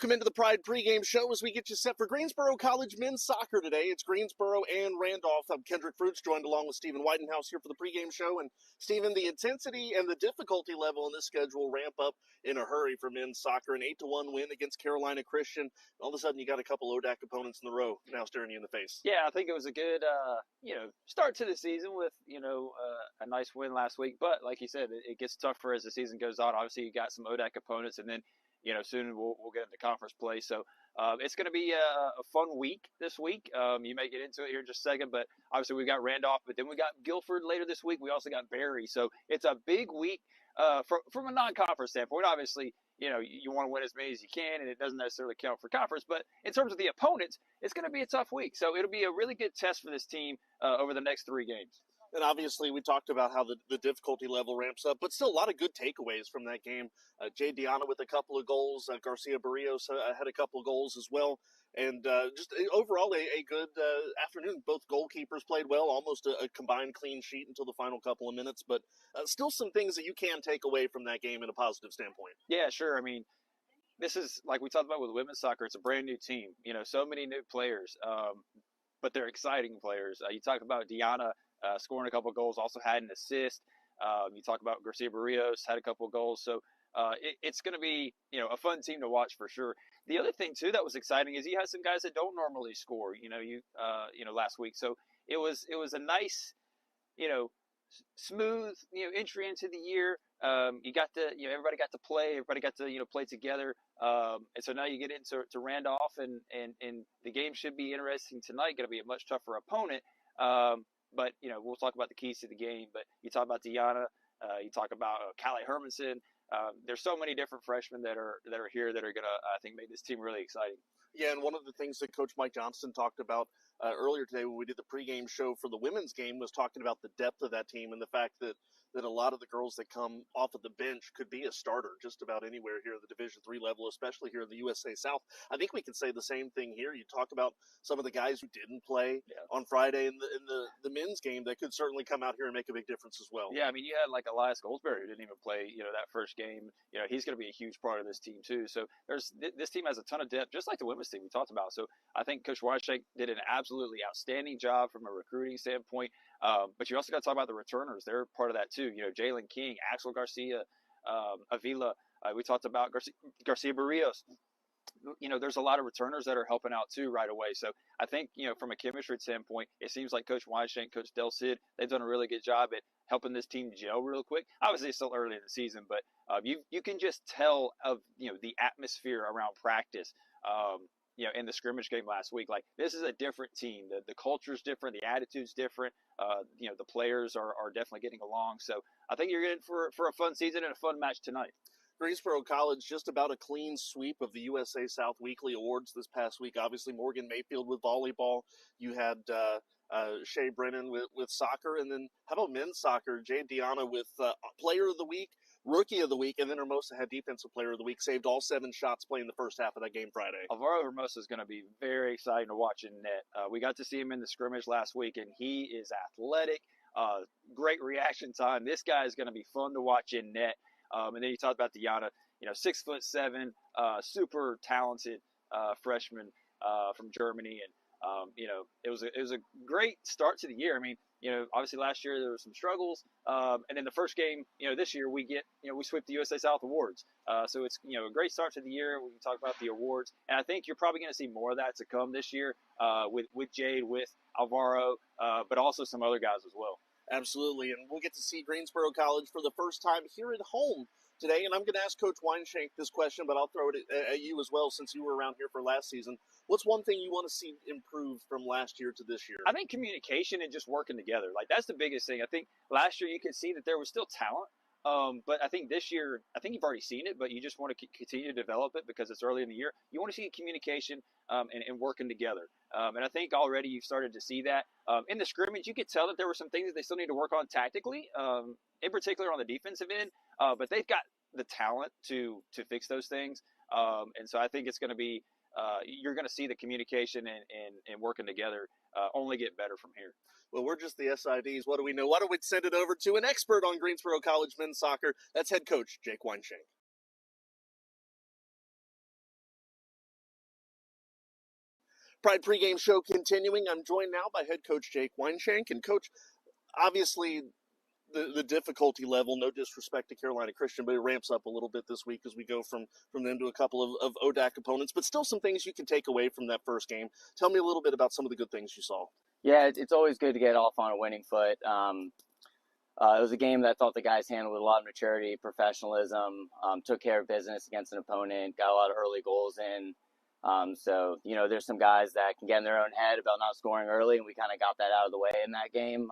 Welcome into the Pride pregame show as we get you set for Greensboro College men's soccer today. It's Greensboro and Randolph. I'm Kendrick Fruits, joined along with Stephen Whitenhouse here for the pregame show. And Stephen, the intensity and the difficulty level in this schedule ramp up in a hurry for men's soccer. An 8-1 win against Carolina Christian. All of a sudden, you got a couple ODAC opponents in the row now staring you in the face. Yeah, I think it was a good, start to the season with, a nice win last week. But like you said, it gets tougher as the season goes on. Obviously, you got some ODAC opponents, and then soon we'll get into conference play. So it's going to be a fun week this week. You may get into it here in just a second, but obviously we got Randolph, but then we got Guilford later this week. We also got Berry. So it's a big week from a non-conference standpoint. Obviously, you want to win as many as you can, and it doesn't necessarily count for conference. But in terms of the opponents, it's going to be a tough week. So it'll be a really good test for this team over the next 3 games. And obviously, we talked about how the difficulty level ramps up, but still a lot of good takeaways from that game. Jay Diana with a couple of goals. Garcia Barrios had a couple of goals as well. And just overall, a good afternoon. Both goalkeepers played well, almost a combined clean sheet until the final couple of minutes. But still some things that you can take away from that game in a positive standpoint. Yeah, sure. I mean, this is, like we talked about with women's soccer, it's a brand new team. So many new players, but they're exciting players. You talk about Diana scoring a couple of goals, also had an assist. You talk about Garcia Barrios, had a couple of goals. So it's going to be, a fun team to watch for sure. The other thing too that was exciting is you had some guys that don't normally score. Last week. So it was a nice, smooth, entry into the year. You got to, everybody got to play. Everybody got to, play together. And so now you get into Randolph, and the game should be interesting tonight. Going to be a much tougher opponent. But, we'll talk about the keys to the game. But you talk about Diana, you talk about Callie Hermanson. There's so many different freshmen that are here that are going to, I think, make this team really exciting. Yeah, and one of the things that Coach Mike Johnston talked about earlier today when we did the pregame show for the women's game was talking about the depth of that team and the fact that a lot of the girls that come off of the bench could be a starter just about anywhere here at the Division III level, especially here in the USA South. I think we can say the same thing here. You talk about some of the guys who didn't play on Friday in the men's game that could certainly come out here and make a big difference as well. Yeah, I mean, you had like Elias Goldsberry who didn't even play, that first game. He's going to be a huge part of this team too. So this team has a ton of depth, just like the women's team we talked about. So I think Coach Weishank did an absolutely outstanding job from a recruiting standpoint. But you also got to talk about the returners. They're part of that too. Jalen King, Axel Garcia, Avila. We talked about Garcia Barrios. There's a lot of returners that are helping out too right away. So I think, from a chemistry standpoint, it seems like Coach Weishank, Coach Del Cid, they've done a really good job at helping this team gel real quick. Obviously, it's still early in the season, but you can just tell of, the atmosphere around practice. In the scrimmage game last week, like this is a different team. The culture's different, the attitude's different. The players are definitely getting along. So I think you're in for a fun season and a fun match tonight. Greensboro College just about a clean sweep of the USA South Weekly Awards this past week. Obviously, Morgan Mayfield with volleyball. You had Shea Brennan with soccer. And then how about men's soccer? Jay Diana with Player of the Week, Rookie of the Week, and then Hermosa had Defensive Player of the Week, saved all 7 shots playing the first half of that game Friday. Alvaro Hermosa is going to be very exciting to watch in net. We got to see him in the scrimmage last week, and he is athletic, great reaction time. This guy is going to be fun to watch in net. And then you talked about Diana, 6'7", super talented freshman from Germany, and it was a great start to the year. I mean, obviously last year there were some struggles, and then the first game, this year we sweep the USA South Awards. So it's a great start to the year. We can talk about the awards, and I think you're probably going to see more of that to come this year with Jade, with Alvaro, but also some other guys as well. Absolutely, and we'll get to see Greensboro College for the first time here at home today, and I'm going to ask Coach Weishank this question, but I'll throw it at you as well since you were around here for last season. What's one thing you want to see improve from last year to this year? I think communication and just working together. Like, that's the biggest thing. I think last year you could see that there was still talent, but I think this year, I think you've already seen it, but you just want to continue to develop it because it's early in the year. You want to see communication and working together. And I think already you've started to see that. In the scrimmage, you could tell that there were some things that they still need to work on tactically, in particular on the defensive end, but they've got the talent to fix those things. And so I think it's going to be, you're going to see the communication and working together only get better from here. Well, we're just the SIDs. What do we know? Why don't we send it over to an expert on Greensboro College men's soccer? That's head coach Jake Weishank. Pride pregame show continuing. I'm joined now by head coach Jake Weinshank. And coach, obviously the difficulty level, no disrespect to Carolina Christian, but it ramps up a little bit this week as we go from them to a couple of ODAC opponents, but still some things you can take away from that first game. Tell me a little bit about some of the good things you saw. Yeah, it's always good to get off on a winning foot. It was a game that I thought the guys handled with a lot of maturity, professionalism, took care of business against an opponent, got a lot of early goals in. So, there's some guys that can get in their own head about not scoring early, and we kind of got that out of the way in that game.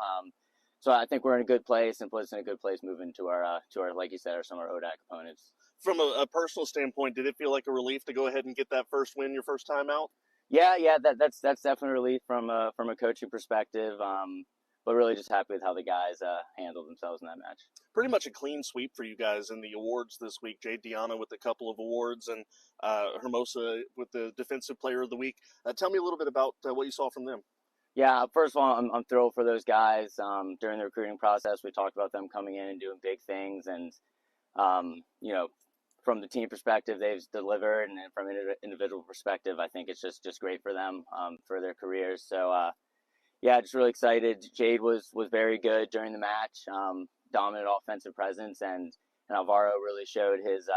So I think we're in a good place and puts us in a good place moving to our, like you said, some of our ODAC opponents. From a personal standpoint, did it feel like a relief to go ahead and get that first win your first time out? Yeah, that's definitely a relief from a coaching perspective. But really just happy with how the guys handled themselves in that match. Pretty much a clean sweep for you guys in the awards this week. Jade Deanna with a couple of awards and Hermosa with the Defensive Player of the Week. Tell me a little bit about what you saw from them. Yeah, first of all, I'm thrilled for those guys. During the recruiting process, we talked about them coming in and doing big things. And, from the team perspective, they've delivered. And then from an individual perspective, I think it's just great for them for their careers. So, yeah, just really excited. Jade was very good during the match, dominant offensive presence, and Alvaro really showed his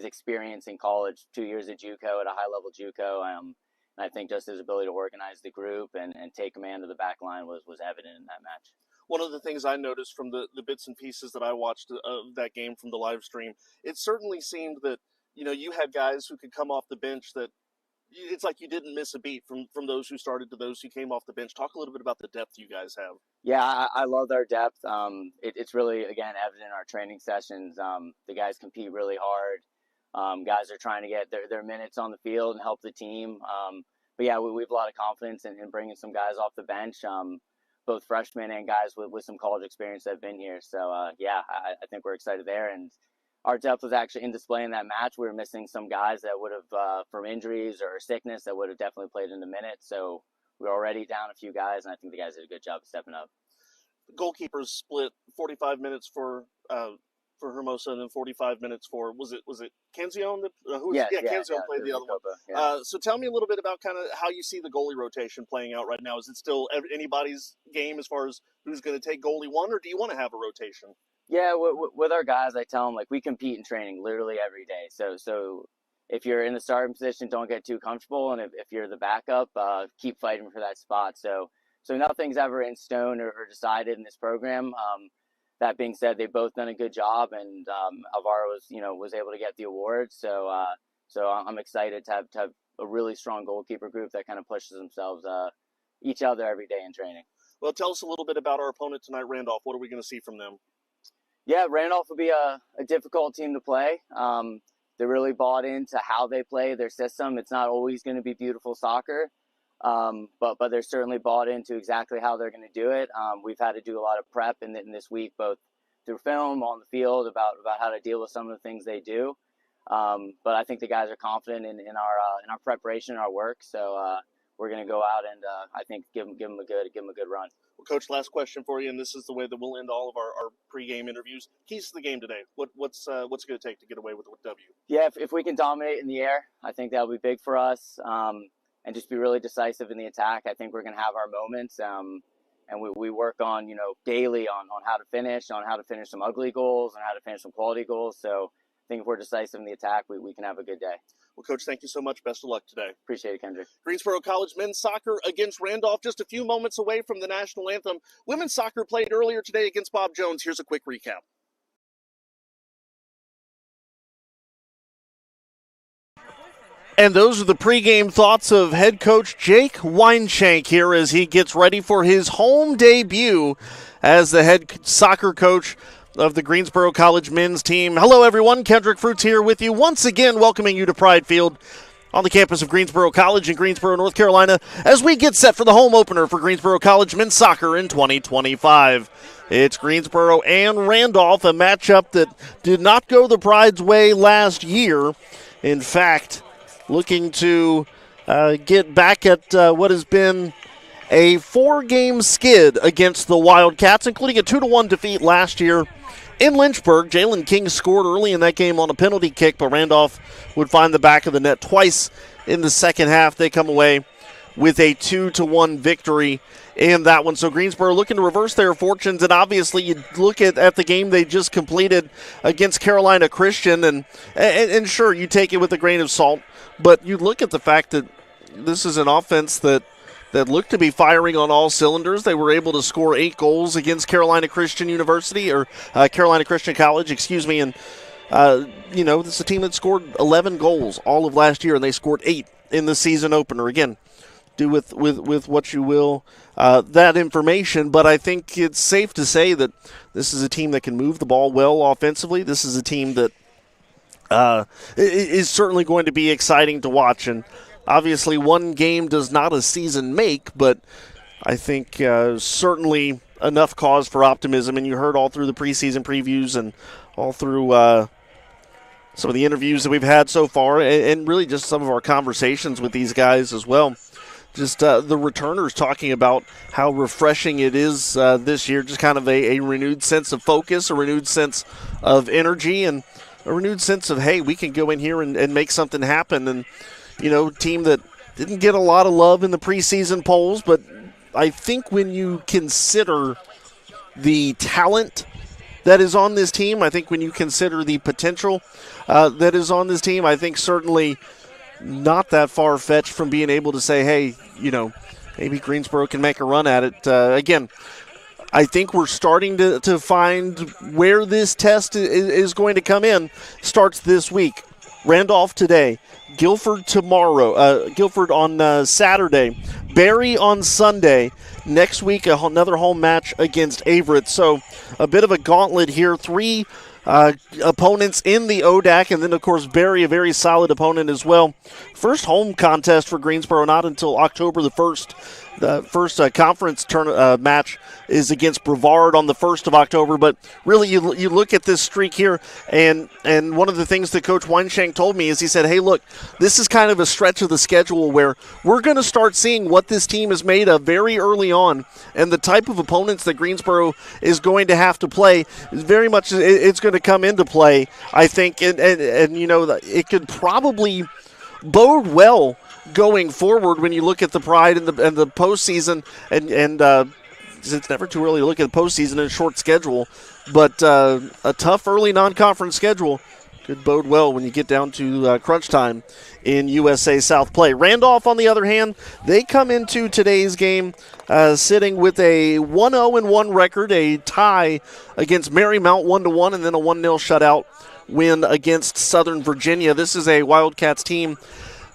experience in college, 2 years at JUCO at a high-level JUCO. And I think just his ability to organize the group and take command of the back line was evident in that match. One of the things I noticed from the bits and pieces that I watched of that game from the live stream, it certainly seemed that, you had guys who could come off the bench that it's like you didn't miss a beat from those who started to those who came off the bench. Talk a little bit about the depth you guys have. Yeah, I love our depth. It's really, again, evident in our training sessions. The guys compete really hard. Guys are trying to get their minutes on the field and help the team. But yeah, we have a lot of confidence in bringing some guys off the bench, both freshmen and guys with some college experience that have been here. So yeah, I think we're excited there. And our depth was actually in display in that match. We were missing some guys that would have, from injuries or sickness, that would have definitely played in the minutes. So we were already down a few guys, and I think the guys did a good job of stepping up. The goalkeepers split 45 minutes for Hermosa and then 45 minutes for, was it Canzione? Canzione played the other one. Yeah. So tell me a little bit about kind of how you see the goalie rotation playing out right now. Is it still anybody's game as far as who's going to take goalie one, or do you want to have a rotation? Yeah, with our guys, I tell them, we compete in training literally every day. So if you're in the starting position, don't get too comfortable. And if you're the backup, keep fighting for that spot. So nothing's ever in stone or decided in this program. That being said, they've both done a good job, and Alvaro was able to get the award. So I'm excited to have a really strong goalkeeper group that kind of pushes themselves each other every day in training. Well, tell us a little bit about our opponent tonight, Randolph. What are we going to see from them? Yeah, Randolph will be a difficult team to play. They really bought into how they play their system. It's not always going to be beautiful soccer, but they're certainly bought into exactly how they're going to do it. We've had to do a lot of prep in this week, both through film, on the field, about how to deal with some of the things they do. But I think the guys are confident in our preparation and our work. So we're going to go out and I think give them a good run. Well, Coach, last question for you, and this is the way that we'll end all of our pregame interviews. Keys to the game today. What's it going to take to get away with a W? Yeah, if we can dominate in the air, I think that'll be big for us. And just be really decisive in the attack. I think we're going to have our moments. And we work on, daily on how to finish some ugly goals and how to finish some quality goals. So I think if we're decisive in the attack, we can have a good day. Well, Coach, thank you so much. Best of luck today. Appreciate it, Kendrick. Greensboro College men's soccer against Randolph, just a few moments away from the national anthem. Women's soccer played earlier today against Bob Jones. Here's a quick recap. And those are the pregame thoughts of head coach Jake Weinshank here as he gets ready for his home debut as the head soccer coach of the Greensboro College men's team. Hello, everyone. Kendrick Fruits here with you once again, welcoming you to Pride Field on the campus of Greensboro College in Greensboro, North Carolina, as we get set for the home opener for Greensboro College men's soccer in 2025. It's Greensboro and Randolph, a matchup that did not go the Pride's way last year. In fact, looking to get back at what has been a 4-game skid against the Wildcats, including a 2-1 defeat last year in Lynchburg. Jalen King scored early in that game on a penalty kick, but Randolph would find the back of the net twice in the second half. They come away with a 2-1 victory in that one. So Greensboro looking to reverse their fortunes, and obviously you look at the game they just completed against Carolina Christian, and sure, you take it with a grain of salt, but you look at the fact that this is an offense that looked to be firing on all cylinders. They were able to score 8 goals against Carolina Christian University, or Carolina Christian College, excuse me, and this is a team that scored 11 goals all of last year, and they scored 8 in the season opener. Again, do with what you will that information, but I think it's safe to say that this is a team that can move the ball well offensively. This is a team that is certainly going to be exciting to watch, and obviously one game does not a season make, but I think certainly enough cause for optimism, and you heard all through the preseason previews and all through some of the interviews that we've had so far, and really just some of our conversations with these guys as well. Just the returners talking about how refreshing it is this year, just kind of a renewed sense of focus, a renewed sense of energy, and a renewed sense of, hey, we can go in here and make something happen. And, team that didn't get a lot of love in the preseason polls, but I think when you consider the talent that is on this team, I think when you consider the potential that is on this team, I think certainly not that far-fetched from being able to say, hey, maybe Greensboro can make a run at it. Again, I think we're starting to find where this test is going to come in. Starts this week. Randolph today. Guilford tomorrow. Guilford on Saturday. Barry on Sunday. Next week, another home match against Averett. So a bit of a gauntlet here. 3 opponents in the ODAC, and then, of course, Barry, a very solid opponent as well. First home contest for Greensboro, not until October the 1st. The first conference match is against Brevard on the 1st of October. But really, you look at this streak here, and one of the things that Coach Weinshank told me is he said, hey, look, this is kind of a stretch of the schedule where we're going to start seeing what this team is made of very early on, and the type of opponents that Greensboro is going to have to play is very much it's going to come into play, I think, and it could probably bode well going forward when you look at the Pride and the postseason, and it's never too early to look at the postseason in a short schedule, but a tough early non-conference schedule could bode well when you get down to crunch time in USA South play. Randolph, on the other hand, they come into today's game sitting with a 1-0-1 record, a tie against Marymount 1-1, and then a 1-0 shutout win against Southern Virginia. This is a Wildcats team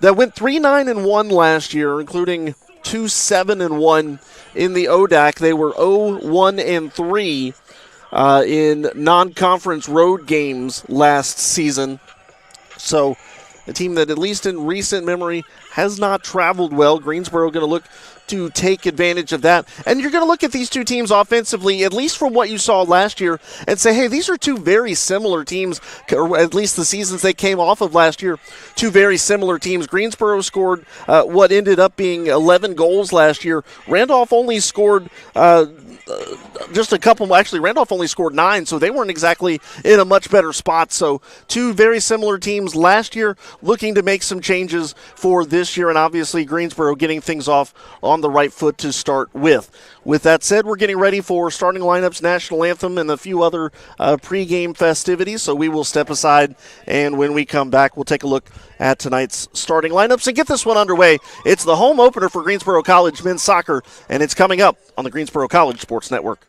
that went 3-9-1 last year, including 2-7-1 in the ODAC. They were 0-1-3 in non-conference road games last season. So a team that, at least in recent memory, has not traveled well. Greensboro going to look to take advantage of that. And you're going to look at these two teams offensively, at least from what you saw last year, and say, hey, these are two very similar teams, or at least the seasons they came off of last year, two very similar teams. Greensboro scored what ended up being 11 goals last year. Randolph only scored just a couple. Actually, Randolph only scored 9, so they weren't exactly in a much better spot. So two very similar teams last year, looking to make some changes for this year, and obviously Greensboro getting things off on the right foot to start with. With that said, we're getting ready for starting lineups, national anthem, and a few other pregame festivities, so we will step aside, and when we come back, we'll take a look at tonight's starting lineups and get this one underway. It's the home opener for Greensboro College men's soccer, and it's coming up on the Greensboro College Sports Network.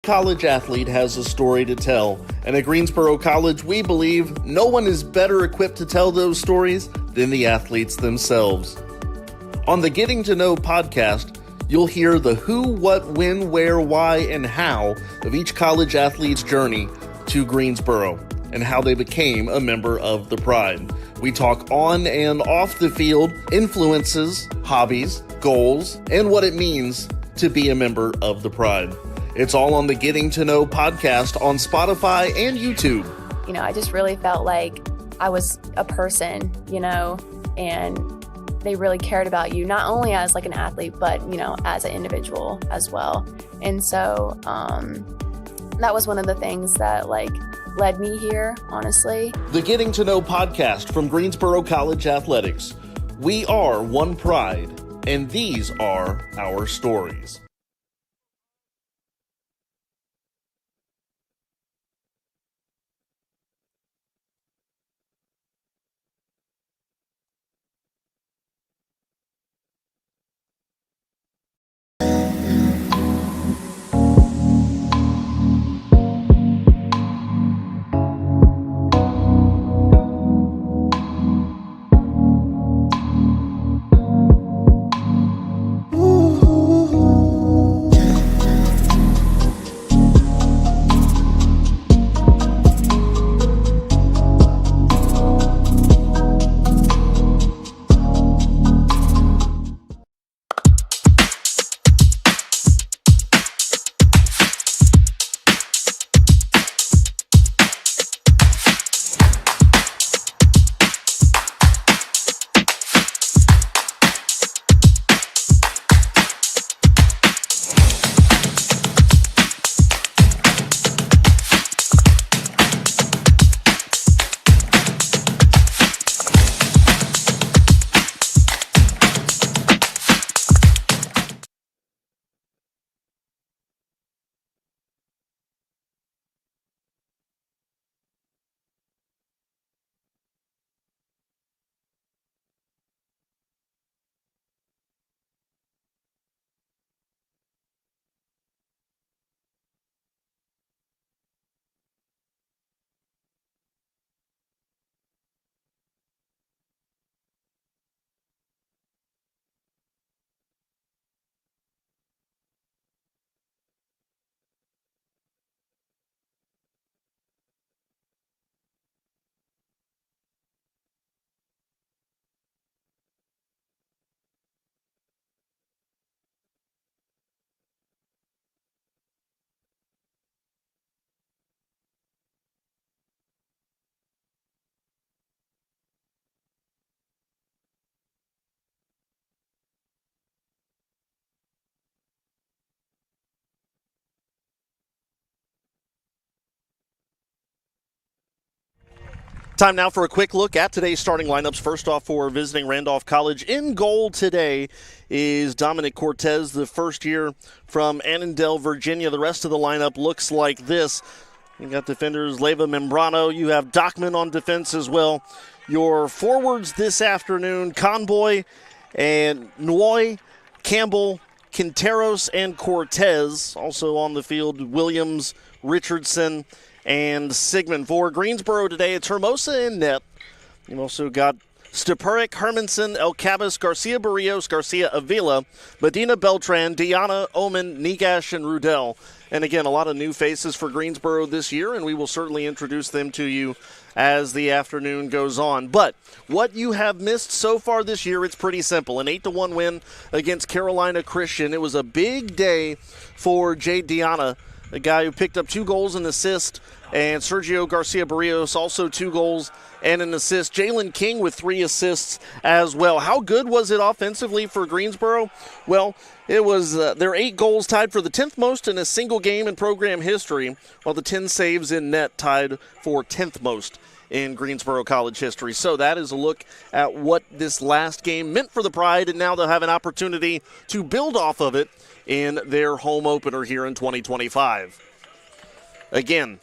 college athlete has a story to tell, and at Greensboro College, we believe no one is better equipped to tell those stories than the athletes themselves. On the Getting to Know podcast, you'll hear the who, what, when, where, why, and how of each college athlete's journey to Greensboro and how they became a member of the Pride. We talk on and off the field, influences, hobbies, goals, and what it means to be a member of the Pride. It's all on the Getting to Know podcast on Spotify and YouTube. You know, I just really felt like I was a person, you know, and they really cared about you, not only as like an athlete, but, you know, as an individual as well. And so that was one of the things that like led me here, honestly. The Getting to Know podcast from Greensboro College Athletics. We are one Pride, and these are our stories. Time now for a quick look at today's starting lineups. First off, for visiting Randolph College, in goal today is Dominic Cortez, the first year from Annandale, Virginia. The rest of the lineup looks like this. You got defenders Leyva Membrano. You have Dockman on defense as well. Your forwards this afternoon, Conboy and Noy, Campbell, Quinteros, and Cortez. Also on the field, Williams, Richardson, and Sigmund. For Greensboro today, it's Hermosa in net. You've also got Stepurik, Hermanson, Elcabas, Garcia Barrios, Garcia Avila, Medina Beltran, Diana, Oman, Negash, and Rudell. And again, a lot of new faces for Greensboro this year, and we will certainly introduce them to you as the afternoon goes on. But what you have missed so far this year, it's pretty simple. An 8-1 win against Carolina Christian. It was a big day for Jade Diana, the guy who picked up 2 goals and assist, and Sergio Garcia Barrios also 2 goals and an assist. Jalen King with 3 assists as well. How good was it offensively for Greensboro? Well, it was their 8 goals tied for the 10th most in a single game in program history, while the 10 saves in net tied for 10th most in Greensboro College history. So that is a look at what this last game meant for the Pride, and now they'll have an opportunity to build off of it in their home opener here in 2025. Again,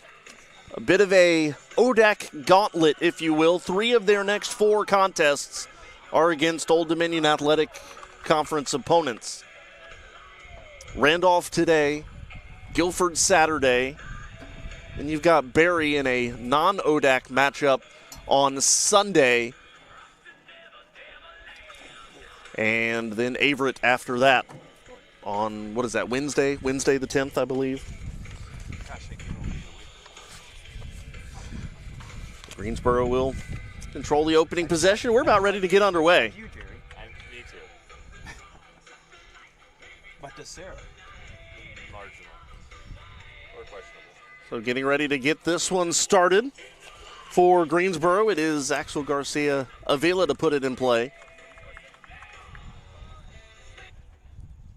a bit of a ODAC gauntlet, if you will. 3 of their next 4 contests are against Old Dominion Athletic Conference opponents. Randolph today, Guilford Saturday. And you've got Barry in a non-ODAC matchup on Sunday. And then Averett after that on, what is that, Wednesday? Wednesday the 10th, I believe. Greensboro will control the opening possession. We're about ready to get underway. Me too. But to Sarah, marginal or questionable. So getting ready to get this one started for Greensboro. It is Axel Garcia Avila to put it in play.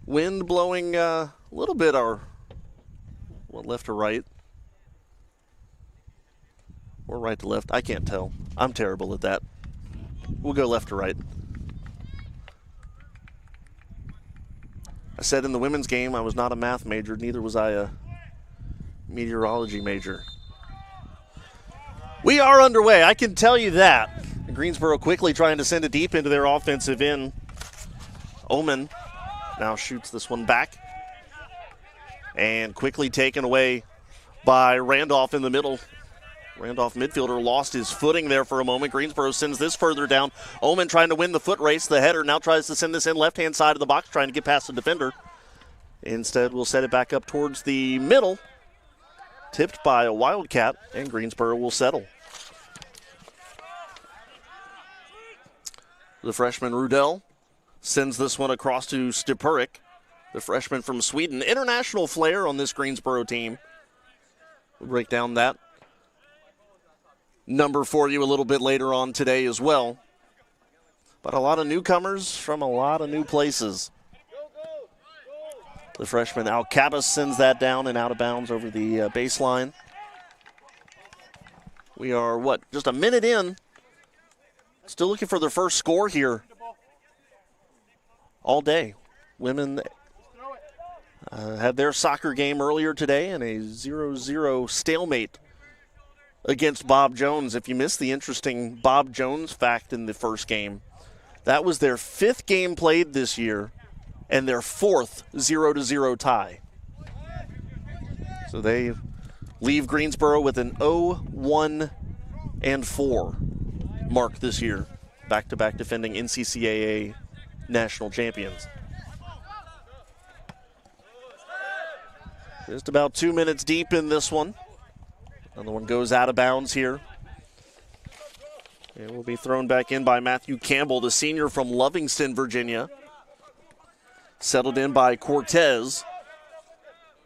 Wind blowing a little bit left or right? Or right to left? I can't tell. I'm terrible at that. We'll go left to right. I said in the women's game I was not a math major, neither was I a meteorology major. We are underway, I can tell you that. Greensboro quickly trying to send it deep into their offensive end. Omen now shoots this one back. And quickly taken away by Randolph in the middle. Randolph midfielder lost his footing there for a moment. Greensboro sends this further down. Omen trying to win the foot race. The header now tries to send this in left-hand side of the box, trying to get past the defender. Instead, we'll set it back up towards the middle. Tipped by a Wildcat, and Greensboro will settle. The freshman Rudell sends this one across to Stipurik, the freshman from Sweden. International flair on this Greensboro team. We'll break down that number for you a little bit later on today as well. But a lot of newcomers from a lot of new places. The freshman Alcabas sends that down and out of bounds over the baseline. We are, just a minute in. Still looking for their first score here all day. Women had their soccer game earlier today in a 0-0 stalemate against Bob Jones. If you missed the interesting Bob Jones fact in the first game, that was their 5th game played this year and their 4th 0-0 tie. So they leave Greensboro with an 0-1-4 mark this year. Back-to-back defending NCCAA national champions. Just about 2 minutes deep in this one. Another one goes out of bounds here. It will be thrown back in by Matthew Campbell, the senior from Lovingston, Virginia. Settled in by Cortez.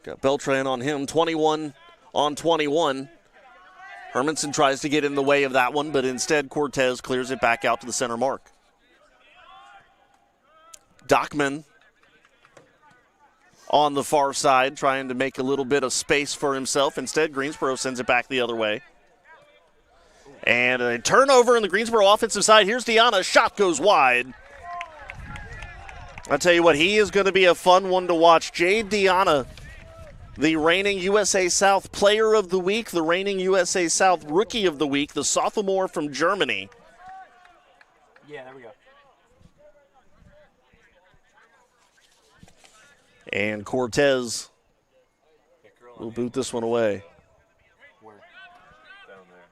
Got Beltran on him, 21 on 21. Hermanson tries to get in the way of that one, but instead Cortez clears it back out to the center mark. Dockman on the far side, trying to make a little bit of space for himself. Instead, Greensboro sends it back the other way. And a turnover in the Greensboro offensive side. Here's Deanna. Shot goes wide. I'll tell you what, he is going to be a fun one to watch. Jade Deanna, the reigning USA South Player of the Week, the reigning USA South Rookie of the Week, the sophomore from Germany. Yeah, there we go. And Cortez will boot this one away. Where? Down there.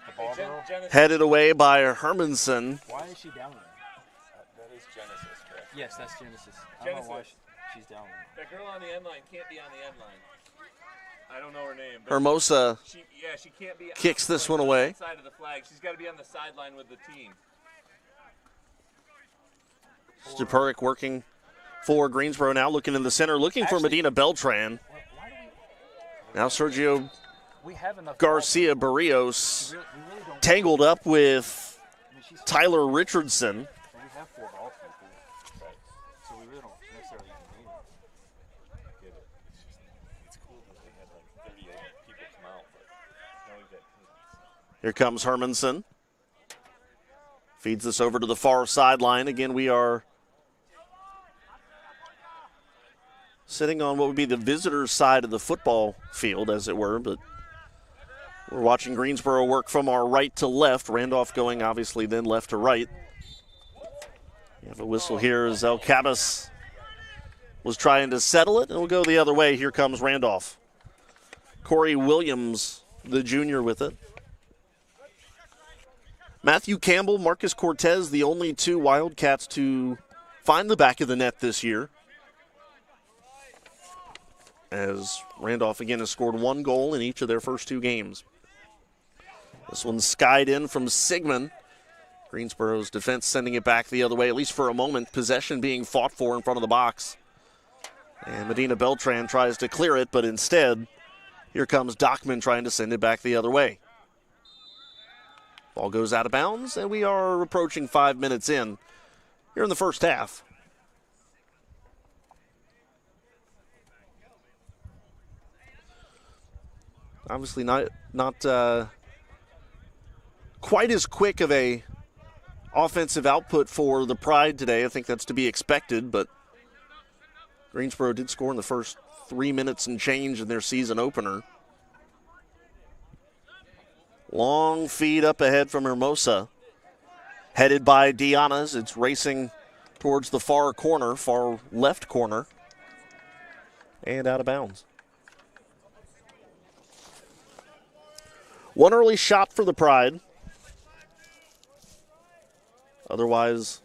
The ball girl? Headed away by Hermanson. Why is she down there? That is Genesis, correct? Yes, that's Genesis. I don't know why she's down there. That girl on the end line can't be on the end line. I don't know her name. But Hermosa she can't be kicks this one away. Side of the flag. She's got to be on the sideline with the team. Stupurik working for Greensboro now, looking in the center, looking for Medina Beltran. Now Sergio Garcia Barrios tangled up with Tyler Richardson. We have 4 ball people. Right. So we really don't necessarily need it. I get it. It's cool that they had like 38 people come out, but now we've got teams. Here comes Hermanson. Feeds this over to the far sideline. Again, we are sitting on what would be the visitor's side of the football field, as it were, but we're watching Greensboro work from our right to left. Randolph going, obviously, then left to right. You have a whistle here as El Cabas was trying to settle it, and we'll go the other way. Here comes Randolph. Corey Williams, the junior, with it. Matthew Campbell, Marcus Cortez, the only two Wildcats to find the back of the net this year. As Randolph again has scored 1 goal in each of their first 2 games. This one's skied in from Sigmund. Greensboro's defense sending it back the other way, at least for a moment. Possession being fought for in front of the box. And Medina Beltran tries to clear it, but instead, here comes Dockman trying to send it back the other way. Ball goes out of bounds, and we are approaching 5 minutes in here in the first half. Obviously not quite as quick of a offensive output for the Pride today. I think that's to be expected, but Greensboro did score in the first 3 minutes and change in their season opener. Long feed up ahead from Hermosa. Headed by Diana's. It's racing towards the far corner, far left corner. And out of bounds. One early shot for the Pride. Otherwise,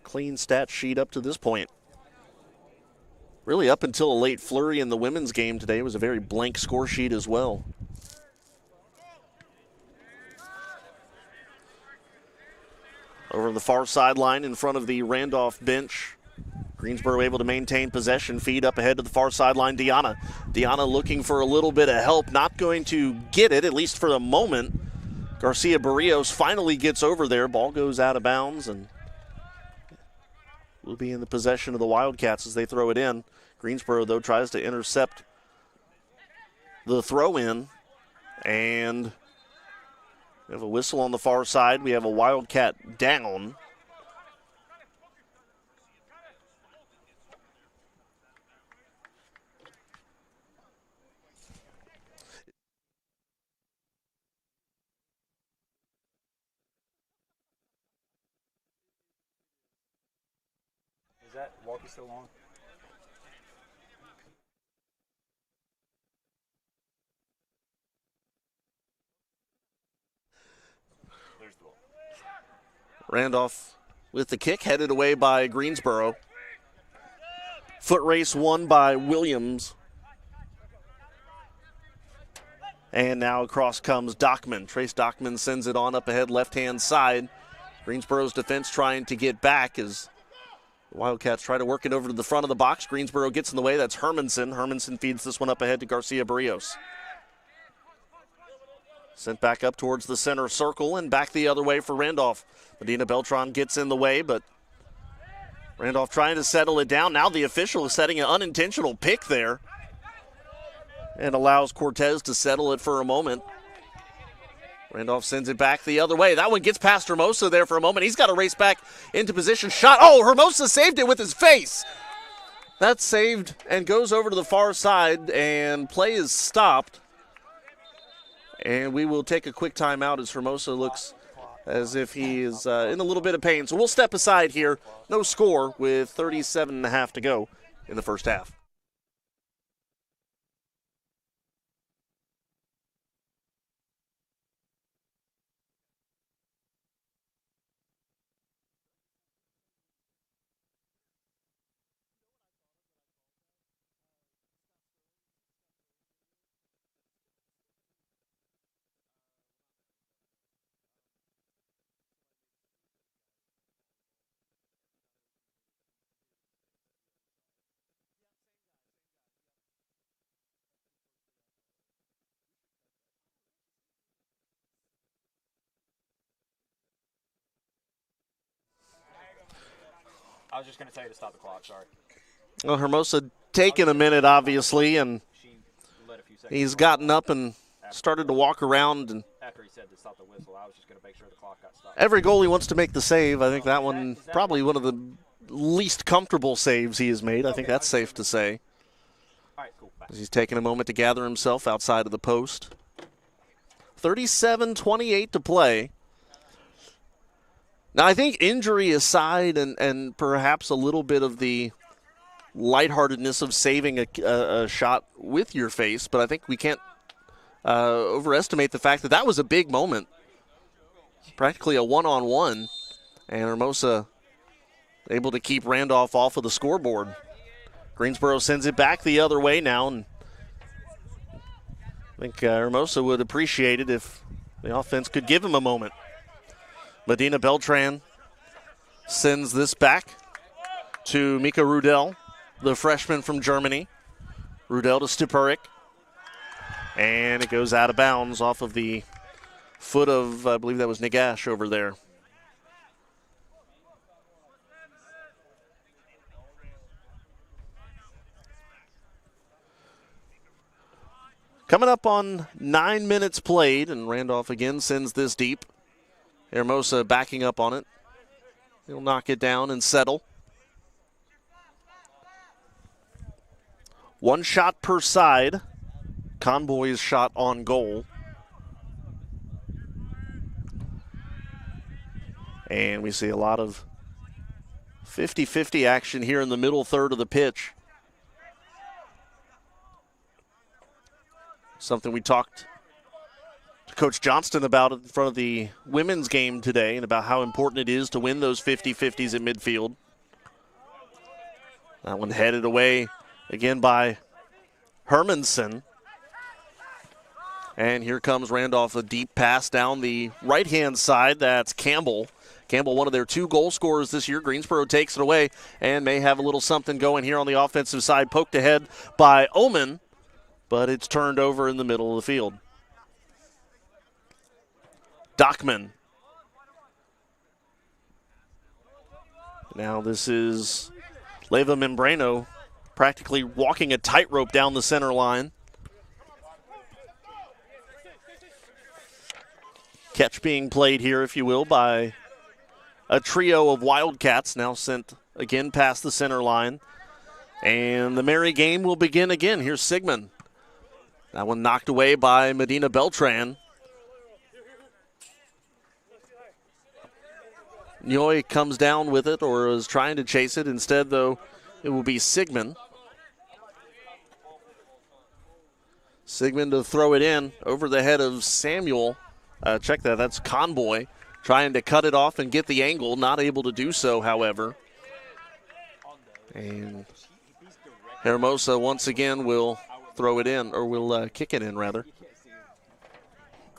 clean stat sheet up to this point. Really up until a late flurry in the women's game today, it was a very blank score sheet as well. Over the far sideline in front of the Randolph bench. Greensboro able to maintain possession. Feed up ahead to the far sideline, Diana. Diana looking for a little bit of help. Not going to get it, at least for the moment. Garcia Barrios finally gets over there. Ball goes out of bounds and will be in the possession of the Wildcats as they throw it in. Greensboro, though, tries to intercept the throw in. And we have a whistle on the far side. We have a Wildcat down. Is that walkie still on? There's the ball. Randolph with the kick, headed away by Greensboro. Foot race won by Williams. And now across comes Dockman. Trace Dockman sends it on up ahead, left-hand side. Greensboro's defense trying to get back as the Wildcats try to work it over to the front of the box. Greensboro gets in the way. That's Hermanson. Hermanson feeds this one up ahead to Garcia Barrios. Sent back up towards the center circle and back the other way for Randolph. Medina Beltran gets in the way, but Randolph trying to settle it down. Now the official is setting an unintentional pick there and allows Cortez to settle it for a moment. Randolph sends it back the other way. That one gets past Hermosa there for a moment. He's got to race back into position. Shot. Oh, Hermosa saved it with his face. That's saved and goes over to the far side, and play is stopped. And we will take a quick timeout as Hermosa looks as if he is in a little bit of pain. So we'll step aside here. No score with 37.5 to go in the first half. I was just going to tell you to stop the clock, sorry. Well, Hermosa taking a minute, obviously, and he's gotten up and started to walk around. And after he said to stop the whistle, I was just going to make sure the clock got stopped. every goalie wants to make the save. I think that one probably one of the least comfortable saves he has made. I think that's safe to say. All right, cool. Bye. As he's taking a moment to gather himself outside of the post. 37-28 to play. Now, I think injury aside and perhaps a little bit of the lightheartedness of saving a shot with your face, but I think we can't overestimate the fact that that was a big moment. Practically a one-on-one, and Hermosa able to keep Randolph off of the scoreboard. Greensboro sends it back the other way now, and I think Hermosa would appreciate it if the offense could give him a moment. Medina Beltran sends this back to Mika Rudel, the freshman from Germany. Rudel to Stupurik. And it goes out of bounds off of the foot of, I believe that was Nagash over there. Coming up on 9 minutes played, and Randolph again sends this deep. Hermosa backing up on it. He'll knock it down and settle. One shot per side. Conboy's shot on goal. And we see a lot of 50-50 action here in the middle third of the pitch. Something we talked to Coach Johnston about in front of the women's game today, and about how important it is to win those 50-50s at midfield. That one headed away again by Hermanson. And here comes Randolph, a deep pass down the right-hand side. That's Campbell. Campbell, one of their 2 goal scorers this year. Greensboro takes it away and may have a little something going here on the offensive side. Poked ahead by Oman, but it's turned over in the middle of the field. Dockman. Now this is Leva Membrano practically walking a tightrope down the center line. Catch being played here, if you will, by a trio of Wildcats, now sent again past the center line. And the merry game will begin again. Here's Sigmund. That one knocked away by Medina Beltran. Noy comes down with it, or is trying to chase it. Instead, though, it will be Sigmund. Sigmund to throw it in over the head of Samuel. Check that, that's Conboy trying to cut it off and get the angle. Not able to do so, however. And Hermosa once again will throw it in, or will kick it in, rather.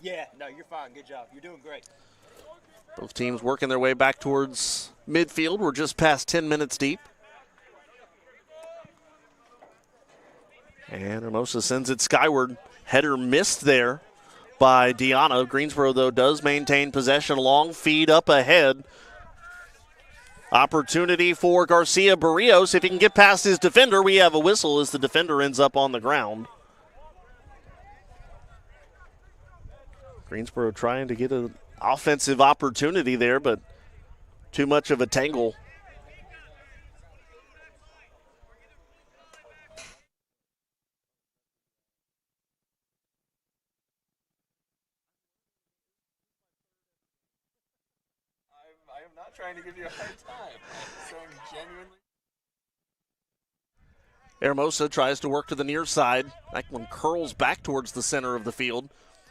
Yeah, no, you're fine. Good job. You're doing great. Both teams working their way back towards midfield. We're just past 10 minutes deep. And Hermosa sends it skyward. Header missed there by Deanna. Greensboro, though, does maintain possession. Long feed up ahead. Opportunity for Garcia Barrios. If he can get past his defender, we have a whistle as the defender ends up on the ground. Greensboro trying to get an offensive opportunity there, but too much of a tangle. I am not trying to give you a hard time. I'm saying genuinely. Hermosa tries to work to the near side. That one curls back towards the center of the field.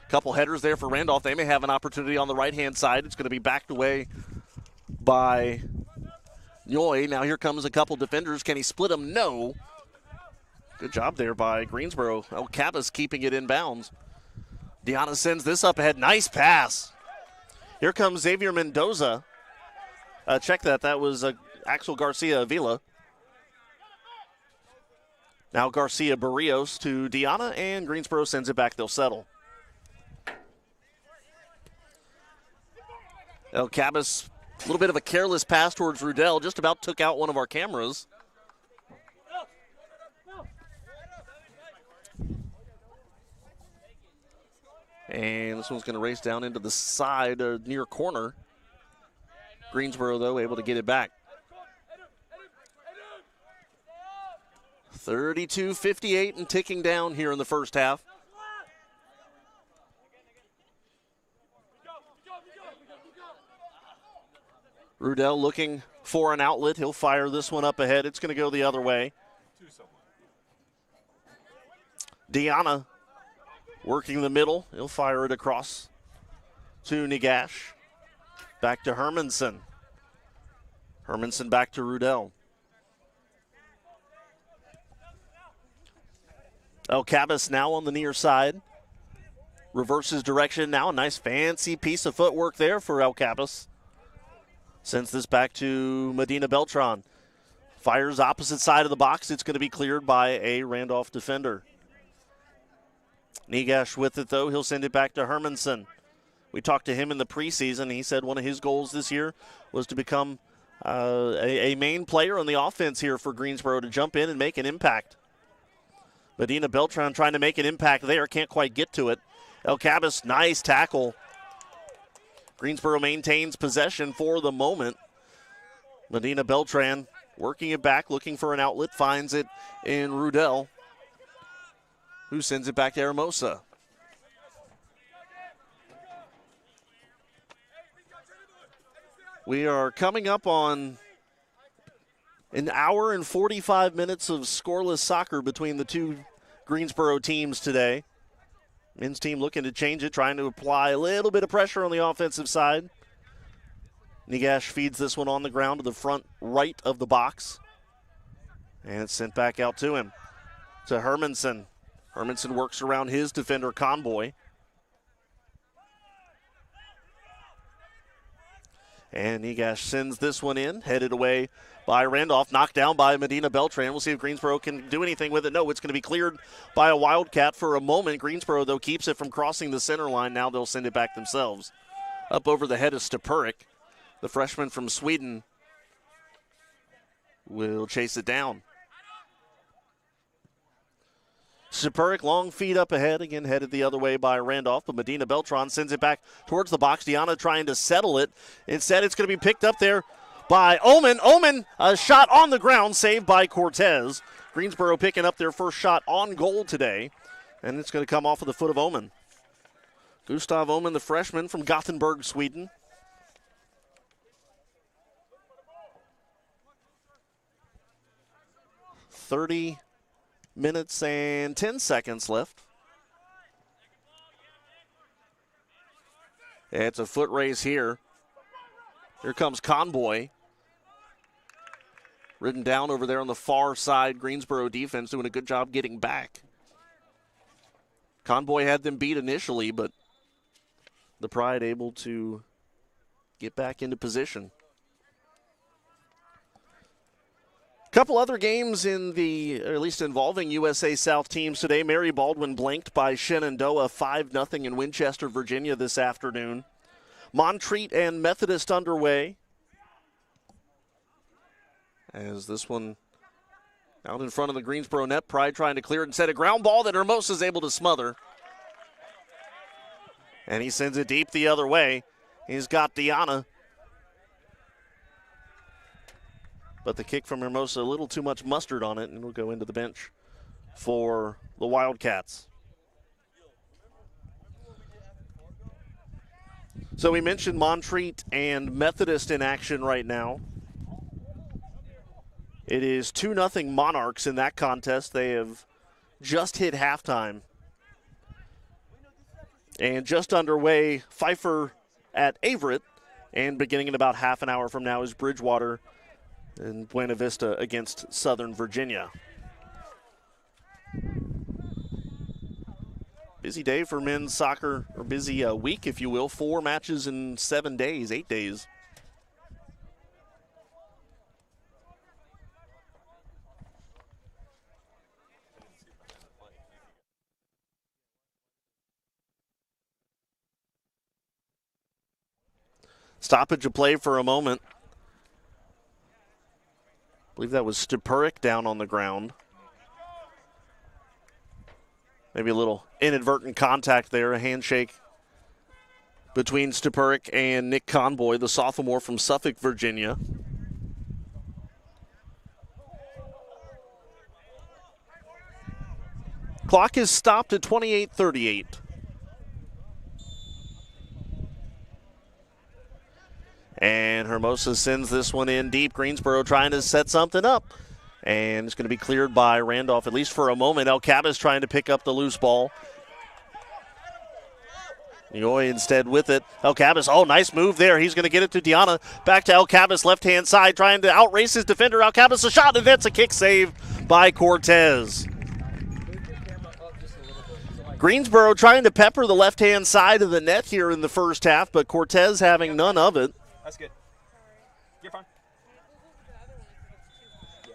Couple headers there for Randolph. They may have an opportunity on the right-hand side. It's going to be backed away by Noy. Now here comes a couple defenders. Can he split them? No. Good job there by Greensboro. El Cabas keeping it in bounds. Deanna sends this up ahead. Nice pass. Here comes Xavier Mendoza. Check that. That was Axel Garcia Avila. Now Garcia Barrios to Deanna, and Greensboro sends it back. They'll settle. El Cabas, a little bit of a careless pass towards Rudel. Just about took out one of our cameras. And this one's going to race down into the side near corner. Greensboro, though, able to get it back. 32-58 and ticking down here in the first half. Rudel looking for an outlet. He'll fire this one up ahead. It's going to go the other way. Deanna working the middle. He'll fire it across to Negash. Back to Hermanson. Hermanson back to Rudell. El Cabas now on the near side. Reverses direction now. A nice fancy piece of footwork there for El Cabas. Sends this back to Medina Beltran. Fires opposite side of the box. It's going to be cleared by a Randolph defender. Negash with it, though. He'll send it back to Hermanson. We talked to him in the preseason. He said one of his goals this year was to become a main player on the offense here for Greensboro, to jump in and make an impact. Medina Beltran trying to make an impact there. Can't quite get to it. El Cabas, nice tackle. Greensboro maintains possession for the moment. Medina Beltran working it back, looking for an outlet, finds it in Rudell, who sends it back to Hermosa. We are coming up on an hour and 45 minutes of scoreless soccer between the two Greensboro teams today. Men's team looking to change it, trying to apply a little bit of pressure on the offensive side. Negash feeds this one on the ground to the front right of the box. And it's sent back out to him, to Hermanson. Hermanson works around his defender, Conboy. And Negash sends this one in, headed away by Randolph, knocked down by Medina Beltran. We'll see if Greensboro can do anything with it. No, it's going to be cleared by a Wildcat for a moment. Greensboro, though, keeps it from crossing the center line. Now they'll send it back themselves. Up over the head of Stepurik. The freshman from Sweden will chase it down. Stepurik, long feet up ahead, again headed the other way by Randolph, but Medina Beltran sends it back towards the box. Deanna trying to settle it. Instead, it's going to be picked up there by Omen. Omen, a shot on the ground, saved by Cortez. Greensboro picking up their first shot on goal today, and it's going to come off of the foot of Omen. Gustav Omen, the freshman from Gothenburg, Sweden. .30 minutes and 10 seconds left. It's a foot race here. Here comes Conboy. Ridden down over there on the far side. Greensboro defense doing a good job getting back. Conboy had them beat initially, but the Pride able to get back into position. Couple other games in the, or at least involving USA South teams today. Mary Baldwin blanked by Shenandoah 5-0 in Winchester, Virginia this afternoon. Montreat and Methodist underway. As this one out in front of the Greensboro net. Pride trying to clear it instead. A ground ball that Hermosa's able to smother. And he sends it deep the other way. He's got Deanna. But the kick from Hermosa, a little too much mustard on it, and it'll go into the bench for the Wildcats. So we mentioned Montreat and Methodist in action right now. It is 2-0 Monarchs in that contest. They have just hit halftime. And just underway, Pfeiffer at Averett. And beginning in about half an hour from now is Bridgewater and Buena Vista against Southern Virginia. Busy day for men's soccer, or busy week, if you will. 4 matches in 7 days, 8 days. Stoppage of play for a moment. I believe that was Stepurik down on the ground. Maybe a little inadvertent contact there, a handshake between Stepurik and Nick Conboy, the sophomore from Suffolk, Virginia. Clock is stopped at 28:38. And Hermosa sends this one in deep. Greensboro trying to set something up. And it's going to be cleared by Randolph, at least for a moment. El Cabas trying to pick up the loose ball. Yoy instead with it. El Cabas, nice move there. He's going to get it to Diana. Back to El Cabas, left-hand side, trying to outrace his defender. El Cabas, a shot, and that's a kick save by Cortez. Greensboro trying to pepper the left-hand side of the net here in the first half, but Cortez having none of it. That's good. You're fine. Yeah.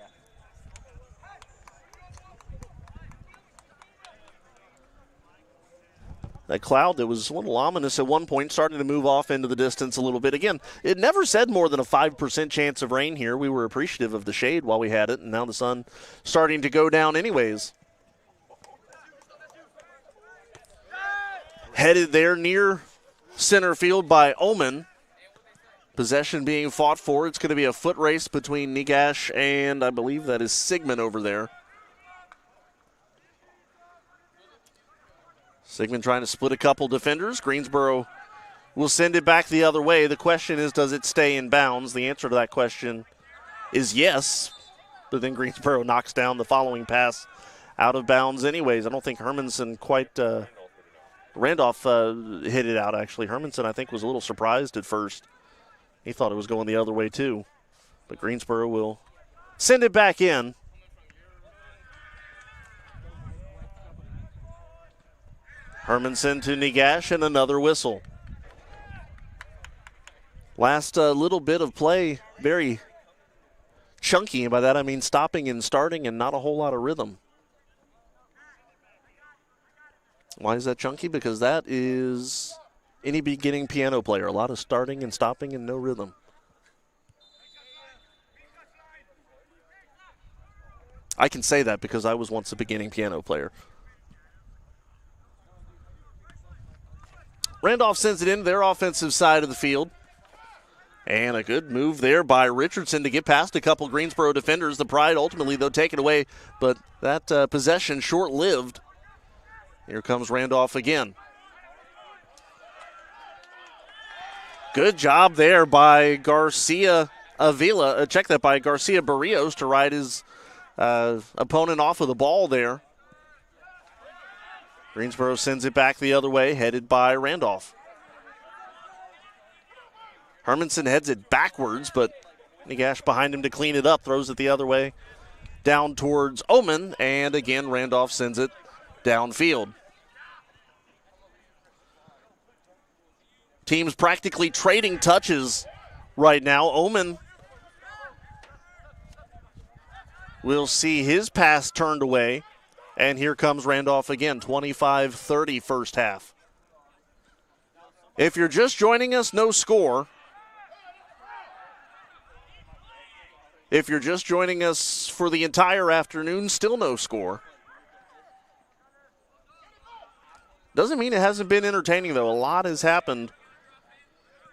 That cloud that was a little ominous at one point starting to move off into the distance a little bit. Again, it never said more than a 5% chance of rain here. We were appreciative of the shade while we had it, and now the sun starting to go down anyways. Headed there near center field by Oman. Possession being fought for. It's going to be a foot race between Negash and I believe that is Sigmund over there. Sigmund trying to split a couple defenders. Greensboro will send it back the other way. The question is, does it stay in bounds? The answer to that question is yes. But then Greensboro knocks down the following pass out of bounds anyways. I don't think Hermanson quite... Randolph hit it out, actually. Hermanson, I think, was a little surprised at first. He thought it was going the other way, too. But Greensboro will send it back in. Hermanson to Negash and another whistle. Last little bit of play, very chunky. And by that I mean stopping and starting and not a whole lot of rhythm. Why is that chunky? Because that is any beginning piano player. A lot of starting and stopping and no rhythm. I can say that because I was once a beginning piano player. Randolph sends it into their offensive side of the field. And a good move there by Richardson to get past a couple Greensboro defenders. The Pride ultimately, though, take it away. But that possession short-lived. Here comes Randolph again. Good job there by Garcia Avila. Check that by Garcia Barrios to ride his opponent off of the ball there. Greensboro sends it back the other way, headed by Randolph. Hermanson heads it backwards, but Negash behind him to clean it up, throws it the other way down towards Oman, and again Randolph sends it downfield. Teams practically trading touches right now. Oman will see his pass turned away. And here comes Randolph again, 25-30 first half. If you're just joining us, no score. If you're just joining us for the entire afternoon, still no score. Doesn't mean it hasn't been entertaining, though. A lot has happened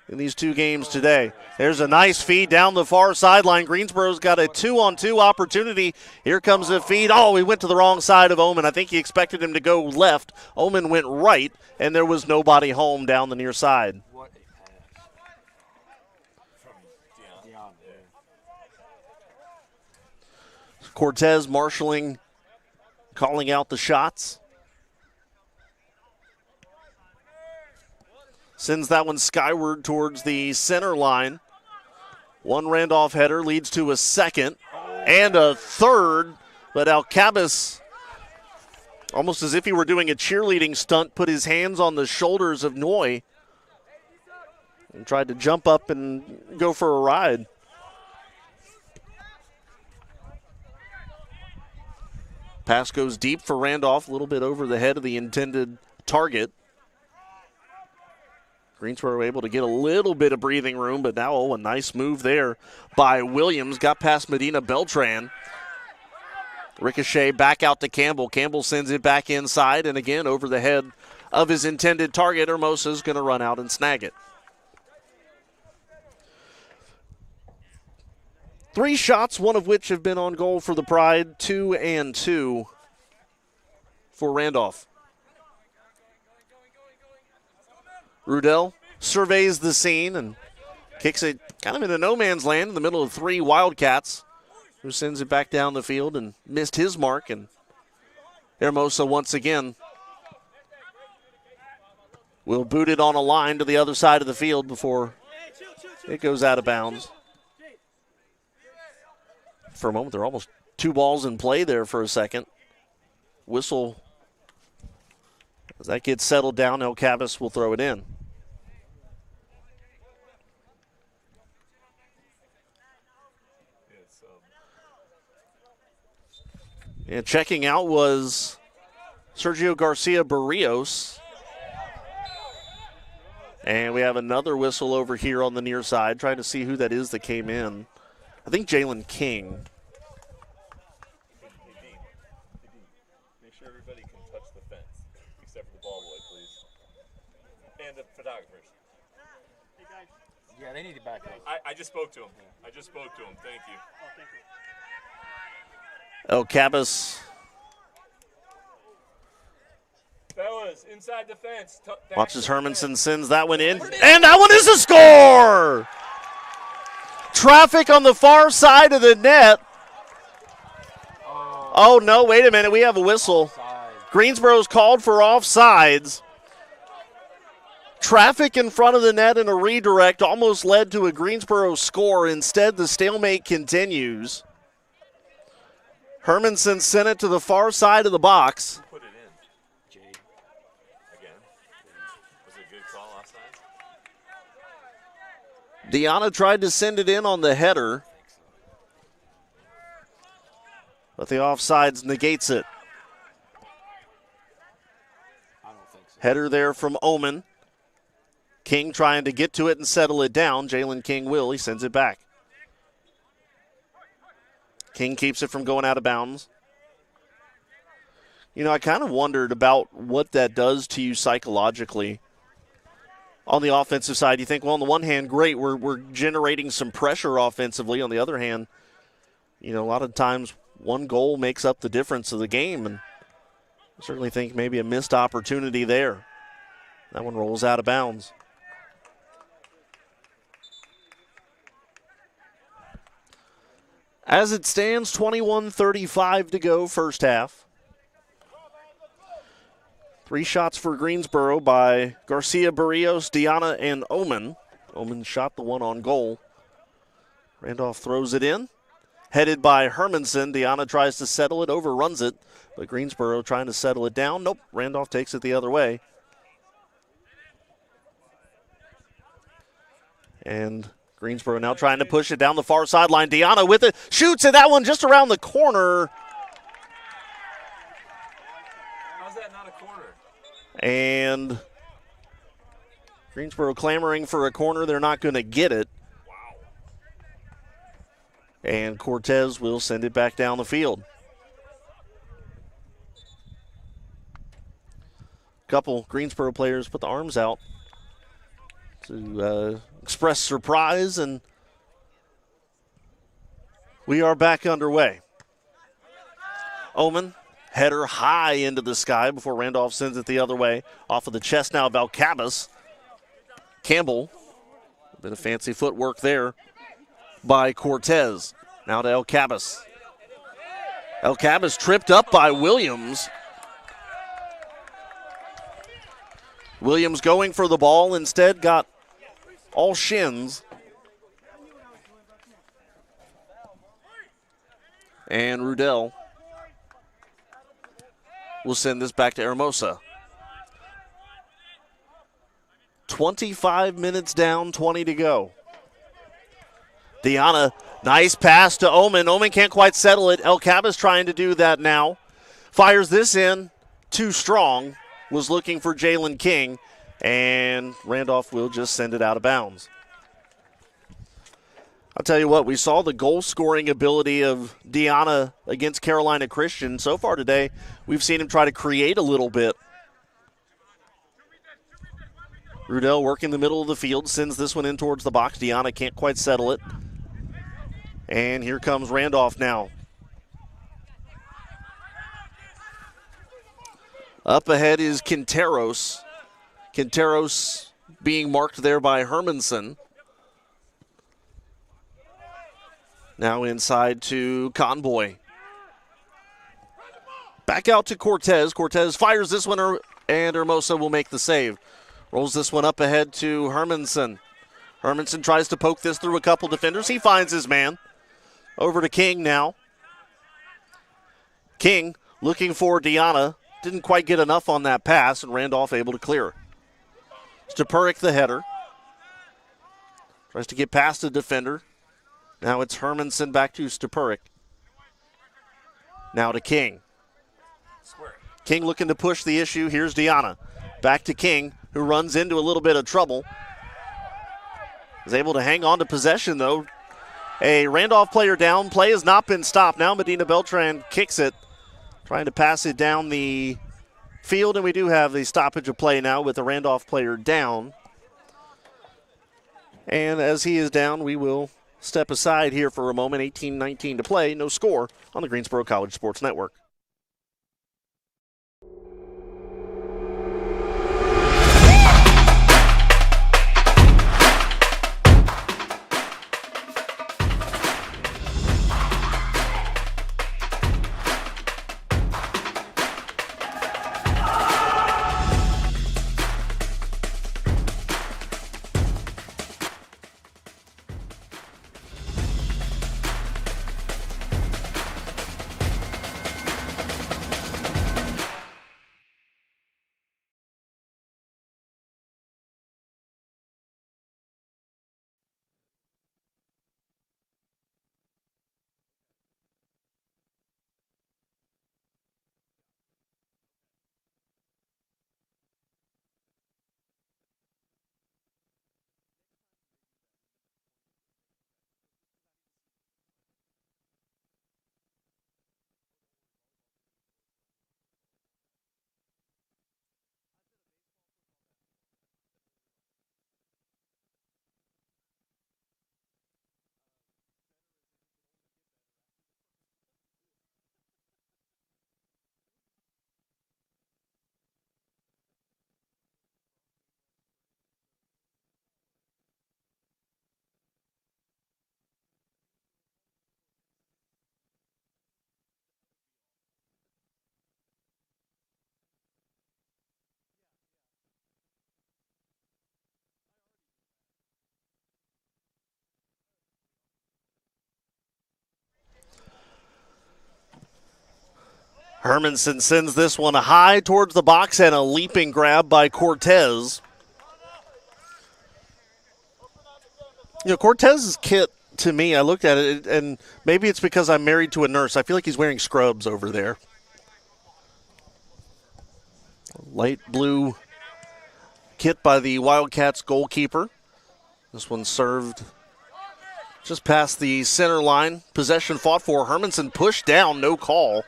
in these two games today. There's a nice feed down the far sideline. Greensboro's got a 2-on-2 opportunity. Here comes a feed. Oh, he went to the wrong side of Oman. I think he expected him to go left. Oman went right, and there was nobody home down the near side. What a pass. From Dion. Cortez marshaling, calling out the shots. Sends that one skyward towards the center line. One Randolph header leads to a second and a third, but Alcabas, almost as if he were doing a cheerleading stunt, put his hands on the shoulders of Noy and tried to jump up and go for a ride. Pass goes deep for Randolph, a little bit over the head of the intended target. Greensboro able to get a little bit of breathing room, but now a nice move there by Williams. Got past Medina Beltran. Ricochet back out to Campbell. Campbell sends it back inside, and again over the head of his intended target. Hermosa's going to run out and snag it. 3 shots, one of which have been on goal for the Pride. 2 and 2 for Randolph. Rudell surveys the scene and kicks it kind of into no man's land in the middle of 3 Wildcats. who sends it back down the field and missed his mark. And Hermosa once again will boot it on a line to the other side of the field before it goes out of bounds. For a moment, there are almost 2 balls in play there for a second. Whistle. As that gets settled down, El Cabas will throw it in. And checking out was Sergio Garcia Barrios. And we have another whistle over here on the near side, trying to see who that is that came in. I think Jalen King. Make sure everybody can touch the fence, except for the ball boy, please. And the photographers. Yeah, they need to back up. I just spoke to him. Thank you. El Cabas. Fellas, inside the fence. Watches Hermanson, sends that one in. And that one is a score! Traffic on the far side of the net. Oh, no, wait a minute. We have a whistle. Greensboro's called for offsides. Traffic in front of the net and a redirect almost led to a Greensboro score. Instead, the stalemate continues. Hermanson sent it to the far side of the box. Who put it in? Jade. Again? Was it a good call offside? Deanna tried to send it in on the header, but the offsides negates it. I don't think so. Header there from Omen. King trying to get to it and settle it down. Jalen King will. He sends it back. King keeps it from going out of bounds. You know, I kind of wondered about what that does to you psychologically. On the offensive side, you think, well, on the one hand, great, we're generating some pressure offensively. On the other hand, you know, a lot of times one goal makes up the difference of the game, and I certainly think maybe a missed opportunity there. That one rolls out of bounds. As it stands, 21:35 to go, first half. 3 shots for Greensboro by Garcia Barrios, Deanna, and Omen. Omen shot the one on goal. Randolph throws it in. Headed by Hermanson. Deanna tries to settle it, overruns it, but Greensboro trying to settle it down. Nope, Randolph takes it the other way. And Greensboro now trying to push it down the far sideline. Deanna with it, shoots it, that one just around the corner. How's that not a corner? And Greensboro clamoring for a corner. They're not going to get it. Wow. And Cortez will send it back down the field. Couple Greensboro players put the arms out to express surprise, and we are back underway. Omen, header high into the sky before Randolph sends it the other way. Off of the chest now of El Cabas. Campbell, a bit of fancy footwork there by Cortez. Now to El Cabas. El Cabas tripped up by Williams. Williams going for the ball, instead got all shins. And Rudell will send this back to Hermosa. 25 minutes down, 20 to go. Deanna, nice pass to Omen. Omen can't quite settle it. El Cabas trying to do that now. Fires this in, too strong. Was looking for Jalen King, and Randolph will just send it out of bounds. I'll tell you what, we saw the goal-scoring ability of Deanna against Carolina Christian. So far today, we've seen him try to create a little bit. Rudell working the middle of the field, sends this one in towards the box. Deanna can't quite settle it. And here comes Randolph now. Up ahead is Quinteros. Quinteros being marked there by Hermanson. Now inside to Conboy. Back out to Cortez. Cortez fires this one, and Hermosa will make the save. Rolls this one up ahead to Hermanson. Hermanson tries to poke this through a couple defenders. He finds his man. Over to King now. King looking for Deanna. Didn't quite get enough on that pass, and Randolph able to clear. Stupuric the header. Tries to get past the defender. Now it's Hermanson back to Stupuric. Now to King. King looking to push the issue. Here's Deanna. Back to King, who runs into a little bit of trouble. Is able to hang on to possession, though. A Randolph player down. Play has not been stopped. Now Medina Beltran kicks it, trying to pass it down the field, and we do have the stoppage of play now with the Randolph player down. And as he is down, we will step aside here for a moment. 18-19 to play. No score on the Greensboro College Sports Network. Hermanson sends this one high towards the box, and a leaping grab by Cortez. You know, Cortez's kit, to me, I looked at it, and maybe it's because I'm married to a nurse. I feel like he's wearing scrubs over there. Light blue kit by the Wildcats goalkeeper. This one served just past the center line. Possession fought for. Hermanson pushed down, no call.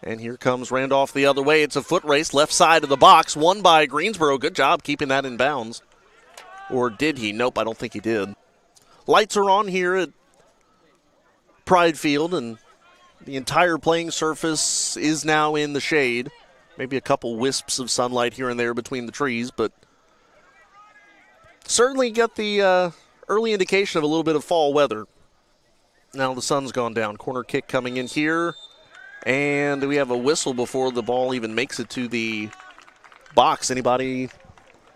And here comes Randolph the other way. It's a foot race, left side of the box, won by Greensboro. Good job keeping that in bounds. Or did he? Nope, I don't think he did. Lights are on here at Pride Field, and the entire playing surface is now in the shade. Maybe a couple wisps of sunlight here and there between the trees, but certainly got the early indication of a little bit of fall weather. Now the sun's gone down. Corner kick coming in here. And we have a whistle before the ball even makes it to the box. Anybody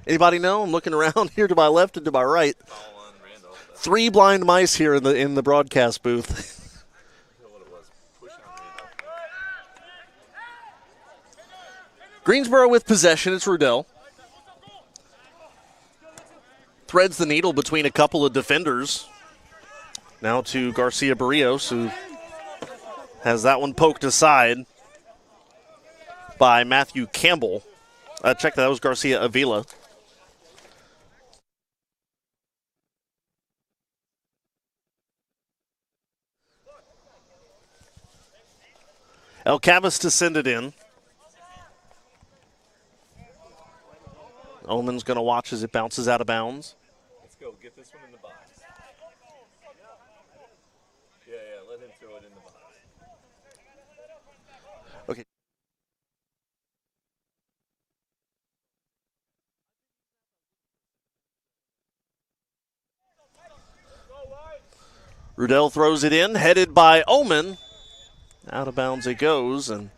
know? I'm looking around here to my left and to my right. Three blind mice here in the broadcast booth. Greensboro with possession. It's Rudell. Threads the needle between a couple of defenders. Now to Garcia Barrios, who has that one poked aside by Matthew Campbell. Check that was Garcia Avila. El Cavis to send it in. Omen's going to watch as it bounces out of bounds. Let's go. Get this one in the box. Yeah, let him throw it in the box. Okay. Rudell throws it in, headed by Omen. Out of bounds it goes, and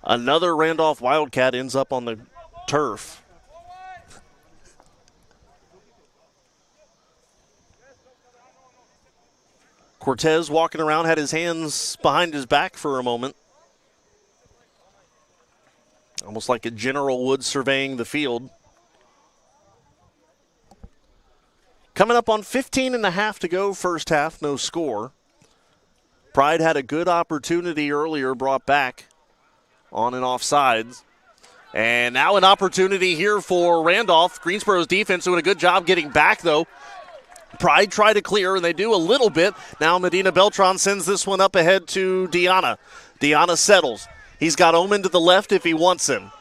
another Randolph Wildcat ends up on the turf. Cortez walking around, had his hands behind his back for a moment. Almost like a general would surveying the field. Coming up on 15 and a half to go, first half, no score. Pride had a good opportunity earlier, brought back on and off sides. And now an opportunity here for Randolph. Greensboro's defense doing a good job getting back, though. Pride try to clear, and they do a little bit. Now Medina Beltran sends this one up ahead to Deanna. Deanna settles. He's got Omen to the left if he wants him.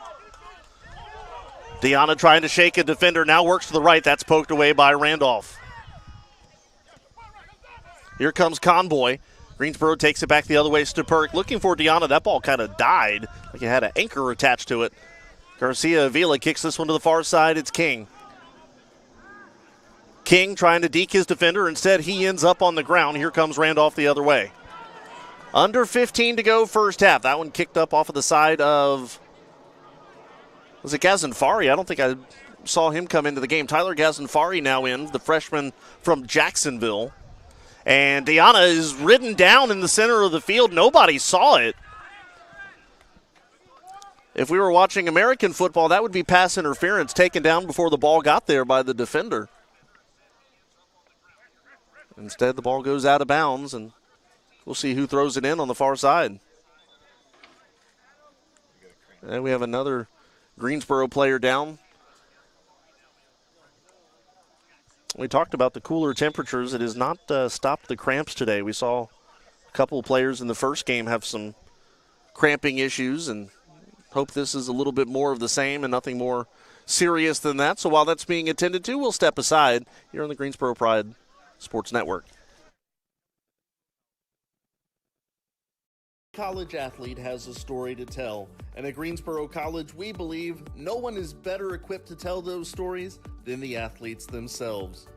Deanna trying to shake a defender, now works to the right. That's poked away by Randolph. Here comes Conboy. Greensboro takes it back the other way. Stupuric looking for Deanna. That ball kind of died, like it had an anchor attached to it. Garcia Avila kicks this one to the far side. It's King. King trying to deke his defender. Instead, he ends up on the ground. Here comes Randolph the other way. Under 15 to go, first half. That one kicked up off of the side of, was it Gazanfari? I don't think I saw him come into the game. Tyler Gazanfari now in, the freshman from Jacksonville. And Deanna is ridden down in the center of the field. Nobody saw it. If we were watching American football, that would be pass interference taken down before the ball got there by the defender. Instead, the ball goes out of bounds, and we'll see who throws it in on the far side. And we have another Greensboro player down. We talked about the cooler temperatures. It has not stopped the cramps today. We saw a couple of players in the first game have some cramping issues, and hope this is a little bit more of the same and nothing more serious than that. So while that's being attended to, we'll step aside here on the Greensboro Pride Sports Network. College athlete has a story to tell, and at Greensboro College, we believe no one is better equipped to tell those stories than the athletes themselves.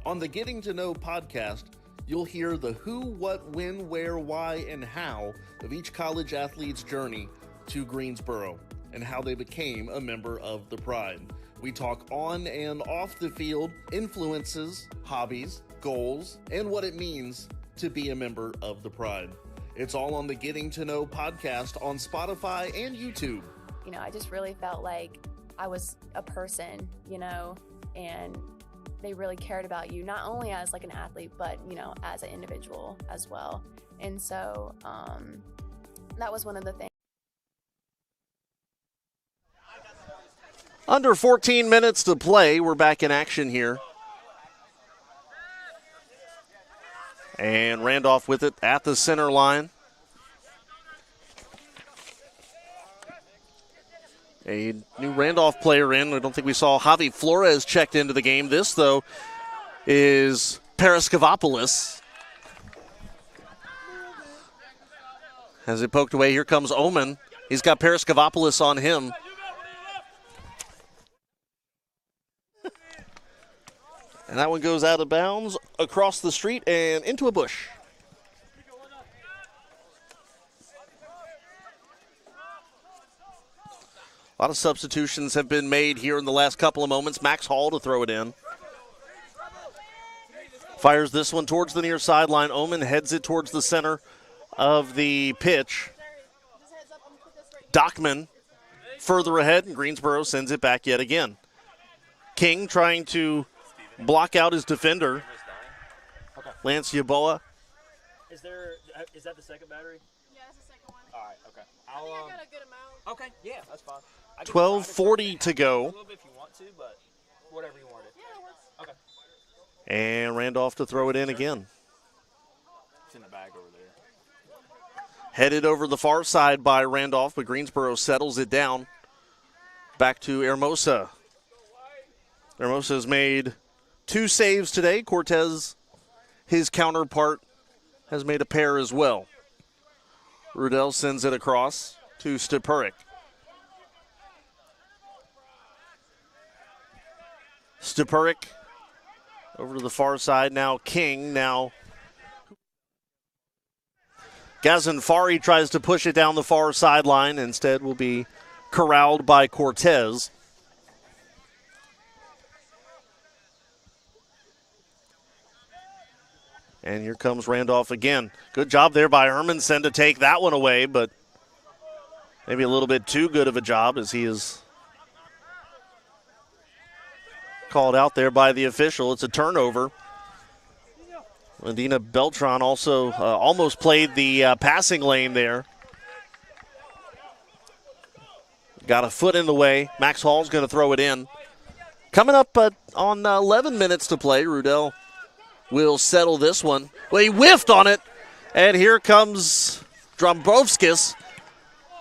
On the Getting to Know podcast, you'll hear the who, what, when, where, why, and how of each college athlete's journey to Greensboro and how they became a member of the Pride. We talk on and off the field, influences, hobbies, goals, and what it means to be a member of the Pride. It's all on the Getting to Know podcast on Spotify and YouTube. You know, I just really felt like I was a person, you know, and they really cared about you, not only as like an athlete, but, you know, as an individual as well. And so that was one of the things. Under 14 minutes to play. We're back in action here. And Randolph with it at the center line. A new Randolph player in. I don't think we saw Javi Flores checked into the game. This, though, is Paraskevopoulos. Has it poked away. Here comes Omen. He's got Paraskevopoulos on him. And that one goes out of bounds across the street and into a bush. A lot of substitutions have been made here in the last couple of moments. Max Hall to throw it in. Fires this one towards the near sideline. Omen heads it towards the center of the pitch. Dockman further ahead, and Greensboro sends it back yet again. King trying to block out his defender. Okay. Lance Yaboa. Is that the second battery? Yeah, that's the second one. All right. Okay. I think I got a good amount. Okay. Yeah, that's fine. 12:40 to go. A little bit if you want to, but whatever you wanted. Yeah, it works. Okay. And Randolph to throw it in again. It's in the bag over there. Headed over the far side by Randolph, but Greensboro settles it down. Back to Hermosa. Hermosa has made 2 saves today. Cortez, his counterpart, has made a pair as well. Rudell sends it across to Stupuric. Stupuric over to the far side. Now King, now Gazinfari tries to push it down the far sideline. Instead will be corralled by Cortez. And here comes Randolph again. Good job there by Hermanson to take that one away, but maybe a little bit too good of a job as he is called out there by the official. It's a turnover. Medina Beltran also almost played the passing lane there. Got a foot in the way. Max Hall's going to throw it in. Coming up on 11 minutes to play, Rudell will settle this one. Well, he whiffed on it, and here comes Drombovskis.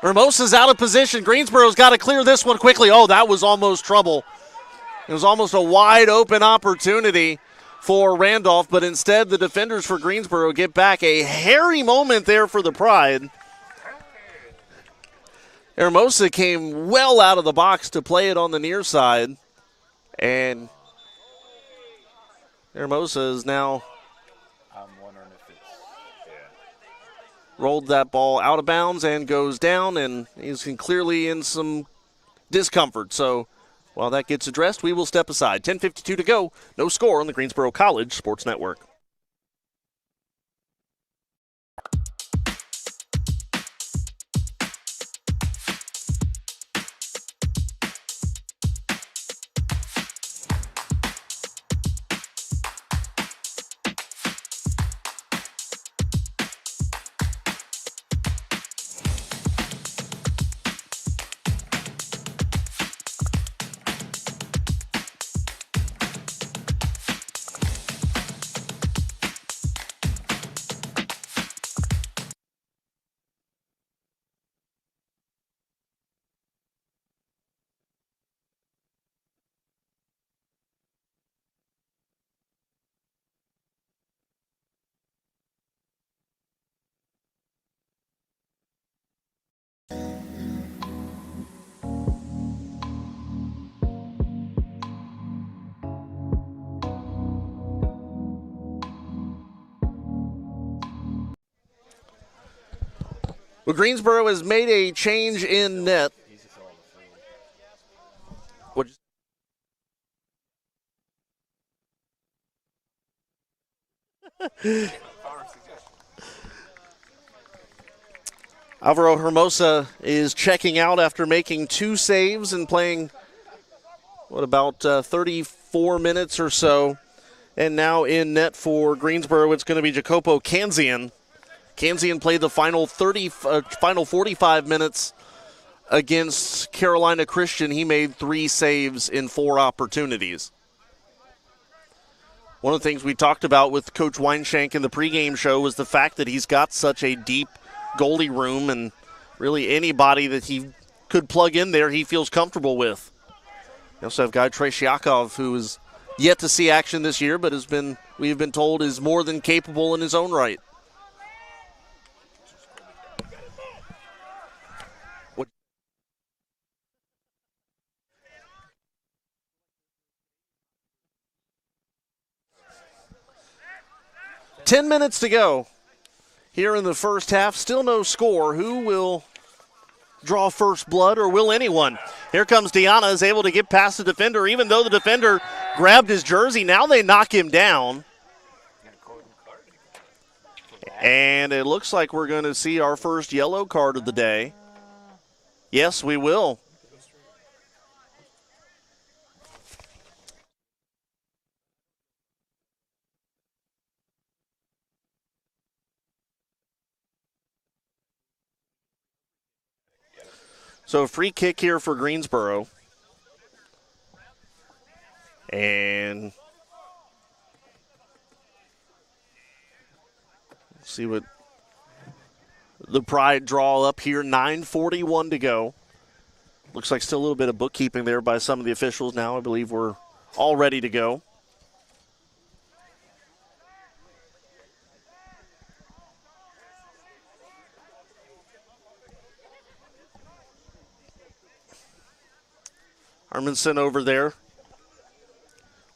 Hermosa's out of position. Greensboro's got to clear this one quickly. Oh, that was almost trouble. It was almost a wide open opportunity for Randolph, but instead the defenders for Greensboro get back. A hairy moment there for the Pride. Hermosa came well out of the box to play it on the near side, and Hermosa is now wondering if it's rolled that ball out of bounds and goes down, and he's clearly in some discomfort. So while that gets addressed, we will step aside. 10:52 to go. No score on the Greensboro College Sports Network. Well, Greensboro has made a change in net. Alvaro Hermosa is checking out after making 2 saves and playing, about 34 minutes or so. And now in net for Greensboro, it's going to be Jacopo Kanzian. Kanzian played the final 45 minutes against Carolina Christian. He made 3 saves in 4 opportunities. One of the things we talked about with Coach Weinshank in the pregame show was the fact that he's got such a deep goalie room, and really anybody that he could plug in there he feels comfortable with. We also have guy Trey Shiakov, who is yet to see action this year, but we've been told is more than capable in his own right. 10 minutes to go here in the first half. Still no score. Who will draw first blood, or will anyone? Here comes Deanna, is able to get past the defender, even though the defender grabbed his jersey. Now they knock him down. And it looks like we're going to see our first yellow card of the day. Yes, we will. So a free kick here for Greensboro. And see what the Pride draw up here. 9:41 to go. Looks like still a little bit of bookkeeping there by some of the officials now. I believe we're all ready to go. Hermanson over there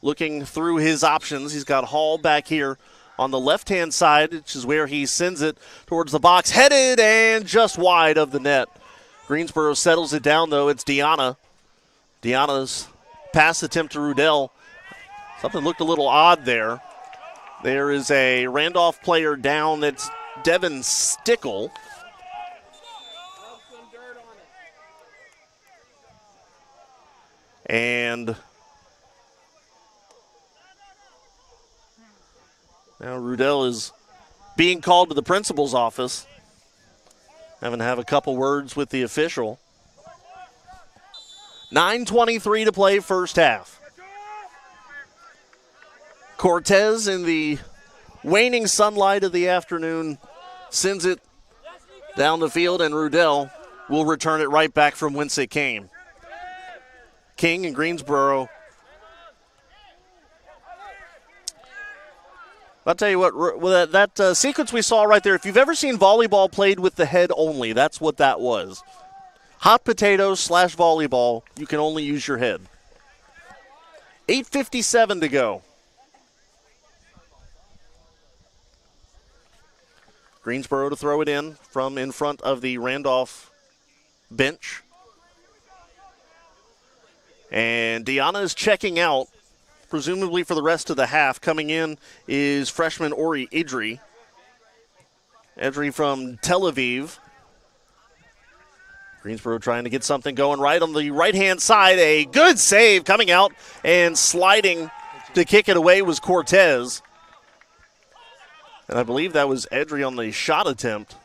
looking through his options. He's got Hall back here on the left-hand side, which is where he sends it towards the box. Headed and just wide of the net. Greensboro settles it down, though. It's Deanna. Deanna's pass attempt to Rudell. Something looked a little odd there. There is a Randolph player down. That's Devin Stickle. And now Rudell is being called to the principal's office. Having to have a couple words with the official. 9:23 to play, first half. Cortez, in the waning sunlight of the afternoon, sends it down the field, and Rudell will return it right back from whence it came. King and Greensboro. I'll tell you what, that sequence we saw right there, if you've ever seen volleyball played with the head only, that's what that was. Hot potatoes / volleyball, you can only use your head. 8:57 to go. Greensboro to throw it in from in front of the Randolph bench. And Deanna is checking out, presumably for the rest of the half. Coming in is freshman Ori Idri. Idri from Tel Aviv. Greensboro trying to get something going right on the right-hand side. A good save coming out and sliding to kick it away was Cortez. And I believe that was Idri on the shot attempt.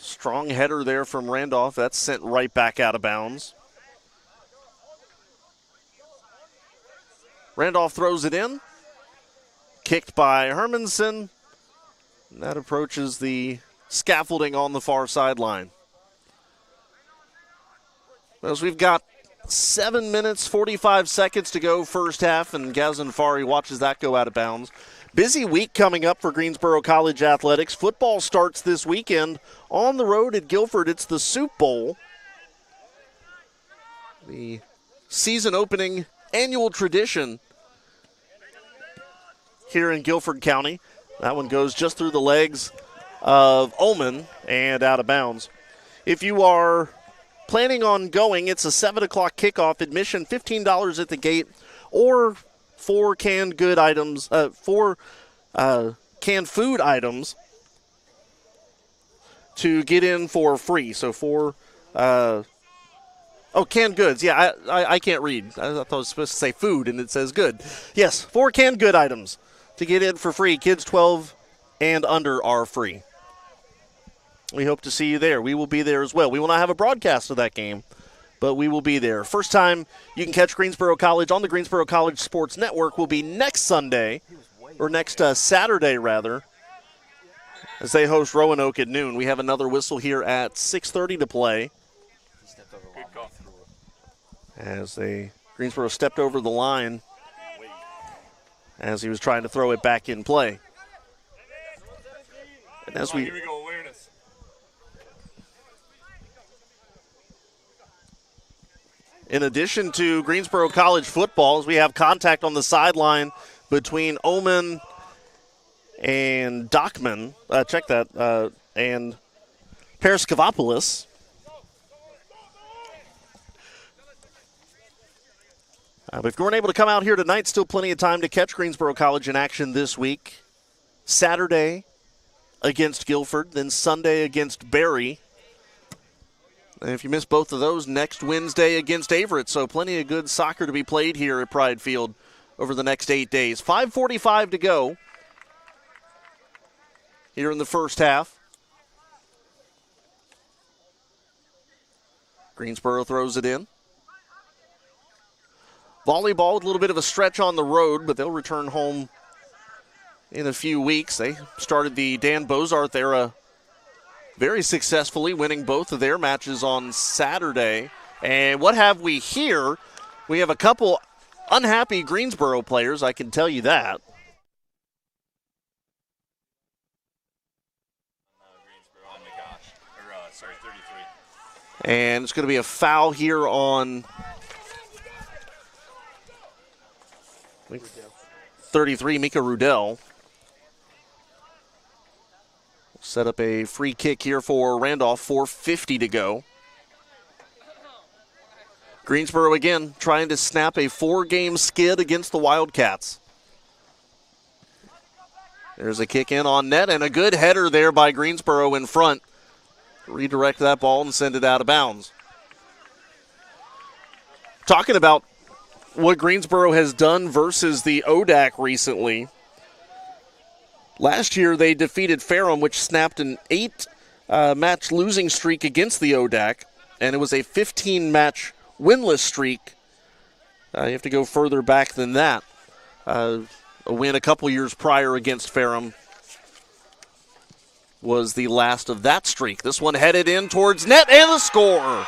Strong header there from Randolph. That's sent right back out of bounds. Randolph throws it in. Kicked by Hermanson. And that approaches the scaffolding on the far sideline. As we've got 7 minutes, 45 seconds to go first half, and Gazanfari watches that go out of bounds. Busy week coming up for Greensboro College Athletics. Football starts this weekend on the road at Guilford. It's the Soup Bowl, the season opening annual tradition here in Guilford County. That one goes just through the legs of Oman and out of bounds. If you are planning on going, it's a 7 o'clock kickoff. Admission $15 at the gate, or four canned food items to get in for free. So canned goods. Yeah, I can't read. I thought I was supposed to say food, and it says good. Yes, 4 canned good items to get in for free. Kids 12 and under are free. We hope to see you there. We will be there as well. We will not have a broadcast of that game, but we will be there. First time you can catch Greensboro College on the Greensboro College Sports Network will be next Saturday, as they host Roanoke at noon. We have another whistle here at 6:30 to play. As Greensboro stepped over the line as he was trying to throw it back in play. And as here we go, awareness. In addition to Greensboro College football, as we have contact on the sideline between Oman and Dockman, and Paraskevopoulos. If you weren't able to come out here tonight, still plenty of time to catch Greensboro College in action this week. Saturday against Guilford, then Sunday against Berry. And if you miss both of those, next Wednesday against Averett. So plenty of good soccer to be played here at Pride Field over the next 8 days. 5:45 to go here in the first half. Greensboro throws it in. Volleyball with a little bit of a stretch on the road, but they'll return home in a few weeks. They started the Dan Bozarth era very successfully, winning both of their matches on Saturday. And what have we here? We have a couple unhappy Greensboro players, I can tell you that. And it's going to be a foul here on 33, Mika Rudell. Set up a free kick here for Randolph, 4:50 to go. Greensboro again trying to snap a 4-game skid against the Wildcats. There's a kick in on net and a good header there by Greensboro in front. Redirect that ball and send it out of bounds. Talking about what Greensboro has done versus the ODAC recently. Last year they defeated Ferrum, which snapped an 8-match losing streak against the ODAC, and it was a 15-match winless streak. You have to go further back than that. A win a couple years prior against Ferrum was the last of that streak. This one headed in towards net and a score.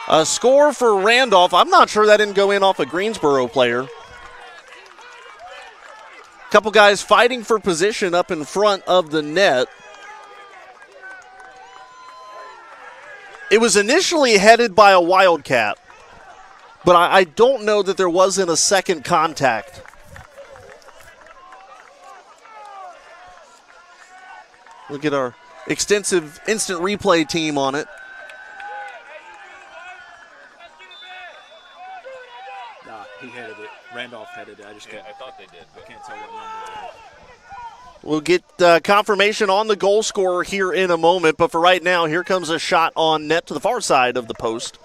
A score for Randolph. I'm not sure that didn't go in off a Greensboro player. Couple guys fighting for position up in front of the net. It was initially headed by a Wildcat, but I don't know that there wasn't a second contact. Look at our extensive instant replay team on it. Nah, he headed it. Randolph headed it. I just can't. I thought they did. I can't tell what number it is. We'll get confirmation on the goal scorer here in a moment, but for right now, here comes a shot on net to the far side of the post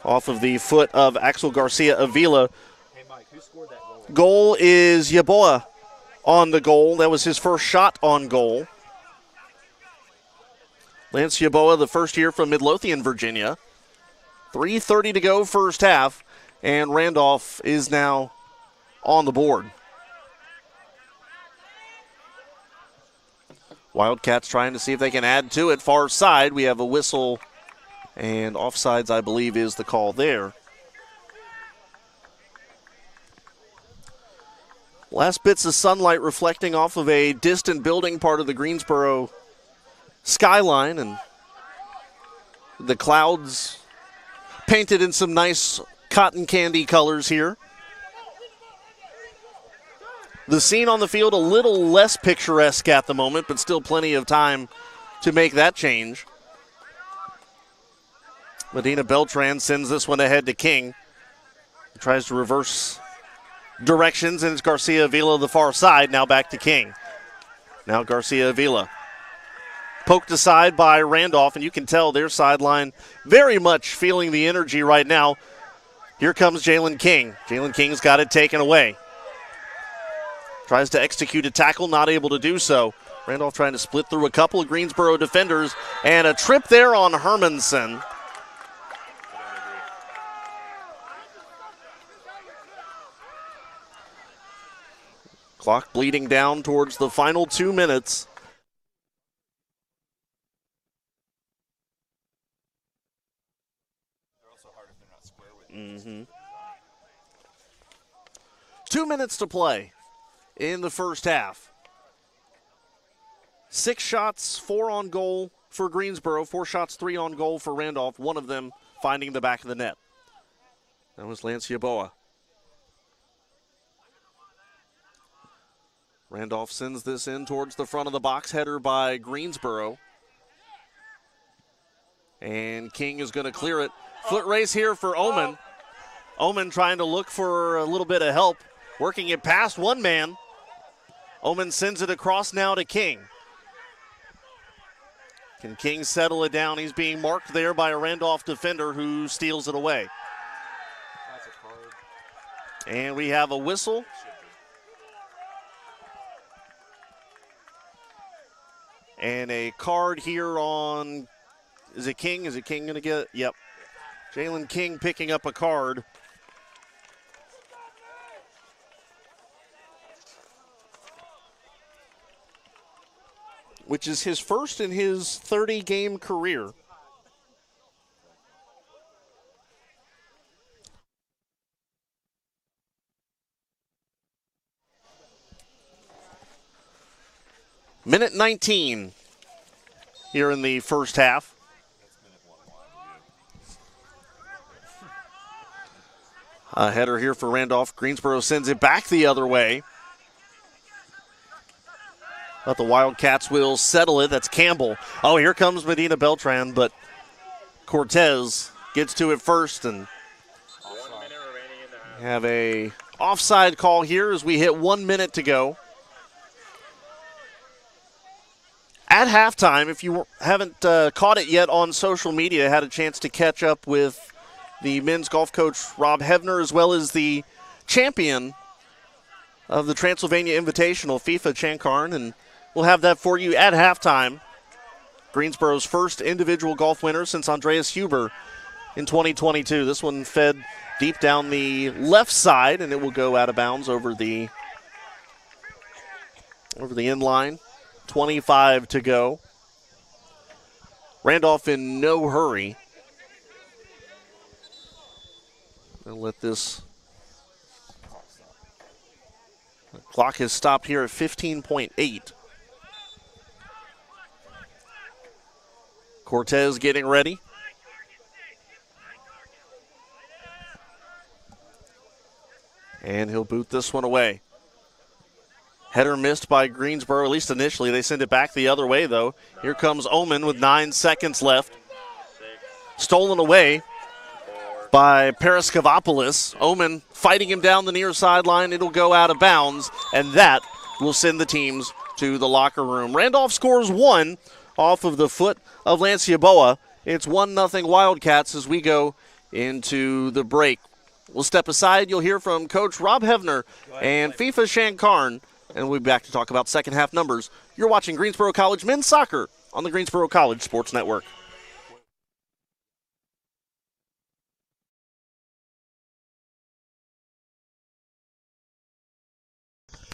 off of the foot of Axel Garcia Avila. Hey, Mike, who scored that goal? Goal is Yaboa on the goal. That was his first shot on goal. Lance Yaboa, the first year from Midlothian, Virginia. 3:30 to go first half, and Randolph is now on the board. Wildcats trying to see if they can add to it. Far side, we have a whistle, and offsides, I believe, is the call there. Last bits of sunlight reflecting off of a distant building part of the Greensboro skyline, and the clouds painted in some nice cotton candy colors here. The scene on the field a little less picturesque at the moment, but still plenty of time to make that change. Medina Beltran sends this one ahead to King. He tries to reverse directions, and it's Garcia Avila the far side. Now back to King. Now Garcia Avila. Poked aside by Randolph, and you can tell their sideline very much feeling the energy right now. Here comes Jalen King. Jalen King's got it taken away. Tries to execute a tackle, not able to do so. Randolph trying to split through a couple of Greensboro defenders, and a trip there on Hermanson. Clock bleeding down towards the final 2 minutes. Mm-hmm. 2 minutes to play in the first half. 6 shots, 4 on goal for Greensboro. 4 shots, 3 on goal for Randolph. One of them finding the back of the net. That was Lance Yaboa. Randolph sends this in towards the front of the box. Header by Greensboro. And King is going to clear it. Foot race here for Oman. Oman trying to look for a little bit of help. Working it past one man. Oman sends it across now to King. Can King settle it down? He's being marked there by a Randolph defender who steals it away. That's a card. And we have a whistle. And a card here on, is it King? Is it King going to get it? Yep. Jalen King picking up a card. Which is his first in his 30-game career. Minute 19 here in the first half. A header here for Randolph. Greensboro sends it back the other way. But the Wildcats will settle it. That's Campbell. Oh, here comes Medina Beltran, but Cortez gets to it first, and have a offside call here as we hit 1 minute to go. At halftime, if you haven't caught it yet on social media, had a chance to catch up with the men's golf coach Rob Hevner, as well as the champion of the Transylvania Invitational, FIFA Chankarn, and we'll have that for you at halftime. Greensboro's first individual golf winner since Andreas Huber in 2022. This one fed deep down the left side, and it will go out of bounds over the inline. 25 to go. Randolph in no hurry. I'll let this. The clock has stopped here at 15.8. Cortez getting ready. And he'll boot this one away. Header missed by Greensboro, at least initially. They send it back the other way, though. Here comes Oman with 9 seconds left. Stolen away by Paraskevopoulos. Oman fighting him down the near sideline. It'll go out of bounds, and that will send the teams to the locker room. Randolph scores 1 off of the foot of Lancia Boa. It's 1-0 Wildcats as we go into the break. We'll step aside. You'll hear from Coach Rob Hevner and FIFA Chankarn, and we'll be back to talk about second half numbers. You're watching Greensboro College men's soccer on the Greensboro College Sports Network.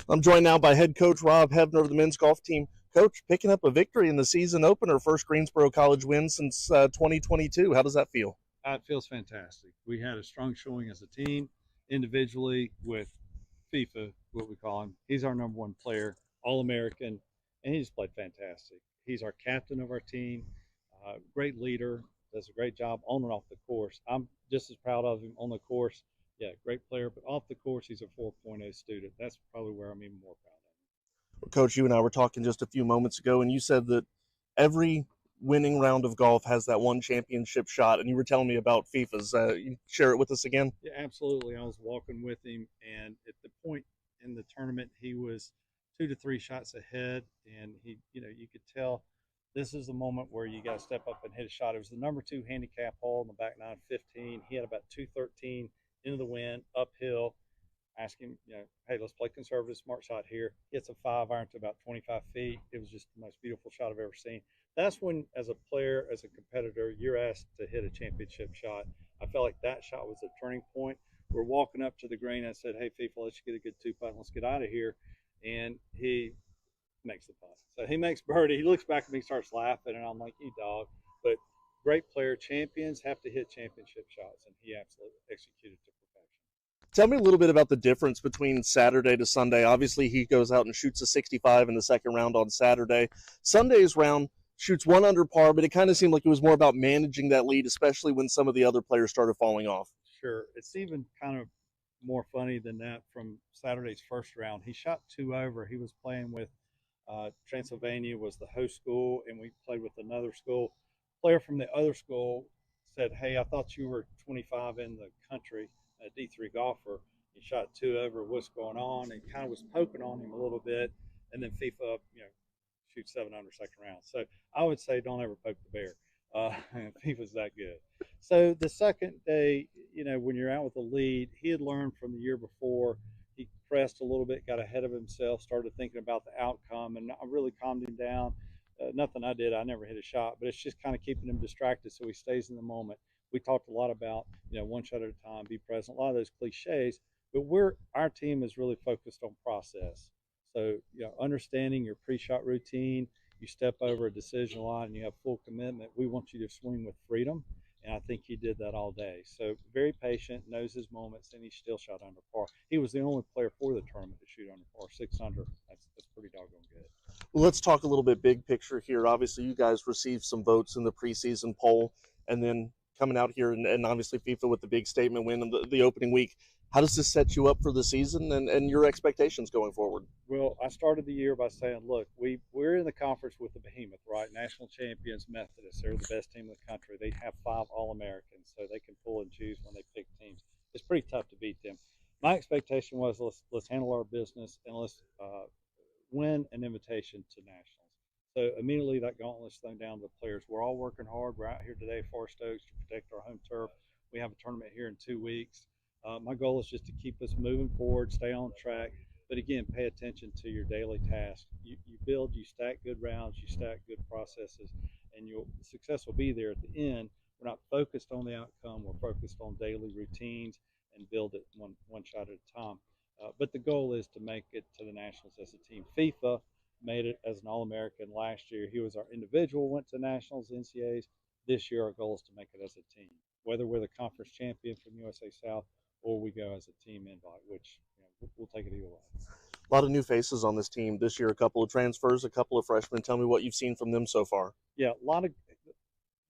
I'm joined now by head coach Rob Hevner of the men's golf team. Coach, picking up a victory in the season opener, first Greensboro College win since 2022. How does that feel? It feels fantastic. We had a strong showing as a team, individually with FIFA, what we call him. He's our number 1 player, All-American, and he just played fantastic. He's our captain of our team, great leader, does a great job on and off the course. I'm just as proud of him on the course. Yeah, great player, but off the course, he's a 4.0 student. That's probably where I'm even more proud of him. Coach, you and I were talking just a few moments ago, and you said that every winning round of golf has that one championship shot, and you were telling me about FIFA's. You share it with us again? Yeah, absolutely. I was walking with him, and at the point in the tournament, he was 2 to 3 shots ahead, and he, you could tell this is the moment where you got to step up and hit a shot. It was the number 2 handicap hole in the back 9, 15. He had about 213 into the wind, uphill. Ask him, hey, let's play conservative, smart shot here. Hits a 5-iron to about 25 feet. It was just the most beautiful shot I've ever seen. That's when, as a player, as a competitor, you're asked to hit a championship shot. I felt like that shot was a turning point. We're walking up to the green. I said, hey, FIFA, let's get a good 2-putt. Let's get out of here. And he makes the putt. So he makes birdie. He looks back at me, starts laughing, and I'm like, you dog. But great player. Champions have to hit championship shots, and he absolutely executed to perfection. Tell me a little bit about the difference between Saturday to Sunday. Obviously, he goes out and shoots a 65 in the second round on Saturday. Sunday's round shoots 1 under par, but it kind of seemed like it was more about managing that lead, especially when some of the other players started falling off. Sure. It's even kind of more funny than that from Saturday's first round. He shot 2 over. He was playing with Transylvania was the host school, and we played with another school. Player from the other school said, hey, I thought you were 25 in the country, a D3 golfer. He shot 2 over. What's going on? And kind of was poking on him a little bit. And then FIFA, shoots 7 under second round. So I would say don't ever poke the bear. FIFA's that good. So the second day, when you're out with the lead, he had learned from the year before. He pressed a little bit, got ahead of himself, started thinking about the outcome, and I really calmed him down. Nothing I did, I never hit a shot, but it's just kind of keeping him distracted so he stays in the moment. We talked a lot about, 1 shot at a time, be present, a lot of those cliches, but our team is really focused on process. So, understanding your pre-shot routine, you step over a decision line and you have full commitment. We want you to swing with freedom, and I think he did that all day. So very patient, knows his moments, and he still shot under par. He was the only player for the tournament to shoot under par, 6 under. That's pretty doggone good. Well, let's talk a little bit big picture here. Obviously, you guys received some votes in the preseason poll, and then coming out here and obviously FIFA with the big statement win in the opening week. How does this set you up for the season and your expectations going forward? Well, I started the year by saying, look, we're in the conference with the behemoth, right? National champions, Methodist. They're the best team in the country. They have 5 All-Americans, so they can pull and choose when they pick teams. It's pretty tough to beat them. My expectation was let's handle our business and let's win an invitation to nationals. So immediately that gauntlet's thrown down to the players. We're all working hard. We're out here today, Forest Oaks, to protect our home turf. We have a tournament here in 2 weeks. My goal is just to keep us moving forward, stay on track, but again, pay attention to your daily tasks. You build, you stack good rounds, you stack good processes, and success will be there at the end. We're not focused on the outcome. We're focused on daily routines and build it one shot at a time. But the goal is to make it to the Nationals as a team. FIFA made it as an All-American last year. He was our individual, went to Nationals, NCAAs. This year, our goal is to make it as a team, whether we're the conference champion from USA South or we go as a team invite, which we'll take it either way. A lot of new faces on this team this year, a couple of transfers, a couple of freshmen. Tell me what you've seen from them so far. Yeah, a lot of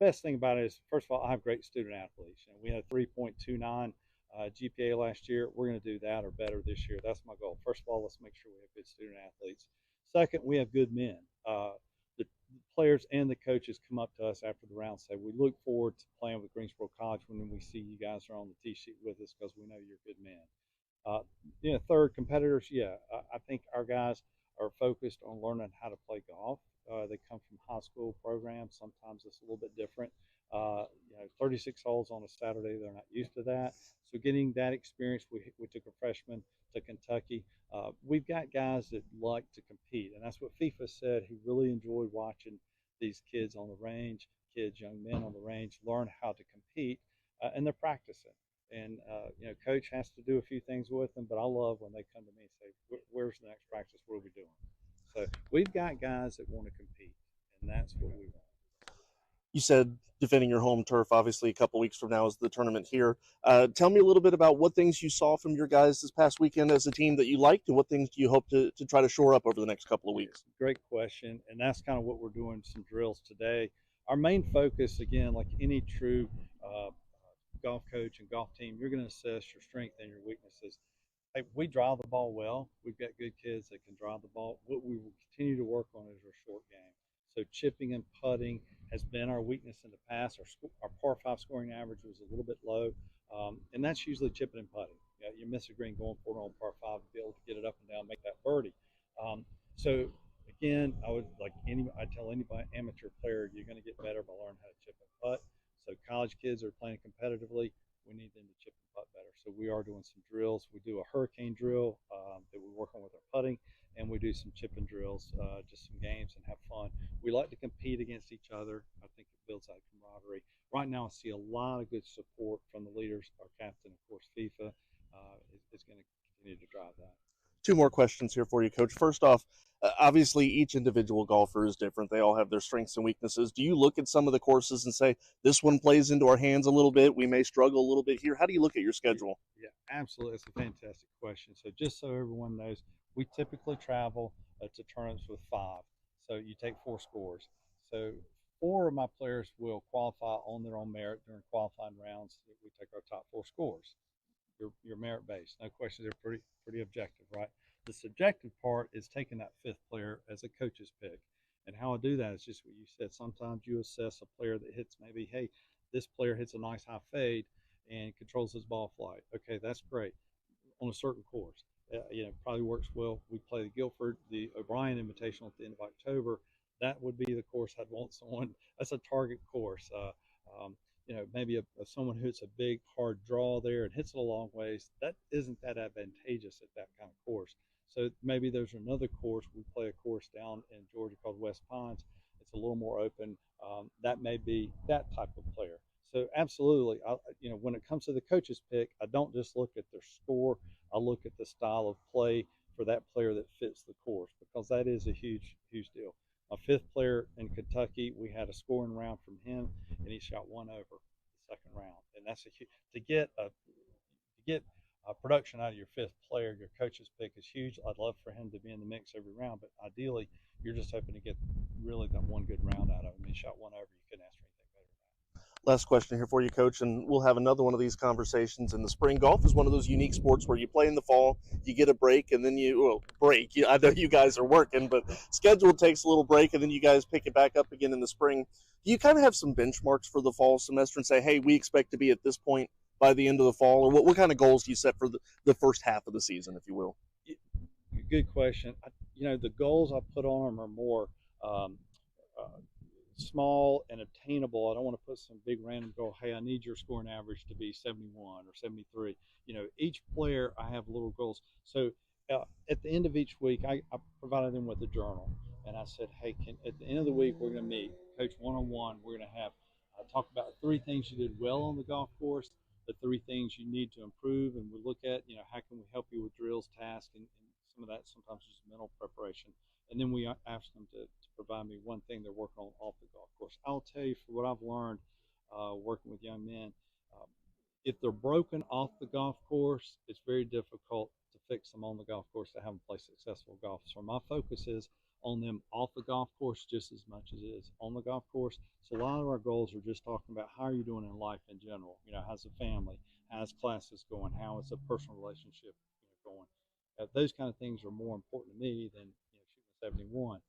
best thing about it is, first of all, I have great student athletes. We had a 3.29 GPA last year. We're going to do that or better this year. That's my goal. First of all, let's make sure we have good student athletes. Second, we have good men. The players and the coaches come up to us after the round and say, we look forward to playing with Greensboro College when we see you guys are on the tee sheet with us because we know you're good men. Third, competitors, I think our guys are focused on learning how to play golf. They come from high school programs. Sometimes it's a little bit different. 36 holes on a Saturday, they're not used to that. So getting that experience, we took a freshman to Kentucky. We've got guys that like to compete, and that's what FIFA said. He really enjoyed watching these kids on the range, young men on the range, learn how to compete, and they're practicing. And coach has to do a few things with them, but I love when they come to me and say, "Where's the next practice? What are we doing?" So we've got guys that want to compete, and that's what we want. You said defending your home turf, obviously a couple weeks from now is the tournament here. Tell me a little bit about what things you saw from your guys this past weekend as a team that you liked, and what things do you hope to try to shore up over the next couple of weeks? Great question, and that's kind of what we're doing, some drills today. Our main focus, again, like any true golf coach and golf team, you're going to assess your strength and your weaknesses. Hey, we drive the ball well. We've got good kids that can drive the ball. What we will continue to work on is our short game. So chipping and putting has been our weakness in the past. Our par 5 scoring average was a little bit low, and that's usually chipping and putting. You miss a green going for it on par 5 to be able to get it up and down, make that birdie. So again, I tell anybody, amateur player, you're going to get better by learning how to chip and putt. So college kids are playing competitively. We need them to chip and putt better. So we are doing some drills. We do a hurricane drill that we work on with our putting, and we do some chipping drills, just some games, and have fun. We like to compete against each other. I think it builds that camaraderie. Right now, I see a lot of good support from the leaders. Our captain, of course, FIFA, is going to continue to drive that. 2 more questions here for you, Coach. First off, obviously each individual golfer is different. They all have their strengths and weaknesses. Do you look at some of the courses and say, this one plays into our hands a little bit, we may struggle a little bit here? How do you look at your schedule? Yeah, absolutely. It's a fantastic question. So just so everyone knows, we typically travel to tournaments with 5. So you take 4 scores. So 4 of my players will qualify on their own merit during qualifying rounds. We take our top 4 scores. You're merit based, no question. They're pretty objective, right? The subjective part is taking that 5th player as a coach's pick, and how I do that is just what you said. Sometimes you assess a player that hits maybe, hey, this player hits a nice high fade and controls his ball flight. Okay, that's great on a certain course. Probably works well. We play the Guilford, the O'Brien Invitational at the end of October. That would be the course I'd want someone. That's a target course. Maybe someone who hits a big hard draw there and hits it a long ways, that isn't that advantageous at that kind of course. So maybe there's another course. We play a course down in Georgia called West Pines. It's a little more open. That may be that type of player. So absolutely, when it comes to the coach's pick, I don't just look at their score. I look at the style of play for that player that fits the course, because that is a huge, huge deal. My 5th player in Kentucky, we had a scoring round from him, and he shot 1 over the 2nd round. And that's to get a production out of your 5th player, your coach's pick is huge. I'd love for him to be in the mix every round, but ideally, you're just hoping to get really that one good round out of him. He shot 1 over. You couldn't ask for anything better than that. Last question here for you, Coach, and we'll have another one of these conversations in the spring. Golf is one of those unique sports where you play in the fall, you get a break, and then break. I know you guys are working, but schedule takes a little break, and then you guys pick it back up again in the spring. Do you kind of have some benchmarks for the fall semester and say, hey, we expect to be at this point by the end of the fall? Or what kind of goals do you set for the first half of the season, if you will? Good question. The goals I put on them are more small and attainable. I don't want to put some big random goal. Hey, I need your scoring average to be 71 or 73. Each player, I have little goals. So at the end of each week, I provided them with a journal, and I said, hey, at the end of the week, we're going to meet, coach one-on-one. We're going to have talk about 3 things you did well on the golf course, the 3 things you need to improve, and we look at, how can we help you with drills, tasks, and some of that sometimes is mental preparation. And then we ask them to provide me one thing they're working on off the golf course. I'll tell you, for what I've learned working with young men, if they're broken off the golf course, it's very difficult to fix them on the golf course to have them play successful golf. So my focus is on them off the golf course just as much as it is on the golf course. So a lot of our goals are just talking about how are you doing in life in general. How's the family? How's classes going? How is the personal relationship going? Those kind of things are more important to me than shooting 71.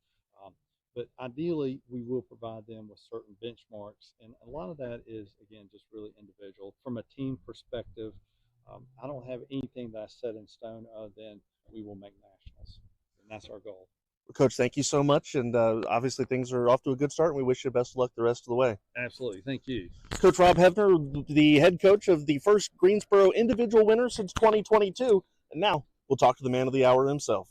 But ideally, we will provide them with certain benchmarks, and a lot of that is, again, just really individual. From a team perspective, I don't have anything that I set in stone other than we will make nationals, and that's our goal. Well, Coach, thank you so much, and obviously things are off to a good start, and we wish you best of luck the rest of the way. Absolutely. Thank you. Coach Rob Hefner, the head coach of the first Greensboro individual winner since 2022, and now we'll talk to the man of the hour himself.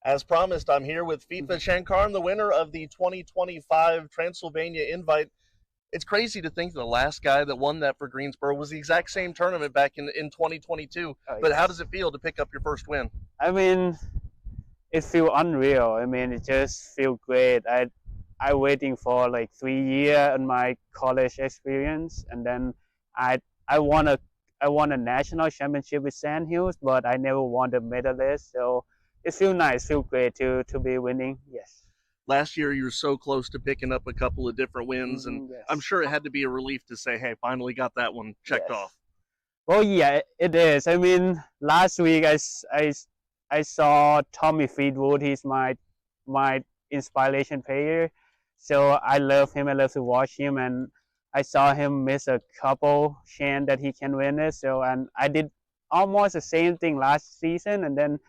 As promised, I'm here with FIFA Shankarm, the winner of the 2025 Transylvania Invite. It's crazy to think the last guy that won that for Greensboro was the exact same tournament back in 2022. But how does it feel to pick up your first win? I mean, it feels unreal. I mean, it just feels great. I waiting for like 3 years in my college experience, and then I won a national championship with Sandhills, but I never won the medalist. So it feels nice, feel great to be winning. Yes. Last year, you were so close to picking up a couple of different wins, and yes. I'm sure it had to be a relief to say, hey, finally got that one checked off. Well, yeah, it is. I mean, last week I saw Tommy Fleetwood. He's my inspiration player. So I love him. I love to watch him, and I saw him miss a couple chance that he can win it. So, and I did almost the same thing last season, and then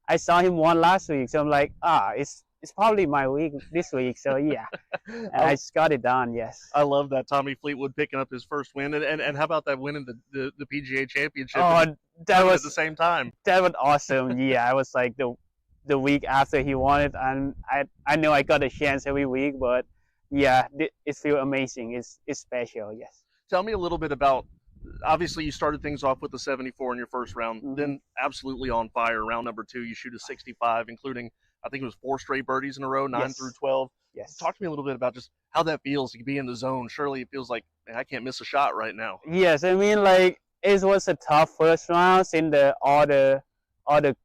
I saw him won last week. So I'm like, it's probably my week this week. So yeah, and I just got it done. Yes. I love that Tommy Fleetwood picking up his first win, and how about that winning the PGA Championship? That was at the same time. That was awesome. Yeah, I was like the week after he won it, and I know I got a chance every week, but yeah, it feels amazing. It's special. Yes. Tell me a little bit about. Obviously, you started things off with the 74 in your first round, then absolutely on fire. Round number 2, you shoot a 65, including, I think it was 4 straight birdies in a row, 9 through 12. Yes. Talk to me a little bit about just how that feels to be in the zone. Surely it feels like, man, I can't miss a shot right now. Yes, I mean, like, it was a tough first round since all the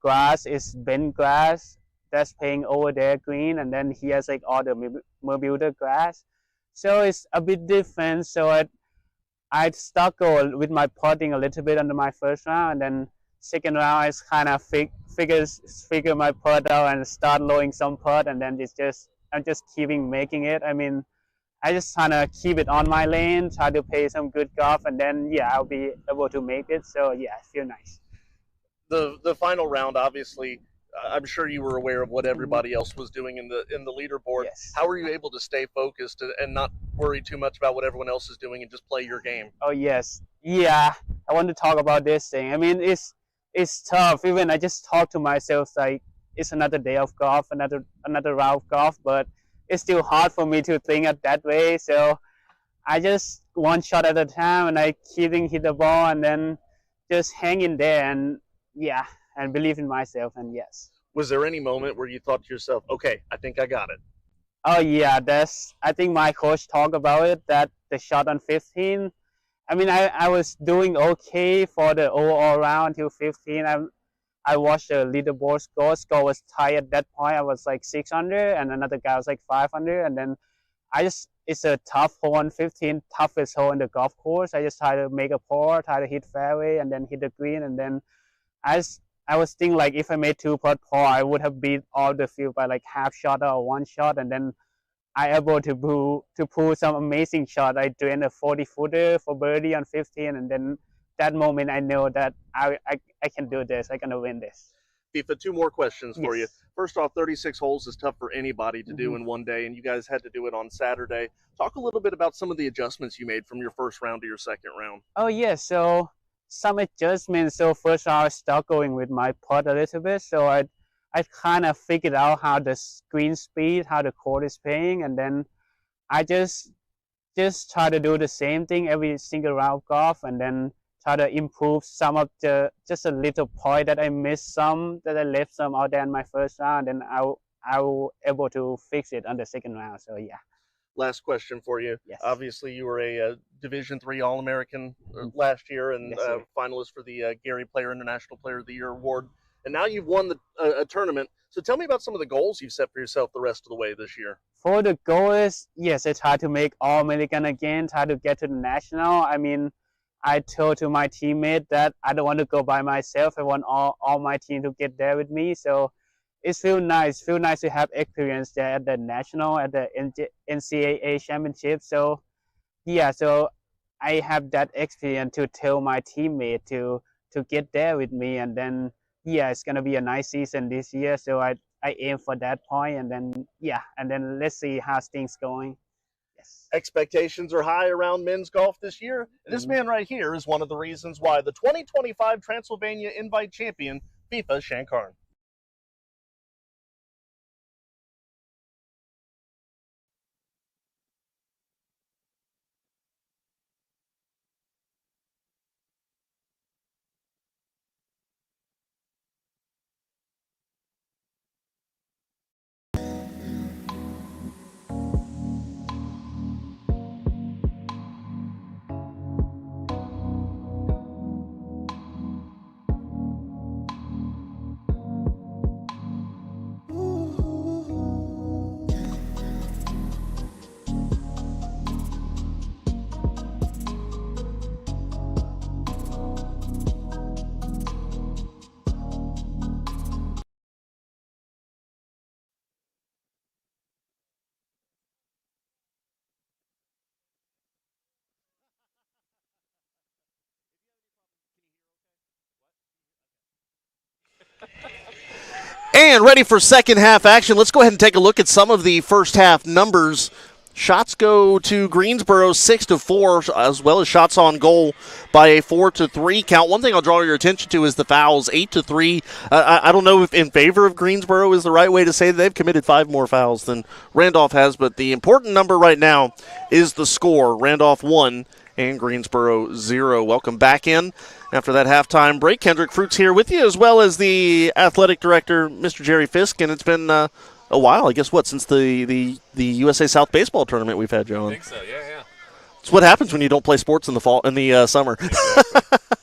grass is bent grass that's playing over there green, and then he has like all the Bermuda grass. So it's a bit different. So I struggled with my putting a little bit under my first round, and then second round I kind of figure my putt out and start lowering some putt, and then I'm just keeping making it. I mean, I just kind of keep it on my lane, try to play some good golf, and then yeah, I'll be able to make it. So yeah, I feel nice. The final round, obviously, I'm sure you were aware of what everybody else was doing in the leaderboard. Yes. How were you able to stay focused and not worry too much about what everyone else is doing and just play your game? Oh yes, yeah. I want to talk about this thing. I mean, it's tough. Even I just talk to myself like it's another day of golf, another round of golf, but it's still hard for me to think it that way. So I just one shot at a time, and I hit the ball, and then just hang in there, and yeah, and believe in myself, and yes. Was there any moment where you thought to yourself, okay, I think I got it? Oh yeah, I think my coach talked about it, that the shot on 15. I mean, I was doing okay for the overall round till 15. I watched the leaderboard score. Score was tied at that point. I was like 600, and another guy was like 500. And then it's a tough hole on 15, toughest hole in the golf course. I just try to make a par, try to hit fairway, and then hit the green. And then I was thinking like if I made 2-putt par, I would have beat all the field by like half shot or one shot. And then I able to pull some amazing shot. I drained a 40-footer for birdie on 15, and then that moment I know that I can do this. I can win this. FIFA, 2 more questions for you. Yes. First off, 36 holes is tough for anybody to do Mhm. in one day, and you guys had to do it on Saturday. Talk a little bit about some of the adjustments you made from your first round to your second round. Oh yeah, so some adjustments. So first I was struggling with my putt a little bit. So I kind of figured out how the screen speed, how the court is playing, and then I just try to do the same thing every single round of golf, and then try to improve some of just a little point that I missed, some that I left some out there in my first round, and I will able to fix it on the second round. So yeah. Last question for you. Yes. Obviously, you were a Division III All-American last year and Yes, sir. finalist for the Gary Player International Player of the Year award. And now you've won a tournament. So tell me about some of the goals you've set for yourself the rest of the way this year. For the goals, yes, I try to make All-American again, try to get to the national. I mean, I told to my teammate that I don't want to go by myself. I want all my team to get there with me. So it feels nice. Feel nice to have experience there at the national, at the NCAA championship. So yeah, so I have that experience to tell my teammate to get there with me, and then yeah, it's gonna be a nice season this year. So I aim for that point, and then yeah, and then let's see how things going. Yes. Expectations are high around men's golf this year. And this man right here is one of the reasons why the 2025 Transylvania Invite Champion, FIFA Shankarn. And ready for second half action. Let's go ahead and take a look at some of the first half numbers. Shots go to Greensboro 6-4, as well as shots on goal by a 4-3 count. One thing I'll draw your attention to is the fouls, 8-3. I don't know if in favor of Greensboro is the right way to say that. They've committed 5 more fouls than Randolph has, but the important number right now is the score. Randolph 1 and Greensboro 0. Welcome back in after that halftime break. Kendrick Fruits here with you, as well as the athletic director, Mr. Jerry Fisk, and it's been a while, I guess, since the USA South Baseball tournament we've had, John? I think so, yeah. It's what happens when you don't play sports in the summer.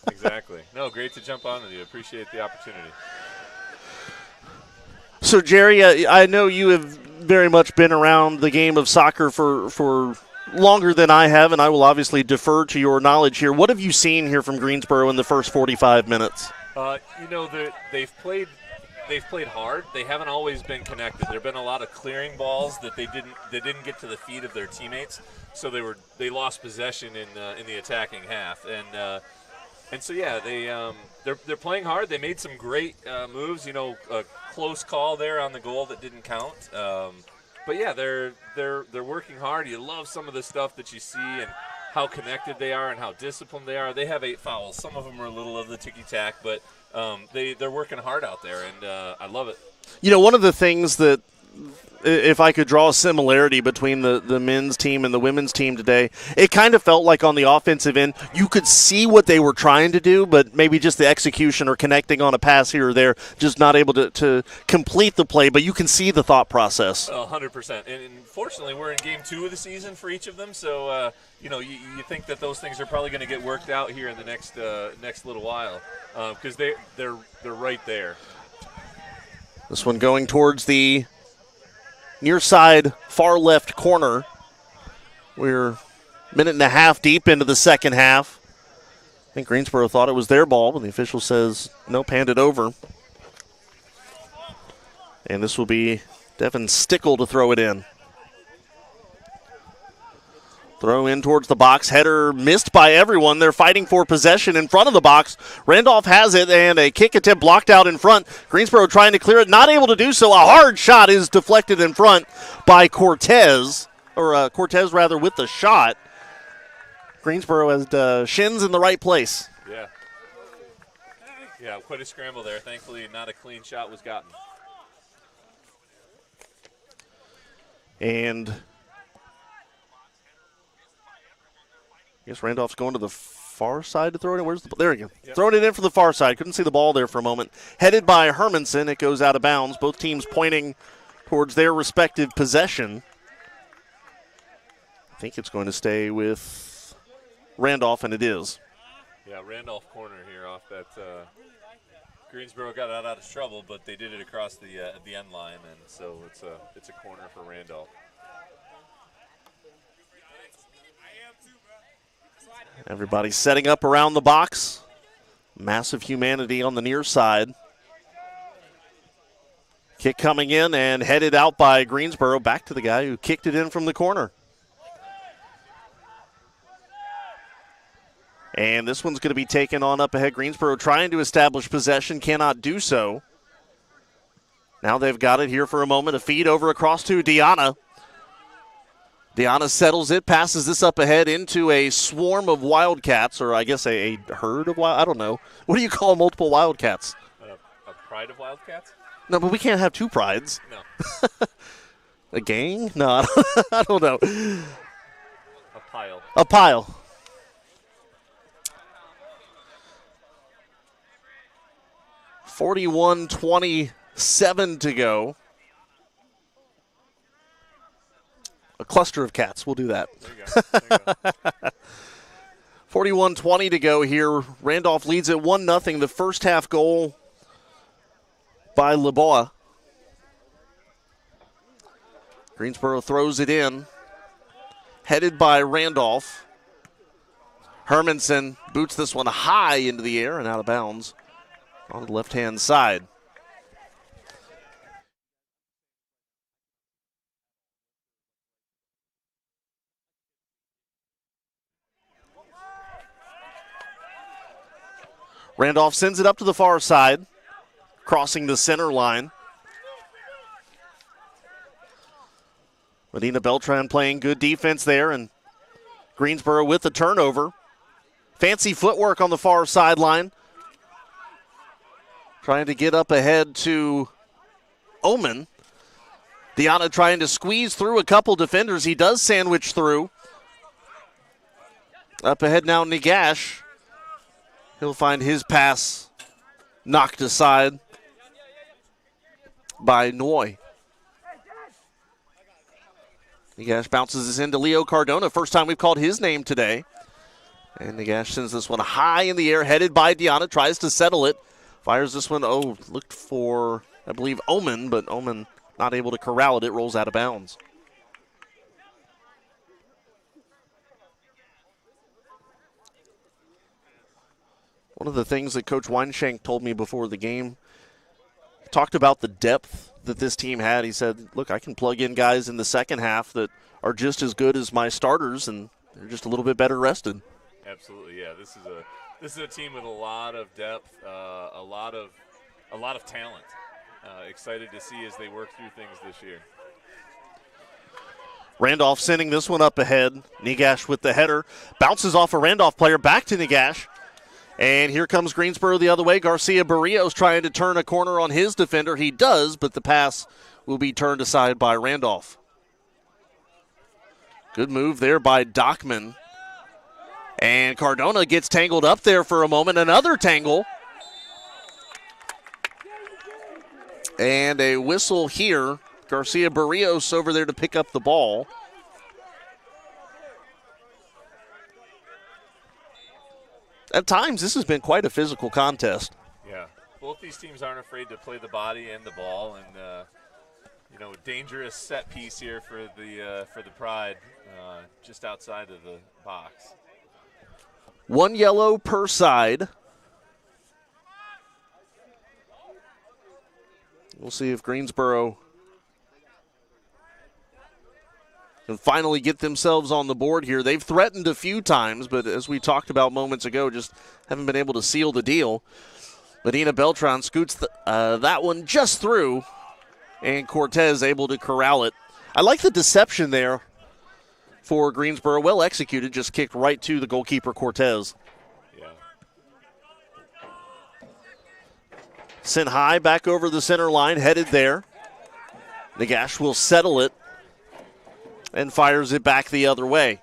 Exactly. No, great to jump on with you. Appreciate the opportunity. So, Jerry, I know you have very much been around the game of soccer for longer than I have, and I will obviously defer to your knowledge here. What have you seen here from Greensboro in the first 45 minutes? They've played hard. They haven't always been connected. There have been a lot of clearing balls that they didn't get to the feet of their teammates, so they lost possession in the attacking half. And so yeah, they're playing hard. They made some great moves. A close call there on the goal that didn't count. But yeah, they're working hard. You love some of the stuff that you see and how connected they are and how disciplined they are. They have 8 fouls. Some of them are a little of the ticky-tack, but they're working hard out there, and I love it. One of the things that if I could draw a similarity between the men's team and the women's team today, it kind of felt like on the offensive end, you could see what they were trying to do, but maybe just the execution or connecting on a pass here or there, just not able to complete the play, but you can see the thought process. 100%. And fortunately, we're in game 2 of the season for each of them, so you think that those things are probably going to get worked out here in the next little while, because they're right there. This one going towards the near side, far left corner. We're a minute and a half deep into the second half. I think Greensboro thought it was their ball, but the official says nope, hand it over. And this will be Devin Stickle to throw it in. Throw in towards the box. Header missed by everyone. They're fighting for possession in front of the box. Randolph has it, and a kick attempt blocked out in front. Greensboro trying to clear it, not able to do so. A hard shot is deflected in front by Cortez, with the shot. Greensboro has shins in the right place. Yeah, quite a scramble there. Thankfully, not a clean shot was gotten. And I guess Randolph's going to the far side to throw it in. There we go. Yep. Throwing it in from the far side. Couldn't see the ball there for a moment. Headed by Hermanson. It goes out of bounds. Both teams pointing towards their respective possession. I think it's going to stay with Randolph, and it is. Yeah, Randolph corner here off that. Greensboro got out of trouble, but they did it across the end line, and so it's a corner for Randolph. Everybody setting up around the box. Massive humanity on the near side. Kick coming in and headed out by Greensboro. Back to the guy who kicked it in from the corner. And this one's going to be taken on up ahead. Greensboro trying to establish possession, cannot do so. Now they've got it here for a moment. A feed over across to Deanna. Deanna settles it, passes this up ahead into a swarm of Wildcats, or I guess a herd of I don't know. What do you call multiple Wildcats? A pride of Wildcats? No, but we can't have two prides. No. A gang? No, I don't know. A pile. A pile. .41-27 to go. A cluster of cats. We'll do that. There you go. 41-20 to go here. Randolph leads at 1-0. The first half goal by LeBois. Greensboro throws it in. Headed by Randolph. Hermanson boots this one high into the air and out of bounds on the left-hand side. Randolph sends it up to the far side, crossing the center line. Medina Beltran playing good defense there, and Greensboro with the turnover. Fancy footwork on the far sideline. Trying to get up ahead to Oman. Deanna trying to squeeze through a couple defenders. He does sandwich through. Up ahead now, Negash. He'll find his pass knocked aside by Noy. Negash bounces this into Leo Cardona. First time we've called his name today. And Negash sends this one high in the air, headed by Deanna, tries to settle it. Fires this one, looked for, I believe, Oman, but Oman not able to corral it. It rolls out of bounds. One of the things that Coach Weinshank told me before the game, he talked about the depth that this team had. He said, look, I can plug in guys in the second half that are just as good as my starters, and they're just a little bit better rested. Absolutely, yeah. This is a team with a lot of depth, a lot of talent. Excited to see as they work through things this year. Randolph sending this one up ahead. Negash with the header. Bounces off a Randolph player, back to Negash. And here comes Greensboro the other way. Garcia Barrios trying to turn a corner on his defender. He does, but the pass will be turned aside by Randolph. Good move there by Dockman. And Cardona gets tangled up there for a moment. Another tangle. And a whistle here. Garcia Barrios over there to pick up the ball. At times, this has been quite a physical contest. Yeah, both these teams aren't afraid to play the body and the ball, and dangerous set piece here for the Pride, just outside of the box. 1 yellow per side. We'll see if Greensboro can finally get themselves on the board here. They've threatened a few times, but as we talked about moments ago, just haven't been able to seal the deal. Medina Beltran scoots that one just through, and Cortez able to corral it. I like the deception there for Greensboro. Well executed, just kicked right to the goalkeeper, Cortez. Yeah. Sent high back over the center line, headed there. Nagash will settle it and fires it back the other way.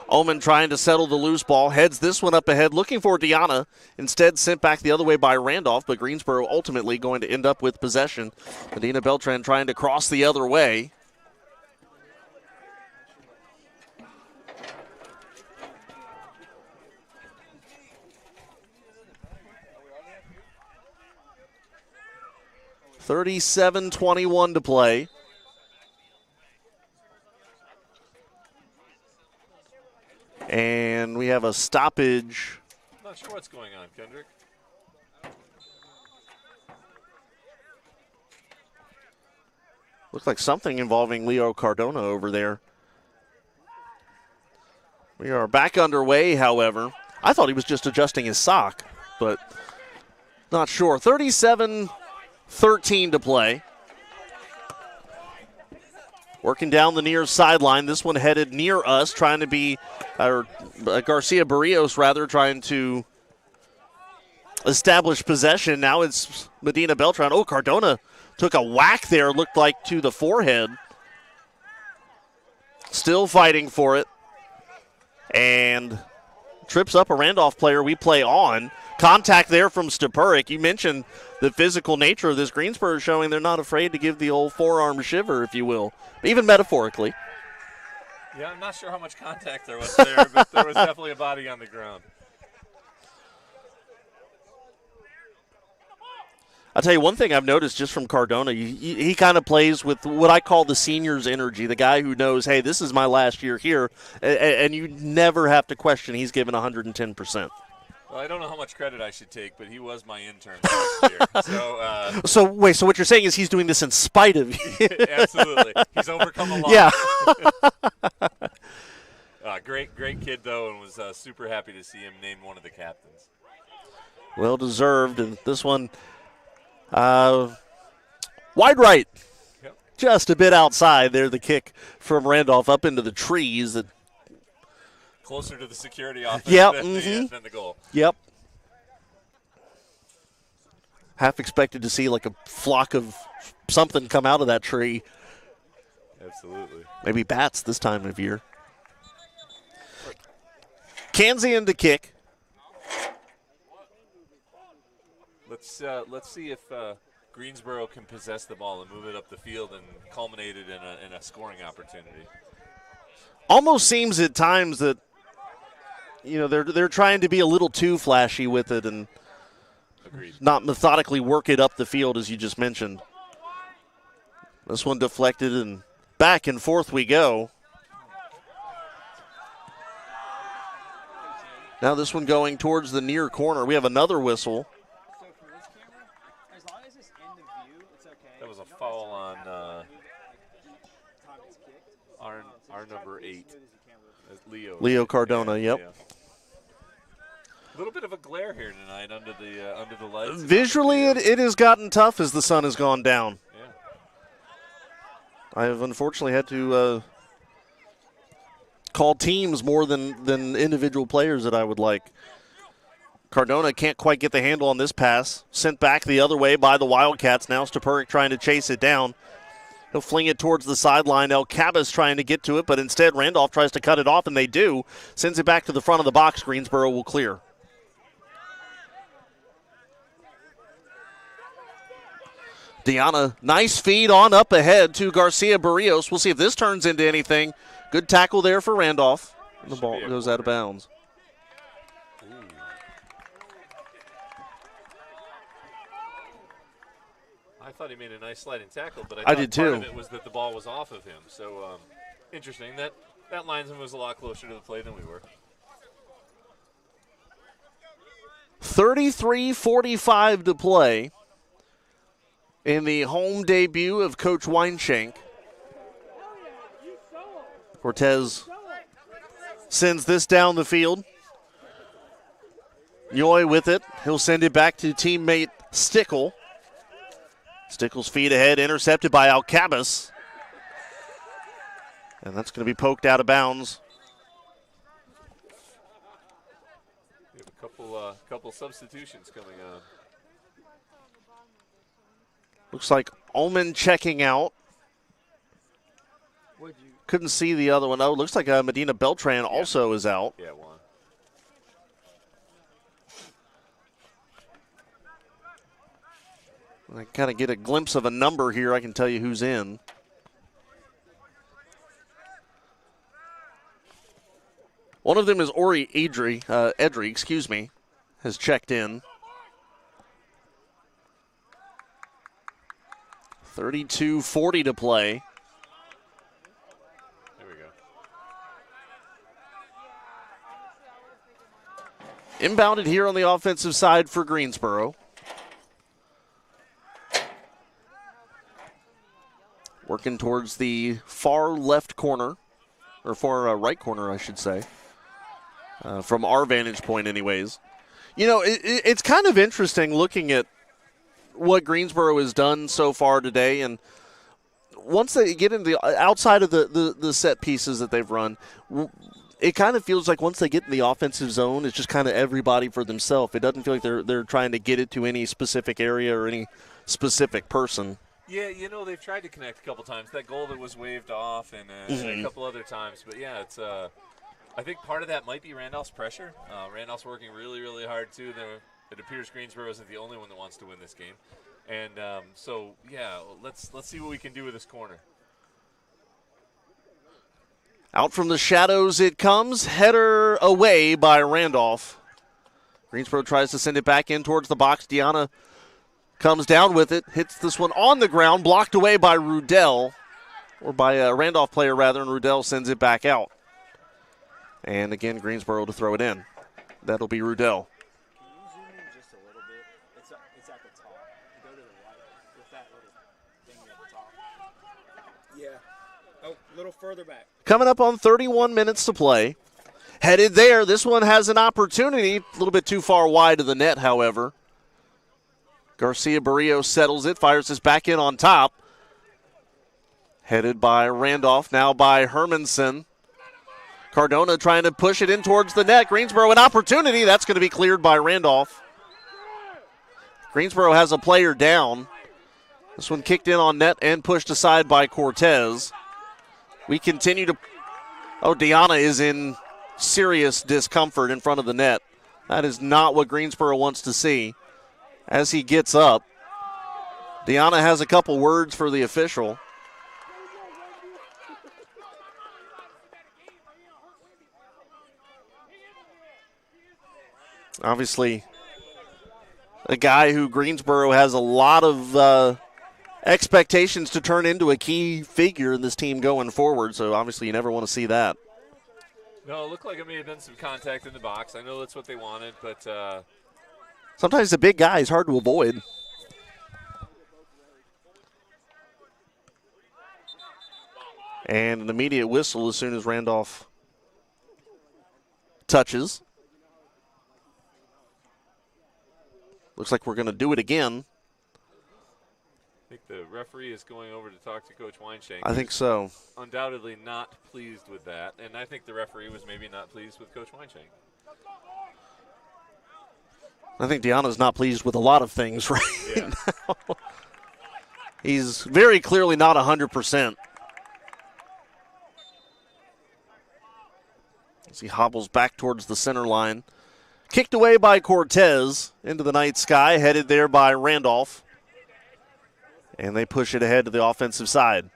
Oman trying to settle the loose ball, heads this one up ahead, looking for Deanna. Instead sent back the other way by Randolph, but Greensboro ultimately going to end up with possession. Medina Beltran trying to cross the other way. .37-21 to play. And we have a stoppage. Not sure what's going on, Kendrick. Looks like something involving Leo Cardona over there. We are back underway, however. I thought he was just adjusting his sock, but not sure. 37-13 to play. Working down the near sideline. This one headed near us, trying to be, Garcia Barrios rather, trying to establish possession. Now it's Medina Beltran. Oh, Cardona took a whack there, looked like to the forehead. Still fighting for it. And trips up a Randolph player. We play on. Contact there from Stepurik. You mentioned the physical nature of this. Greensboro showing they're not afraid to give the old forearm shiver, if you will, even metaphorically. Yeah, I'm not sure how much contact there was there, but there was definitely a body on the ground. I'll tell you one thing I've noticed just from Cardona. He kind of plays with what I call the senior's energy, the guy who knows, hey, this is my last year here, and you never have to question he's given 110%. Well, I don't know how much credit I should take, but he was my intern last year. So what you're saying is he's doing this in spite of you. Absolutely. He's overcome a lot. Yeah. Great kid, though, and was super happy to see him named one of the captains. Well deserved, and this one wide right. Yep. Just a bit outside there, the kick from Randolph up into the trees. Closer to the security office than the goal. Yep. Half expected to see like a flock of something come out of that tree. Absolutely. Maybe bats this time of year. Kansian to kick. Let's see if Greensboro can possess the ball and move it up the field and culminate it in a scoring opportunity. Almost seems at times that they're trying to be a little too flashy with it and Agreed. Not methodically work it up the field as you just mentioned. This one deflected and back and forth we go. Now this one going towards the near corner. We have another whistle. That was a foul on our number 8. Leo Cardona, yep. Yeah. A little bit of a glare here tonight under the lights. Visually, it has gotten tough as the sun has gone down. Yeah. I have unfortunately had to call teams more than individual players that I would like. Cardona can't quite get the handle on this pass. Sent back the other way by the Wildcats. Now Stepuric trying to chase it down. He'll fling it towards the sideline. El Cabas trying to get to it, but instead Randolph tries to cut it off, and they do. Sends it back to the front of the box. Greensboro will clear. Deanna, nice feed on up ahead to Garcia Barrios. We'll see if this turns into anything. Good tackle there for Randolph. And the ball goes out of bounds. I thought he made a nice sliding tackle, but I did thought part too. of it was that the ball was off of him. So interesting. That linesman was a lot closer to the play than we were. 33:45 to play in the home debut of Coach Weinshank. Cortez sends this down the field. Yoy with it. He'll send it back to teammate Stickle. Stickle's feet ahead, intercepted by Alcabas. And that's going to be poked out of bounds. We have a couple substitutions coming on. Looks like Ullman checking out. Couldn't see the other one. Oh, looks like Medina Beltran also is out. Yeah, one. I kind of get a glimpse of a number here. I can tell you who's in. One of them is Ori Edry, has checked in. 32:40 to play. There we go. Inbounded here on the offensive side for Greensboro. Working towards the far left corner, or far right corner, I should say, from our vantage point anyways. You know, it's kind of interesting looking at what Greensboro has done so far today, and once they get into the outside of the set pieces that they've run, it kind of feels like once they get in the offensive zone, it's just kind of everybody for themselves. It doesn't feel like they're trying to get it to any specific area or any specific person. Yeah, you know, they've tried to connect a couple times. That goal that was waved off and a couple other times. But, yeah, it's I think part of that might be Randolph's pressure. Randolph's working really, really hard, too. It appears Greensboro isn't the only one that wants to win this game. And so, yeah, let's see what we can do with this corner. Out from the shadows it comes. Header away by Randolph. Greensboro tries to send it back in towards the box. Deanna comes down with it, hits this one on the ground, blocked away by Rudell, or by a Randolph player rather, and Rudell sends it back out. And again, Greensboro to throw it in. That'll be Rudell. Can you zoom in just a little bit? It's at the top. Go to the right with that little thing at the top. Yeah. Oh, a little further back. Coming up on 31 minutes to play. Headed there. This one has an opportunity. A little bit too far wide of the net, however. Garcia Barrios settles it, fires this back in on top. Headed by Randolph, now by Hermanson. Cardona trying to push it in towards the net. Greensboro an opportunity. That's going to be cleared by Randolph. Greensboro has a player down. This one kicked in on net and pushed aside by Cortez. We continue to... Oh, Deanna is in serious discomfort in front of the net. That is not what Greensboro wants to see. As he gets up, Deanna has a couple words for the official. Obviously, a guy who Greensboro has a lot of expectations to turn into a key figure in this team going forward, so obviously you never want to see that. No, it looked like it may have been some contact in the box. I know that's what they wanted, but... Sometimes the big guy is hard to avoid. And an immediate whistle as soon as Randolph touches. Looks like we're going to do it again. I think the referee is going over to talk to Coach Weinshank. I think so. Undoubtedly not pleased with that. And I think the referee was maybe not pleased with Coach Weinshank. I think Deanna's not pleased with a lot of things right now. He's very clearly not 100%. As he hobbles back towards the center line. Kicked away by Cortez into the night sky, headed there by Randolph. And they push it ahead to the offensive side.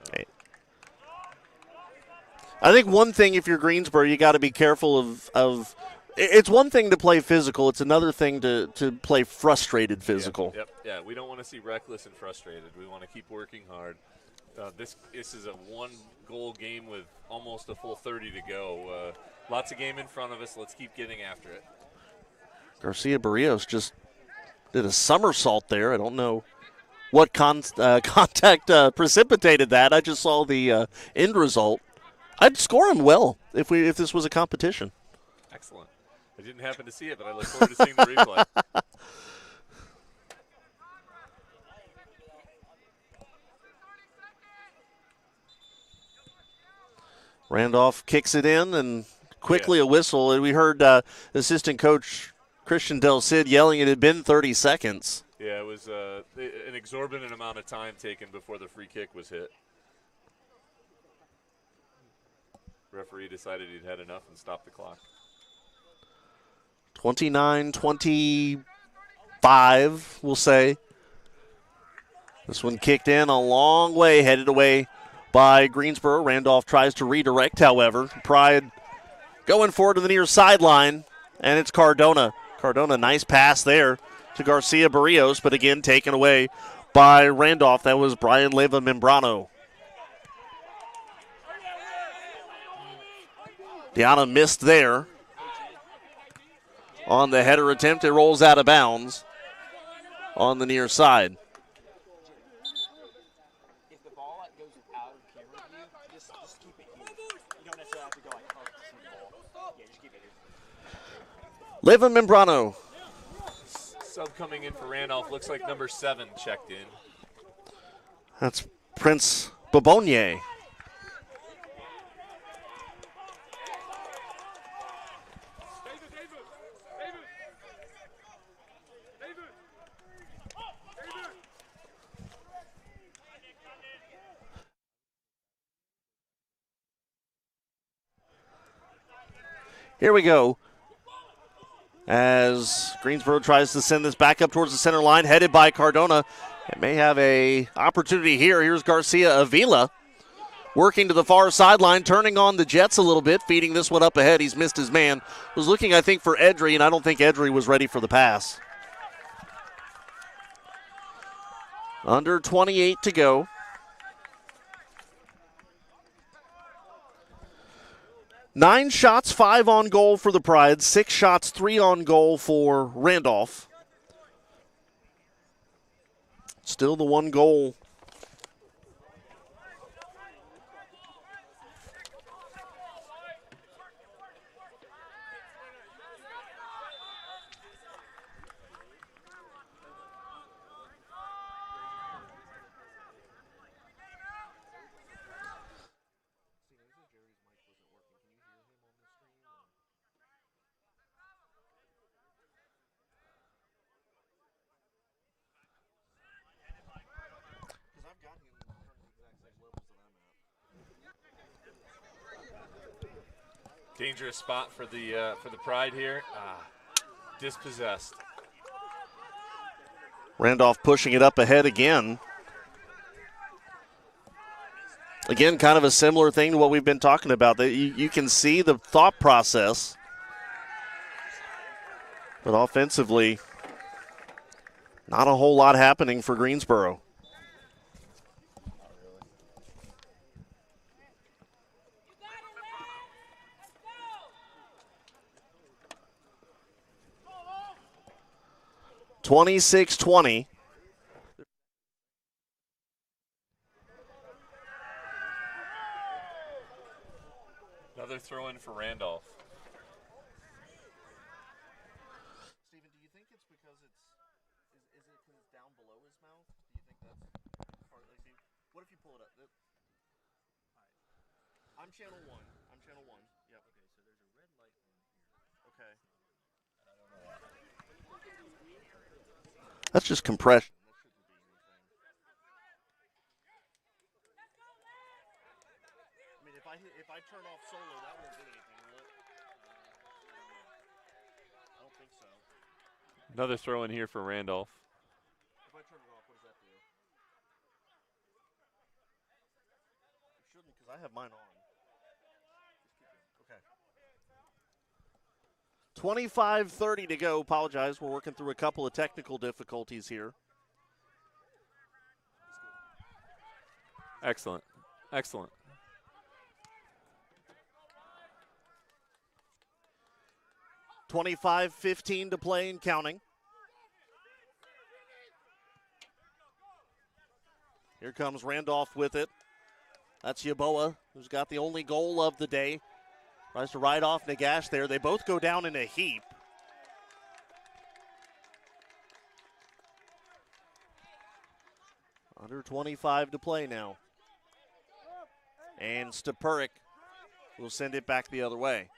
Okay. I think one thing, if you're Greensboro, you got to be careful of it's one thing to play physical. It's another thing to play frustrated physical. Yeah, we don't want to see reckless and frustrated. We want to keep working hard. This is a one-goal game with almost a full 30 to go. Lots of game in front of us. Let's keep getting after it. Garcia Barrios just did a somersault there. I don't know what contact precipitated that. I just saw the end result. I'd score him well if this was a competition. Excellent. I didn't happen to see it, but I look forward to seeing the replay. Randolph kicks it in, and quickly a whistle. And we heard assistant coach Christian Del Cid yelling it had been 30 seconds. Yeah, it was an exorbitant amount of time taken before the free kick was hit. Referee decided he'd had enough and stopped the clock. 29-25, we'll say. This one kicked in a long way, headed away by Greensboro. Randolph tries to redirect, however. Pride going forward to the near sideline, and it's Cardona. Cardona, nice pass there to Garcia Barrios, but again taken away by Randolph. That was Brian Leva Membrano. Deanna missed there on the header attempt. It rolls out of bounds on the near side. If the ball goes out of camera view, just keep it here. You don't necessarily have to go like up to see the ball. Yeah, just keep it here. Leva Membrano. Sub coming in for Randolph. Looks like number 7 checked in. That's Prince Bobonye. Here we go. As Greensboro tries to send this back up towards the center line, headed by Cardona. It may have a opportunity here. Here's Garcia Avila working to the far sideline, turning on the Jets a little bit, feeding this one up ahead. He's missed his man. Was looking, I think, for Edry, and I don't think Edry was ready for the pass. Under 28 to go. Nine shots, 5 on goal for the Pride. 6 shots, 3 on goal for Randolph. Still the 1 goal. Dangerous spot for the Pride here. Dispossessed. Randolph pushing it up ahead again. Again, kind of a similar thing to what we've been talking about. That you can see the thought process, but offensively, not a whole lot happening for Greensboro. (26-20). Another throw in for Randolph. Steven, do you think it's because is it because it's down below his mouth? Do you think that's partly? What if you pull it up? I'm channel 1. Yep. Okay, so there's a red light on here. Okay. That's just compression. I mean, if I turn off solo, that won't do anything, will it? I don't think so. Another throw in here for Randolph. If I turn it off, what does that do? It shouldn't, because I have mine on. Okay. 25:30 to go. Apologize. We're working through a couple of technical difficulties here. Excellent. Excellent. $25-15 to play and counting. Here comes Randolph with it. That's Yeboah, who's got the only goal of the day. Tries to ride off Nagash there. They both go down in a heap. Under 25 to play now. And Stepurik will send it back the other way.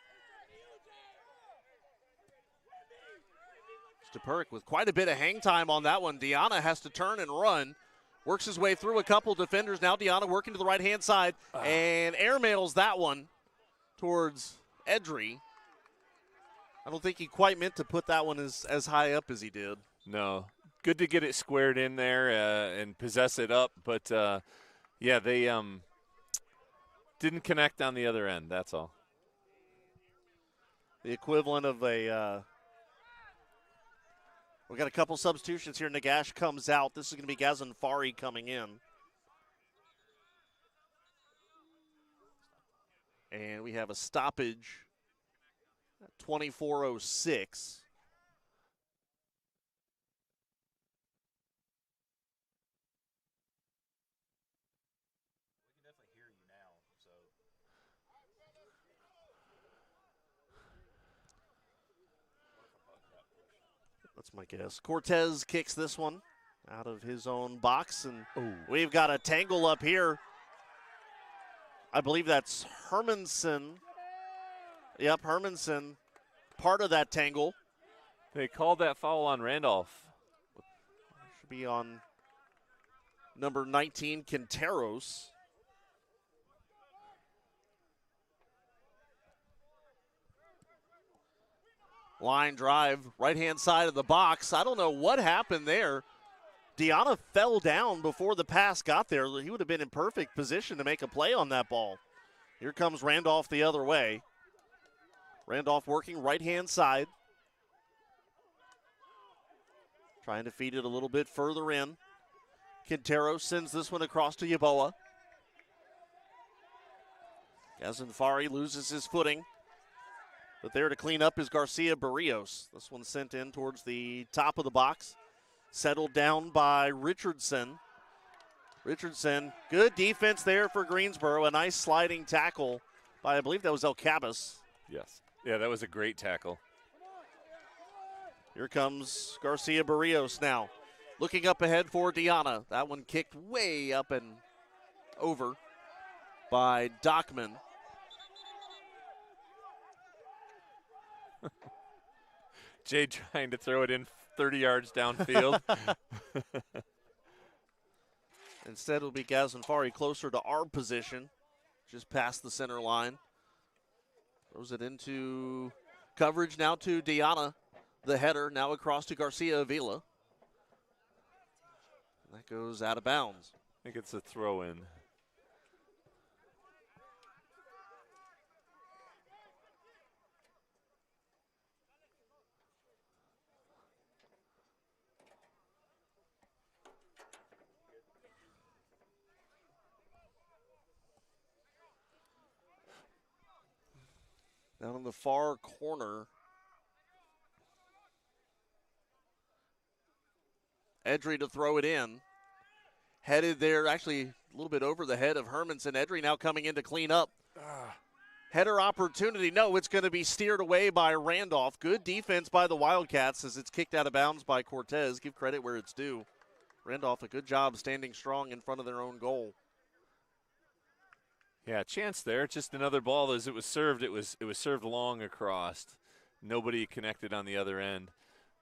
Stepurik with quite a bit of hang time on that one. Deanna has to turn and run. Works his way through a couple defenders. Now Deanna working to the right-hand side and airmails that one towards Edry. I don't think he quite meant to put that one as high up as he did. No. Good to get it squared in there and possess it up. But, yeah, they didn't connect on the other end. That's all. The equivalent of a we got a couple substitutions here. Nagash comes out. This is going to be Gazanfari coming in. And we have a stoppage at 24:06. That's my guess. Cortez kicks this one out of his own box, and we've got a tangle up here. I believe that's Hermanson. Yep, Hermanson, part of that tangle. They called that foul on Randolph. Should be on number 19, Quinteros. Line drive, right-hand side of the box. I don't know what happened there. Deanna fell down before the pass got there. He would have been in perfect position to make a play on that ball. Here comes Randolph the other way. Randolph working right-hand side. Trying to feed it a little bit further in. Quintero sends this one across to Yeboah. Gazanfari loses his footing. But there to clean up is Garcia Barrios. This one sent in towards the top of the box. Settled down by Richardson. Richardson, good defense there for Greensboro. A nice sliding tackle by, I believe that was El Cabas. Yes. Yeah, that was a great tackle. Here comes Garcia Barrios now. Looking up ahead for Deanna. That one kicked way up and over by Dockman. Jay trying to throw it in 30 yards downfield. Instead, it'll be Gazanfari closer to our position, just past the center line. Throws it into coverage now to Deanna. The header now across to Garcia Avila. That goes out of bounds. I think it's a throw in. Down in the far corner. Edry to throw it in. Headed there, actually a little bit over the head of Hermanson. Edry now coming in to clean up. Header opportunity. No, it's going to be steered away by Randolph. Good defense by the Wildcats as it's kicked out of bounds by Cortez. Give credit where it's due. Randolph, a good job standing strong in front of their own goal. Yeah, chance there. Just another ball as it was served. It was served long across. Nobody connected on the other end.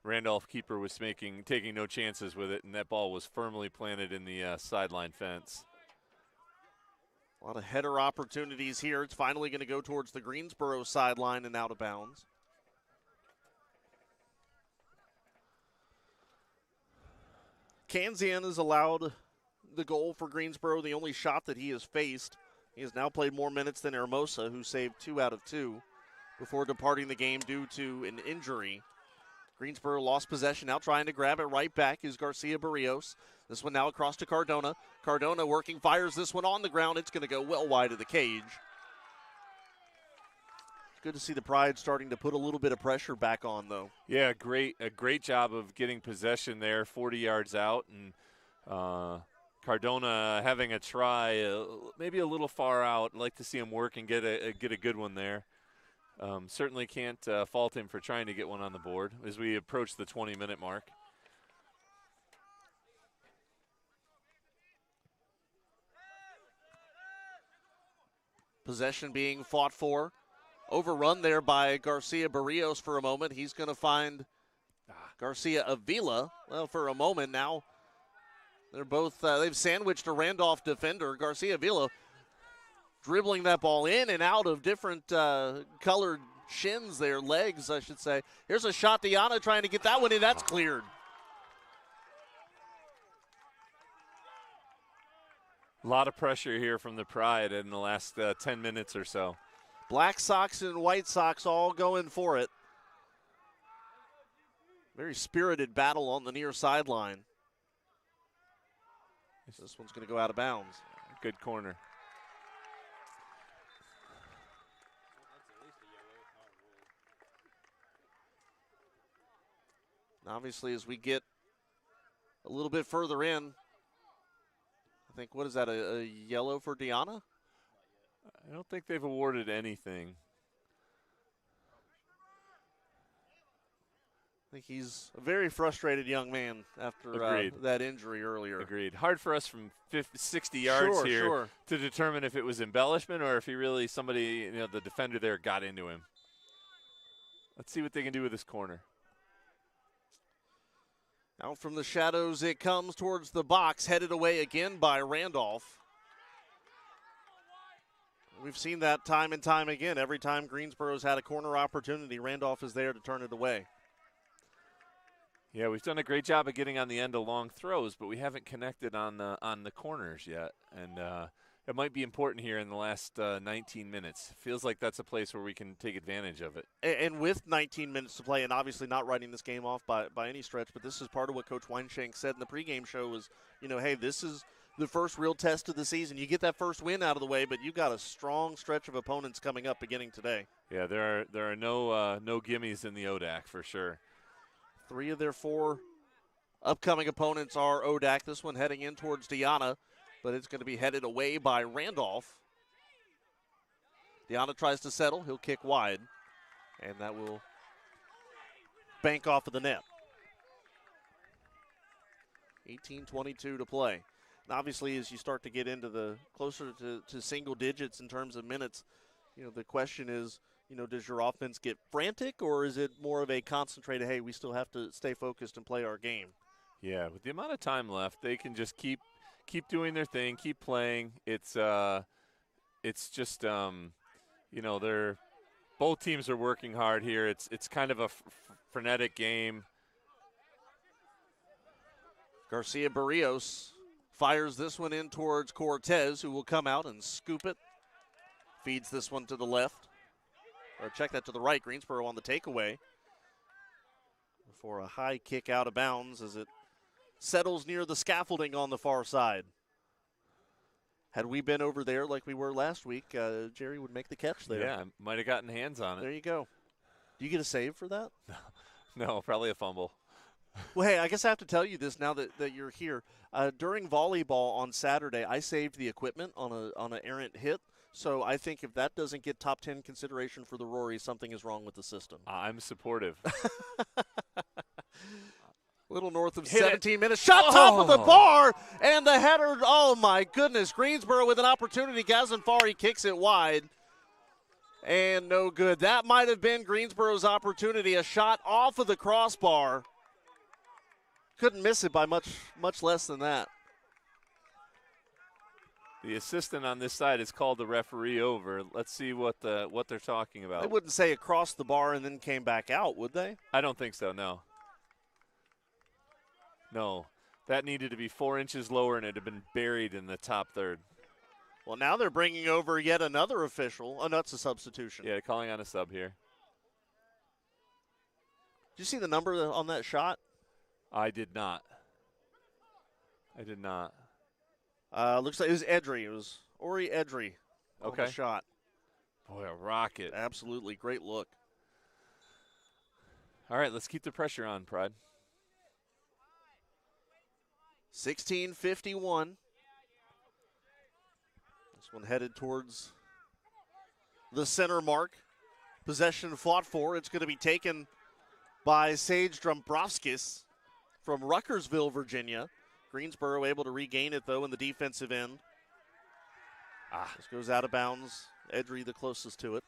Randolph keeper was taking no chances with it, and that ball was firmly planted in the sideline fence. A lot of header opportunities here. It's finally going to go towards the Greensboro sideline and out of bounds. Kanzian has allowed the goal for Greensboro, the only shot that he has faced. He has now played more minutes than Hermosa, who saved 2 out of 2 before departing the game due to an injury. Greensboro lost possession, now trying to grab it right back is Garcia Barrios. This one now across to Cardona. Cardona working, fires this one on the ground. It's going to go well wide of the cage. It's good to see the Pride starting to put a little bit of pressure back on, though. Yeah, a great job of getting possession there, 40 yards out, and Cardona having a try, maybe a little far out. I'd like to see him work and get a good one there. Certainly can't fault him for trying to get one on the board as we approach the 20-minute mark. Possession being fought for. Overrun there by Garcia Barrios for a moment. He's going to find Garcia Avila. Well, for a moment now. They're both, they've sandwiched a Randolph defender. Garcia Avila dribbling that ball in and out of different colored shins there, legs, I should say. Here's a shot. Diana trying to get that one in. That's cleared. A lot of pressure here from the Pride in the last 10 minutes or so. Black Sox and White Sox all going for it. Very spirited battle on the near sideline. This one's going to go out of bounds. Good corner. Obviously, as we get a little bit further in, I think, what is that, a yellow for Diana? I don't think they've awarded anything. I think he's a very frustrated young man after that injury earlier. Agreed. Hard for us from 60 yards here to determine if it was embellishment or if he really, somebody, the defender there got into him. Let's see what they can do with this corner. Out from the shadows it comes towards the box, headed away again by Randolph. We've seen that time and time again. Every time Greensboro's had a corner opportunity, Randolph is there to turn it away. Yeah, we've done a great job of getting on the end of long throws, but we haven't connected on the corners yet. And it might be important here in the last 19 minutes. It feels like that's a place where we can take advantage of it. And with 19 minutes to play, and obviously not writing this game off by any stretch, but this is part of what Coach Weinshank said in the pregame show was, hey, this is the first real test of the season. You get that first win out of the way, but you've got a strong stretch of opponents coming up beginning today. Yeah, there are no gimmies in the ODAC for sure. 3 of their 4 upcoming opponents are ODAC. This one heading in towards Diana, but it's going to be headed away by Randolph. Diana tries to settle. He'll kick wide, and that will bank off of the net. 18:22 to play. And obviously, as you start to get into the closer to single digits in terms of minutes, the question is, does your offense get frantic, or is it more of a concentrated, hey, we still have to stay focused and play our game? Yeah, with the amount of time left, they can just keep doing their thing, keep playing. It's just they're both teams are working hard here. It's kind of a frenetic game. Garcia Barrios fires this one in towards Cortez, who will come out and scoop it. Feeds this one to the left. Or check that to the right. Greensboro on the takeaway for a high kick out of bounds as it settles near the scaffolding on the far side. Had we been over there like we were last week, Jerry would make the catch there. Yeah, might have gotten hands on it. There you go. Do you get a save for that? No, probably a fumble. Well, hey, I guess I have to tell you this now that you're here. During volleyball on Saturday, I saved the equipment on an errant hit. So I think if that doesn't get top 10 consideration for the Rory, something is wrong with the system. I'm supportive. Little north of 17 minutes. Shot top of the bar, and the header. Oh, my goodness. Greensboro with an opportunity. Gazanfari kicks it wide, and no good. That might have been Greensboro's opportunity. A shot off of the crossbar. Couldn't miss it by much less than that. The assistant on this side has called the referee over. Let's see what they're talking about. They wouldn't say across the bar and then came back out, would they? I don't think so, no. No. That needed to be 4 inches lower, and it had been buried in the top third. Well, now they're bringing over yet another official. Oh, no, it's a substitution. Yeah, calling on a sub here. Did you see the number on that shot? I did not. Looks like it was Edry. It was Ori Edry on the shot. Boy, a rocket. Absolutely. Great look. All right, let's keep the pressure on, Pride. 16:51. This one headed towards the center mark. Possession fought for. It's going to be taken by Sage Dombrovskis from Ruckersville, Virginia. Greensboro able to regain it, though, in the defensive end. This goes out of bounds. Edry the closest to it.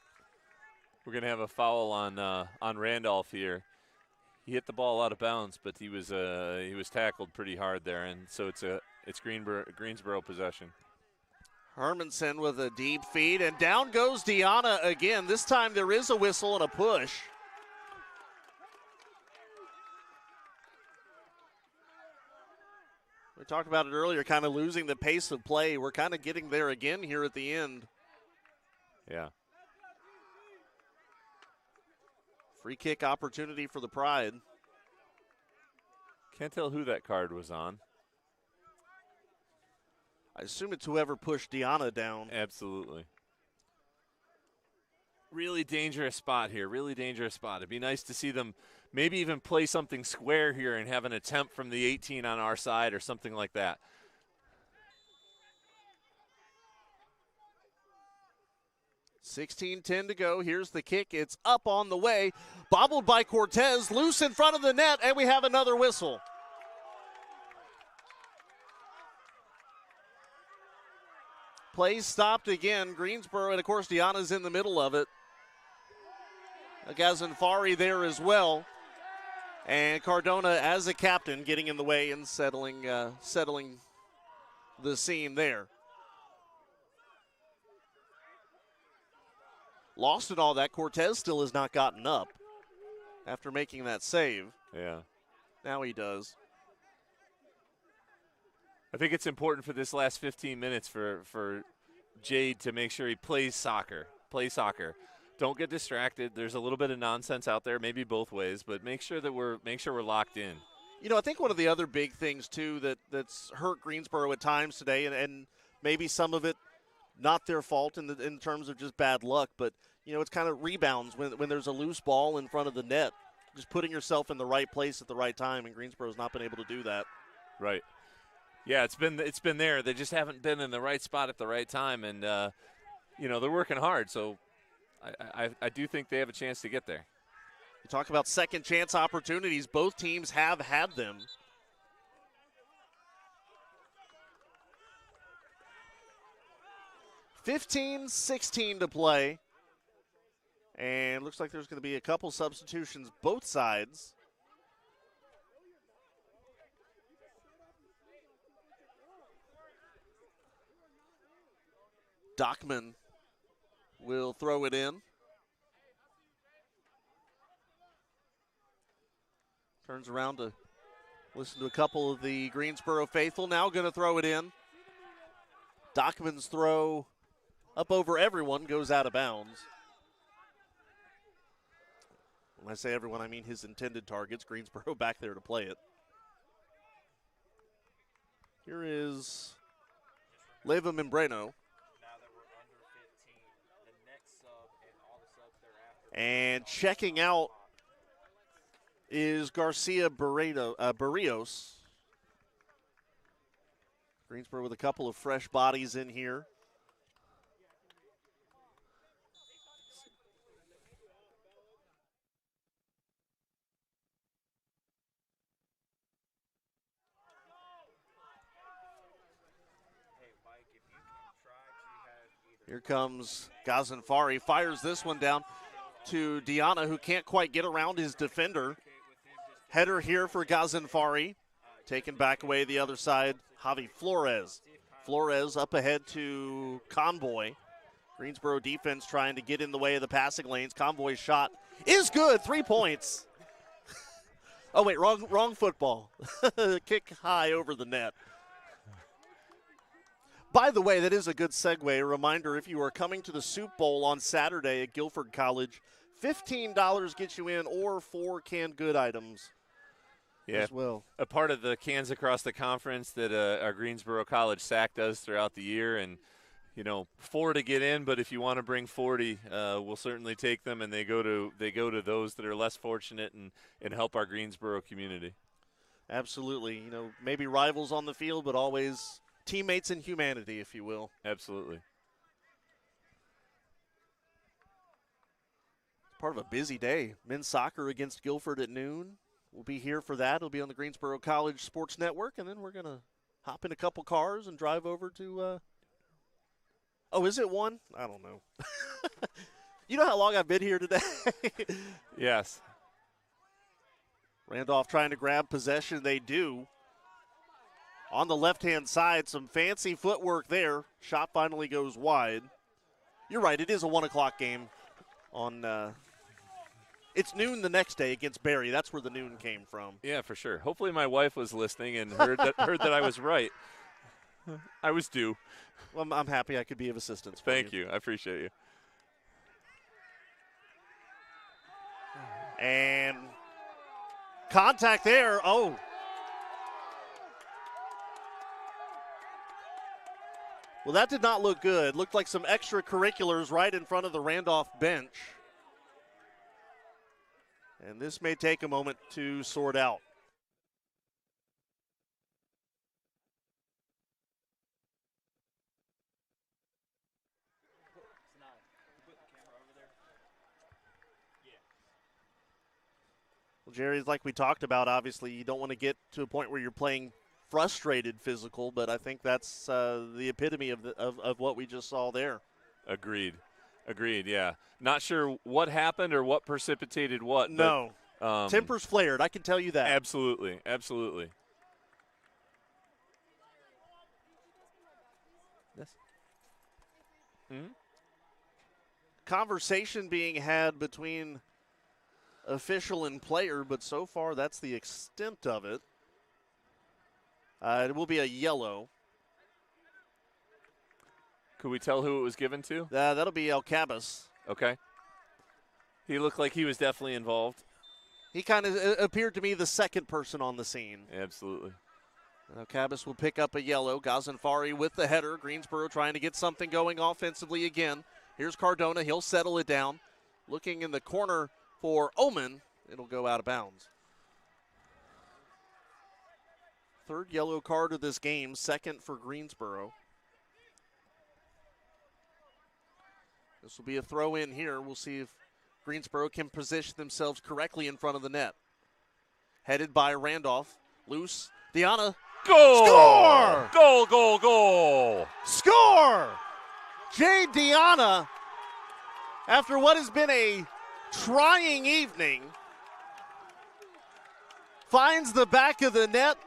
We're going to have a foul on Randolph here. He hit the ball out of bounds, but he was tackled pretty hard there, and so it's Greensboro possession. Hermanson with a deep feed, and down goes Deanna again. This time there is a whistle and a push. We talked about it earlier, kind of losing the pace of play. We're kind of getting there again here at the end. Yeah. Free kick opportunity for the Pride. Can't tell who that card was on. I assume it's whoever pushed Deanna down. Absolutely. Really dangerous spot here. Really dangerous spot. It'd be nice to see them maybe even play something square here and have an attempt from the 18 on our side or something like that. $16:10 to go. Here's the kick. It's up on the way. Bobbled by Cortez. Loose in front of the net, and we have another whistle. Play stopped again. Greensboro, and of course, Deanna's in the middle of it. Gazanfari there as well. And Cardona, as a captain, getting in the way and settling the scene there. Lost in all that. Cortez still has not gotten up after making that save. Yeah. Now he does. I think it's important for this last 15 minutes for Jade to make sure he plays soccer. Play soccer. Don't get distracted. There's a little bit of nonsense out there, maybe both ways, but make sure we're locked in. You know, I think one of the other big things too that's hurt Greensboro at times today, and maybe some of it not their fault in terms of just bad luck, but you know, it's kind of rebounds when there's a loose ball in front of the net. Just putting yourself in the right place at the right time, and Greensboro's not been able to do that. Right. Yeah, it's been there. They just haven't been in the right spot at the right time, and you know, they're working hard. So I do think they have a chance to get there. You talk about second chance opportunities. Both teams have had them. $15-16 to play. And looks like there's going to be a couple substitutions both sides. Dockman will throw it in. Turns around to listen to a couple of the Greensboro faithful. Now going to throw it in. Dockman's throw up over everyone goes out of bounds. When I say everyone, I mean his intended targets. Greensboro back there to play it. Here is Leva Membrano. And checking out is Garcia Barrios. Greensboro with a couple of fresh bodies in here. Here comes Gazanfari, fires this one down to Deanna, who can't quite get around his defender. Header here for Gazanfari. Taken back away the other side, Javi Flores. Flores up ahead to Convoy. Greensboro defense trying to get in the way of the passing lanes. Convoy's shot is good, 3 points. Oh, wait, wrong football. Kick high over the net. By the way, that is a good segue. A reminder, if you are coming to the Soup Bowl on Saturday at Guilford College, $15 gets you in, or 4 canned good items as well. A part of the Cans Across the Conference that our Greensboro College SAC does throughout the year. And, 4 to get in, but if you want to bring 40, we'll certainly take them, and they go to those that are less fortunate and help our Greensboro community. Absolutely. Maybe rivals on the field, but always teammates in humanity, if you will. Absolutely. Part of a busy day. Men's soccer against Guilford at noon. We'll be here for that. It'll be on the Greensboro College Sports Network, and then we're going to hop in a couple cars and drive over to oh, is it 1? I don't know. You know how long I've been here today? Yes. Randolph trying to grab possession. They do. On the left-hand side, some fancy footwork there. Shot finally goes wide. You're right, it is a 1 o'clock game on it's noon the next day against Barry. That's where the noon came from. Yeah, for sure. Hopefully my wife was listening and heard that I was right. I was due. Well, I'm happy I could be of assistance. Thank you. I appreciate you. And contact there. Oh. Well, that did not look good. Looked like some extracurriculars right in front of the Randolph bench. And this may take a moment to sort out. Well, Jerry, like we talked about, obviously you don't want to get to a point where you're playing frustrated physical, but I think that's the epitome of what we just saw there. Agreed, yeah. Not sure what happened or what precipitated what. No. But, tempers flared, I can tell you that. Absolutely. Yes. Mm-hmm. Conversation being had between official and player, but so far that's the extent of it. It will be a yellow. Could we tell who it was given to? That'll be El Cabas. Okay. He looked like he was definitely involved. He kind of appeared to me the second person on the scene. Absolutely. El Cabas will pick up a yellow. Ghazenfari with the header. Greensboro trying to get something going offensively again. Here's Cardona. He'll settle it down. Looking in the corner for Oman. It'll go out of bounds. Third yellow card of this game. Second for Greensboro. This will be a throw in here. We'll see if Greensboro can position themselves correctly in front of the net. Headed by Randolph. Loose. Deanna. Goal! Score! Goal! Score! Jade Deanna, after what has been a trying evening, finds the back of the net,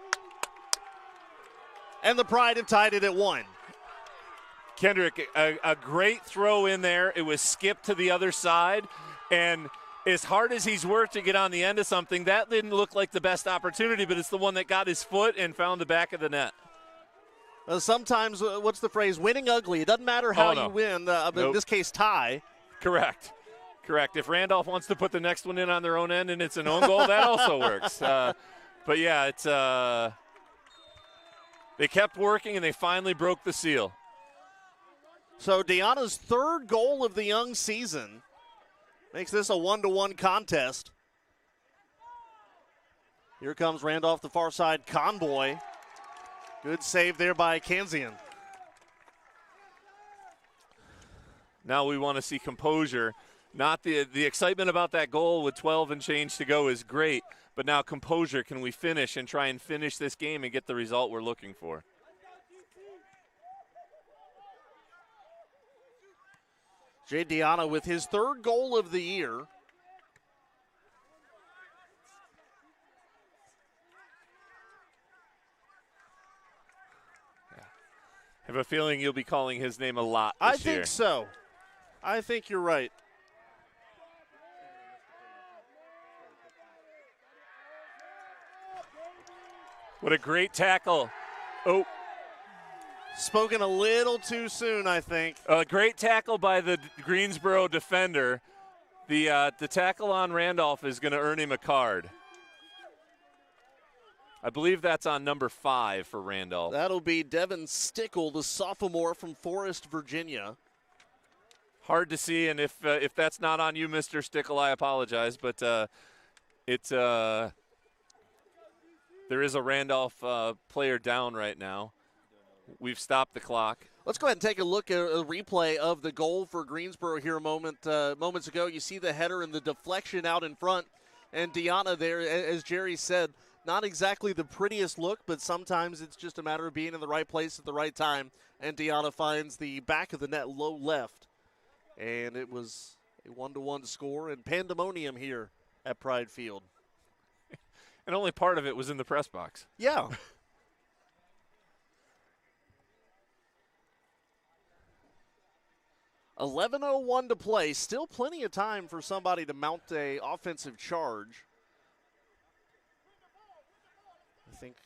and the Pride have tied it at 1. Kendrick, a great throw in there. It was skipped to the other side, and as hard as he's worked to get on the end of something, that didn't look like the best opportunity, but it's the one that got his foot and found the back of the net. Sometimes, what's the phrase, winning ugly. It doesn't matter how you win, but in this case, tie. Correct. If Randolph wants to put the next one in on their own end and it's an own goal, that also works. But, yeah, it's they kept working, and they finally broke the seal. So Deanna's third goal of the young season makes this a 1-1 contest. Here comes Randolph, the far side, Convoy. Good save there by Kanzian. Now we want to see composure. Not the excitement about that goal with 12 and change to go is great, but now composure. Can we finish and try and finish this game and get the result we're looking for? Jay Deanna with his third goal of the year. have a feeling you'll be calling his name a lot this I year. think so. I think you're right. What a great tackle. Oh, spoken a little too soon, I think. a great tackle by the Greensboro defender. The tackle on Randolph is going to earn him a card. I believe that's on number 5 for Randolph. That'll be Devin Stickle, the sophomore from Forest, Virginia. Hard to see, and if that's not on you, Mr. Stickle, I apologize, but there is a Randolph player down right now. We've stopped the clock. Let's go ahead and take a look at a replay of the goal for Greensboro here moments ago. You see the header and the deflection out in front, and Deanna there, as Jerry said, not exactly the prettiest look, but sometimes it's just a matter of being in the right place at the right time, and Deanna finds the back of the net low left. And it was a 1-1 score and pandemonium here at Pride Field. And only part of it was in the press box. Yeah. $11:01 to play. Still plenty of time for somebody to mount a offensive charge. I think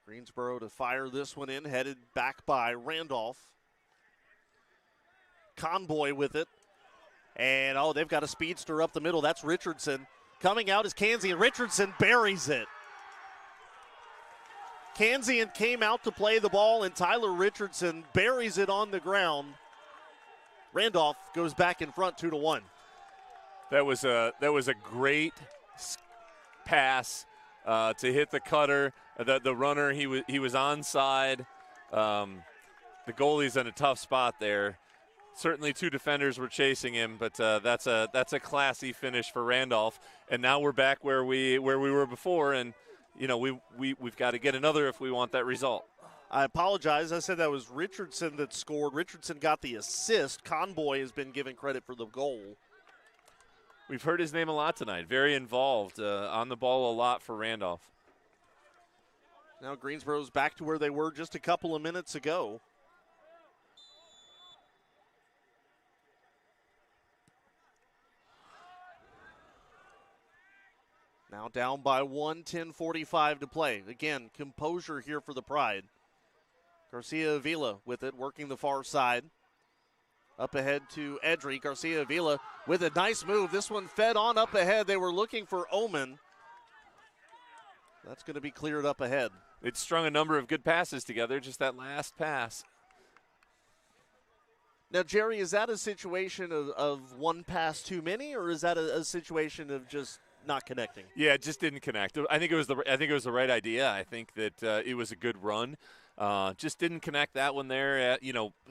Greensboro to fire this one in, headed back by Randolph. Conboy with it. And, they've got a speedster up the middle. That's Richardson. Coming out is Kansian. Richardson buries it. Kansian came out to play the ball, and Tyler Richardson buries it on the ground. Randolph goes back in front 2-1. That was a great pass to hit the cutter. The runner, he was onside. The goalie's in a tough spot there. Certainly 2 defenders were chasing him, but that's a classy finish for Randolph. And now we're back where we were before, and we've got to get another if we want that result. I apologize. I said that was Richardson that scored. Richardson got the assist. Conboy has been given credit for the goal. We've heard his name a lot tonight. Very involved, on the ball a lot for Randolph. Now Greensboro's back to where they were just a couple of minutes ago. Now down by 1, 10:45 to play. Again, composure here for the Pride. Garcia Avila with it, working the far side. Up ahead to Edry. Garcia Avila with a nice move. This one fed on up ahead. They were looking for Omen. That's going to be cleared up ahead. They'd strung a number of good passes together, just that last pass. Now, Jerry, is that a situation of one pass too many, or is that a situation of just not connecting? Yeah, it just didn't connect. I think it was the right idea. I think that it was a good run. Just didn't connect that one there.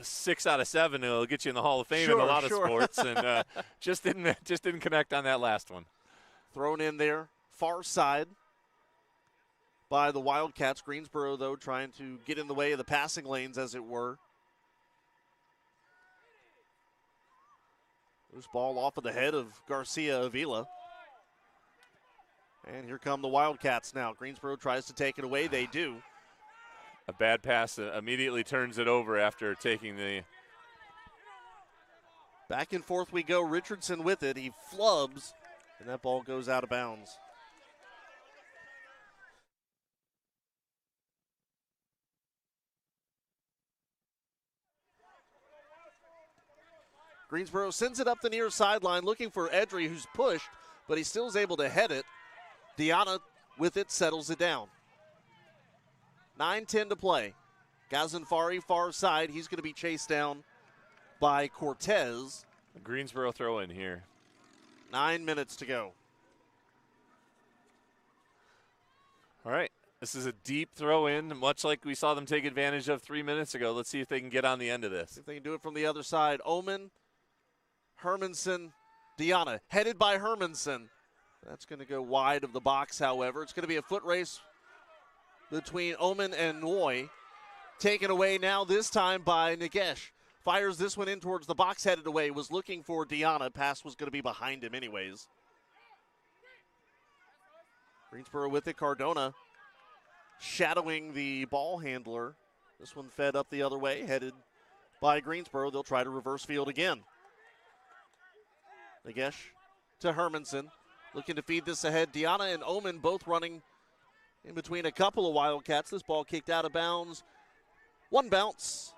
6 out of 7 will get you in the Hall of Fame in a lot of sports, and just didn't connect on that last one. Thrown in there, far side by the Wildcats. Greensboro, though, trying to get in the way of the passing lanes, as it were. Loose ball off of the head of Garcia Avila. And here come the Wildcats now. Greensboro tries to take it away. They do. A bad pass immediately turns it over after taking the... Back and forth we go. Richardson with it. He flubs, and that ball goes out of bounds. Greensboro sends it up the near sideline, looking for Edry, who's pushed, but he still is able to head it. Deanna with it settles it down. 9:10 to play. Gazanfari far side. He's going to be chased down by Cortez. A Greensboro throw in here. 9 minutes to go. All right. This is a deep throw in, much like we saw them take advantage of 3 minutes ago. Let's see if they can get on the end of this. See if they can do it from the other side. Omen, Hermanson, Deanna. Headed by Hermanson. That's going to go wide of the box, however. It's going to be a foot race between Omen and Noy. Taken away now, this time by Nagesh. Fires this one in towards the box, headed away. Was looking for Deanna. Pass was going to be behind him anyways. Greensboro with it, Cardona. shadowing the ball handler. This one fed up the other way, headed by Greensboro. They'll try to reverse field again. Nagesh to Hermanson, looking to feed this ahead. Deanna and Oman both running in between a couple of Wildcats. This ball kicked out of bounds. One bounce,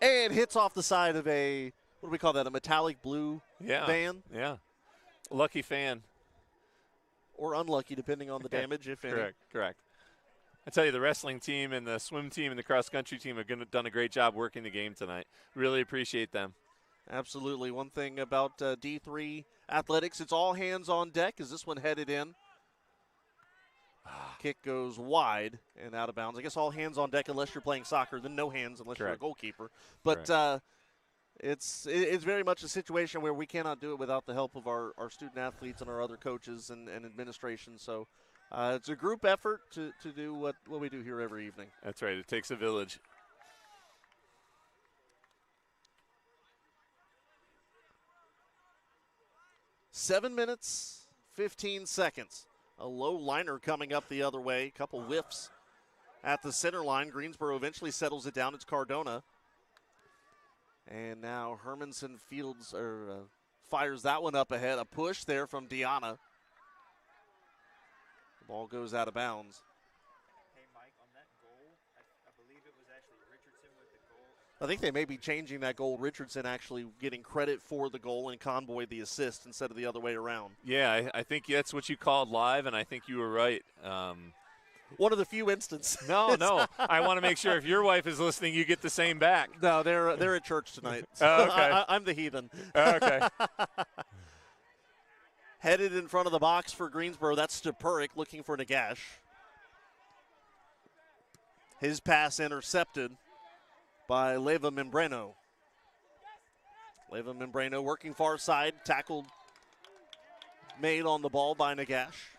and hits off the side of a, what do we call that, a metallic blue van? Yeah, lucky fan. Or unlucky, depending on the damage, if any. Correct. I tell you, the wrestling team and the swim team and the cross-country team have done a great job working the game tonight. Really appreciate them. Absolutely. One thing about D3 athletics, it's all hands on deck as this one headed in. Kick goes wide and out of bounds. I guess all hands on deck unless you're playing soccer, then no hands unless you're a goalkeeper. But it's very much a situation where we cannot do it without the help of our student athletes and our other coaches and administration. So it's a group effort to do what we do here every evening. That's right. It takes a village. Seven minutes, 15 seconds. A low liner coming up the other way. A couple whiffs at the center line. Greensboro eventually settles it down. It's Cardona. And now Hermanson fires that one up ahead. A push there from Deanna. The ball goes out of bounds. Hey, Mike, on that goal, I believe it was actually Richardson with the goal. I think they may be changing that goal. Richardson actually getting credit for the goal and Convoy the assist instead of the other way around. Yeah, I think that's what you called live, and I think you were right. One of the few instances. No. I want to make sure if your wife is listening, you get the same back. No, they're at church tonight. So Okay. I'm the heathen. Okay. Headed in front of the box for Greensboro. That's Stepuric looking for Nagash. His pass intercepted by Leva Membreno. Leva Membreno working far side. Tackled, made on the ball by Nagash.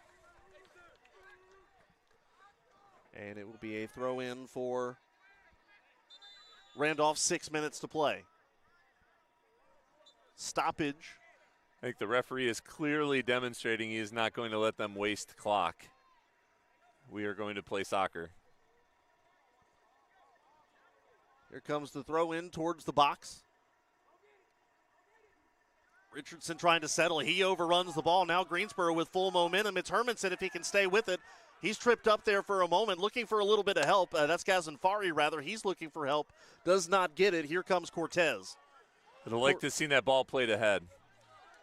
And it will be a throw in for Randolph. 6 minutes to play. Stoppage. I think the referee is clearly demonstrating he is not going to let them waste clock. We are going to play soccer. Here comes the throw in towards the box. Richardson trying to settle. He overruns the ball. Now Greensboro with full momentum. It's Hermanson if he can stay with it. He's tripped up there for a moment, looking for a little bit of help. That's Gazenfari, rather. He's looking for help. Does not get it. Here comes Cortez. I'd like to have seen that ball played ahead.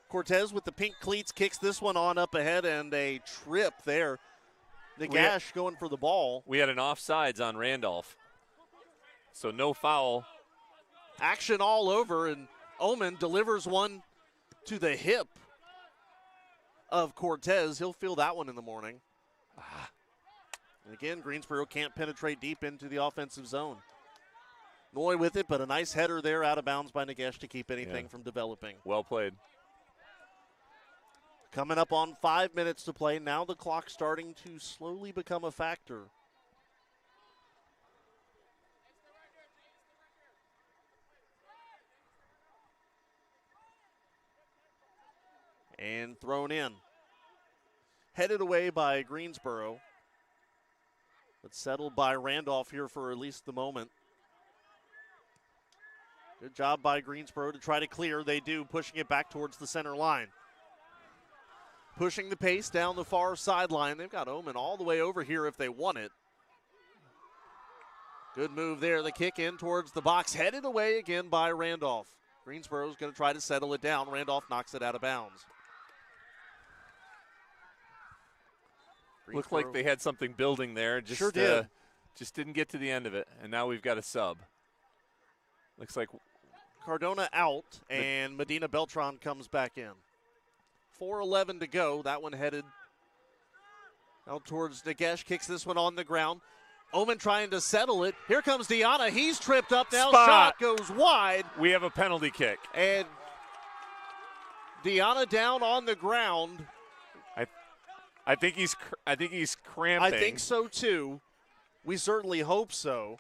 Cortez with the pink cleats kicks this one on up ahead, and a trip there. Nagash going for the ball. We had an offsides on Randolph, so no foul. Action all over, and Oman delivers one to the hip of Cortez. He'll feel that one in the morning. And again, Greensboro can't penetrate deep into the offensive zone. Noy with it, but a nice header there out of bounds by Nagesh to keep anything from developing. Well played. Coming up on 5 minutes to play. Now the clock starting to slowly become a factor. And thrown in. Headed away by Greensboro. But settled by Randolph here for at least the moment. Good job by Greensboro to try to clear. They do, pushing it back towards the center line. Pushing the pace down the far sideline. They've got Oman all the way over here if they want it. Good move there. The kick in towards the box. Headed away again by Randolph. Greensboro's going to try to settle it down. Randolph knocks it out of bounds. Looked like they had something building there. Just, sure did. Just didn't get to the end of it, and now we've got a sub. Looks like Cardona out, and Medina Beltran comes back in. 4:11 to go. That one headed out towards Nagesh. Kicks this one on the ground. Oman trying to settle it. Here comes Deanna. He's tripped up now. Shot goes wide. We have a penalty kick. And Deanna down on the ground. I think he's cramping. I think so too. We certainly hope so.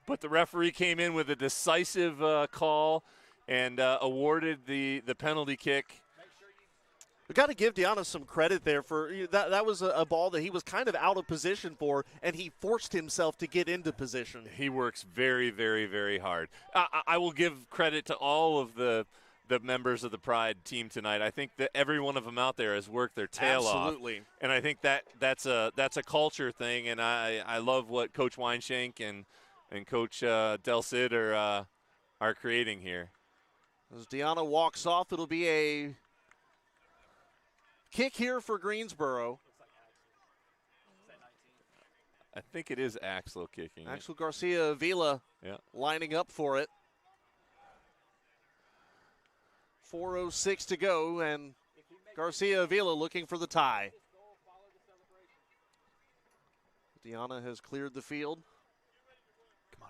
But the referee came in with a decisive call and awarded the penalty kick. We got to give Deanna some credit there for that. That was a ball that he was kind of out of position for, and he forced himself to get into position. He works very, very, very hard. I will give credit to all of the members of the Pride team tonight. I think that every one of them out there has worked their tail off. Absolutely. And I think that's a culture thing, and I love what Coach Weinshank and Coach Del Cid are creating here. As Deanna walks off, it'll be a kick here for Greensboro. I think it is Axel kicking. Axel Garcia Avila lining up for it. 4:06 to go, and Garcia Avila looking for the tie. Deanna has cleared the field. Come on.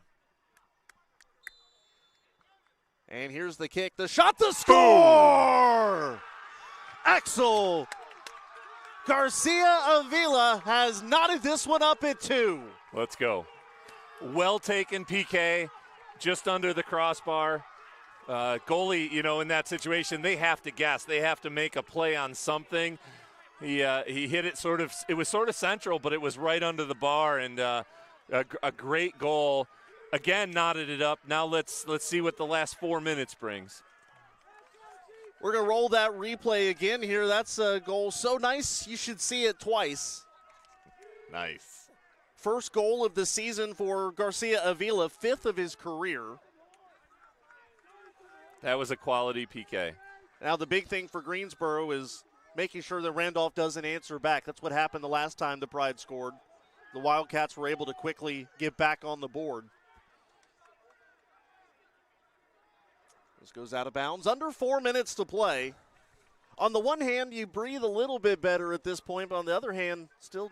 And here's the kick, the shot, the score! Axel Garcia Avila has knotted this one up at 2. Let's go. Well taken PK, just under the crossbar. Goalie, in that situation, they have to guess. They have to make a play on something. He hit it it was sort of central, but it was right under the bar, and a great goal. Again, knotted it up. Now let's see what the last 4 minutes brings. We're going to roll that replay again here. That's a goal so nice, you should see it twice. Nice. First goal of the season for Garcia Avila, 5th of his career. That was a quality PK. Now the big thing for Greensboro is making sure that Randolph doesn't answer back. That's what happened the last time the Pride scored. The Wildcats were able to quickly get back on the board. This goes out of bounds. Under 4 minutes to play. On the one hand, you breathe a little bit better at this point, but on the other hand, still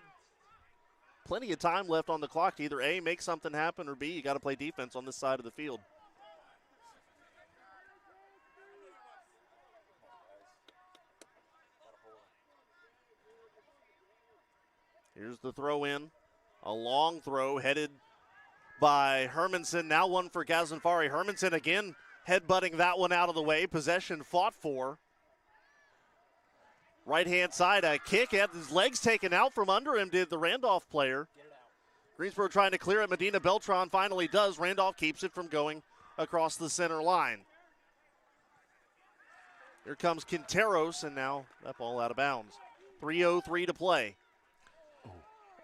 plenty of time left on the clock to either A, make something happen, or B, you got to play defense on this side of the field. Here's the throw in. A long throw headed by Hermanson. Now one for Gazanfari. Hermanson again headbutting that one out of the way. Possession fought for. Right-hand side, a kick. Had his legs taken out from under him, did the Randolph player. Greensboro trying to clear it. Medina Beltran finally does. Randolph keeps it from going across the center line. Here comes Quinteros, and now that ball out of bounds. 3:03 to play.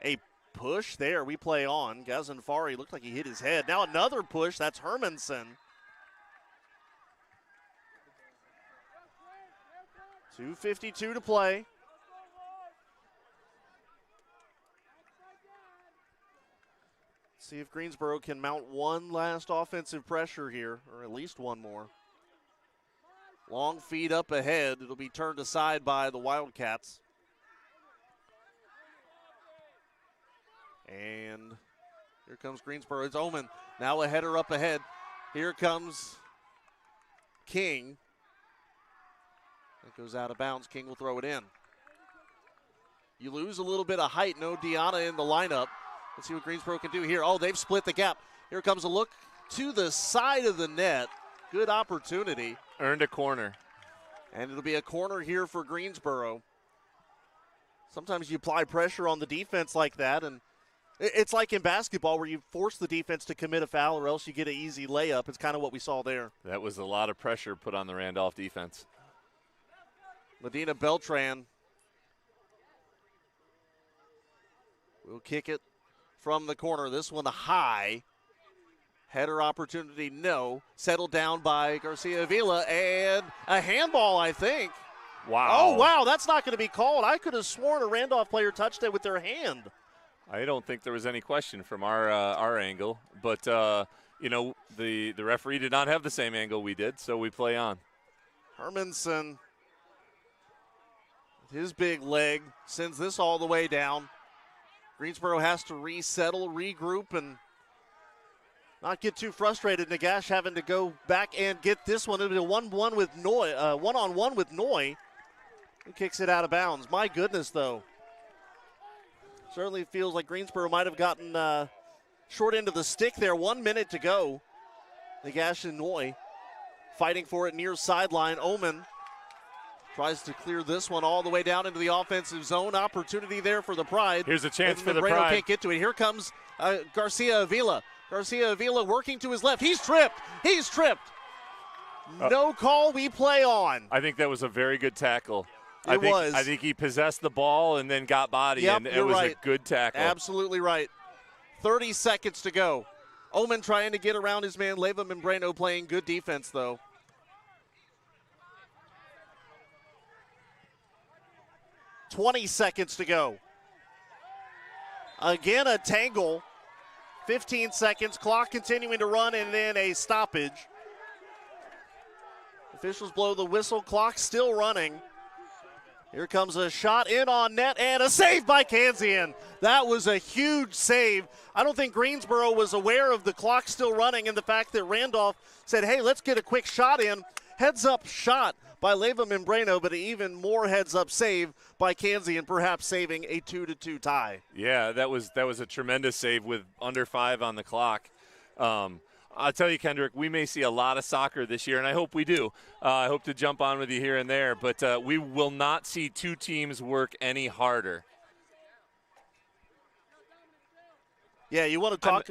A push there. We play on. Gazanfari looked like he hit his head. Now another push. That's Hermanson. 2:52 to play. See if Greensboro can mount one last offensive pressure here, or at least one more. Long feed up ahead. It'll be turned aside by the Wildcats. And here comes Greensboro. It's Omen. Now a header up ahead. Here comes King. It goes out of bounds. King will throw it in. You lose a little bit of height. No Deanna in the lineup. Let's see what Greensboro can do here. Oh, they've split the gap. Here comes a look to the side of the net. Good opportunity. Earned a corner. And it'll be a corner here for Greensboro. Sometimes you apply pressure on the defense like that, and it's like in basketball where you force the defense to commit a foul or else you get an easy layup. It's kind of what we saw there. That was a lot of pressure put on the Randolph defense. Medina Beltran will kick it from the corner. This one high. Header opportunity, no. Settled down by Garcia Avila, and a handball, I think. Wow. Oh, wow, that's not going to be called. I could have sworn a Randolph player touched it with their hand. I don't think there was any question from our angle, but the referee did not have the same angle we did, so we play on. Hermanson, with his big leg, sends this all the way down. Greensboro has to resettle, regroup, and not get too frustrated. Nagash having to go back and get this one. It'll be a 1-1 with Noy, one-on-one with Noy, who kicks it out of bounds. My goodness, though. Certainly feels like Greensboro might have gotten short end of the stick there. 1 minute to go. Nagash and Noy fighting for it near sideline. Oman tries to clear this one all the way down into the offensive zone. Opportunity there for the Pride. Here's a chance for the Brano Pride. Can't get to it. Here comes Garcia Avila. Garcia Avila working to his left. He's tripped. He's tripped. No call. We play on. I think that was a very good tackle. It was. I think he possessed the ball and then got body, Yep, and it you're was right. a good tackle. Absolutely right. 30 seconds to go. Oman trying to get around his man. Leva Membrano playing good defense, though. $20 seconds to go. Again, a tangle. 15 seconds. Clock continuing to run, and then a stoppage. Officials blow the whistle. Clock still running. Here comes a shot in on net and a save by Kansian. That was a huge save. I don't think Greensboro was aware of the clock still running and the fact that Randolph said, hey, let's get a quick shot in. Heads-up shot by Leva Membrano, but an even more heads-up save by Kansian, perhaps saving a 2-2 tie. Yeah, that was a tremendous save with under 5 on the clock. I'll tell you, Kendrick, we may see a lot of soccer this year, and I hope we do. I hope to jump on with you here and there, but we will not see two teams work any harder. Yeah, you want to talk?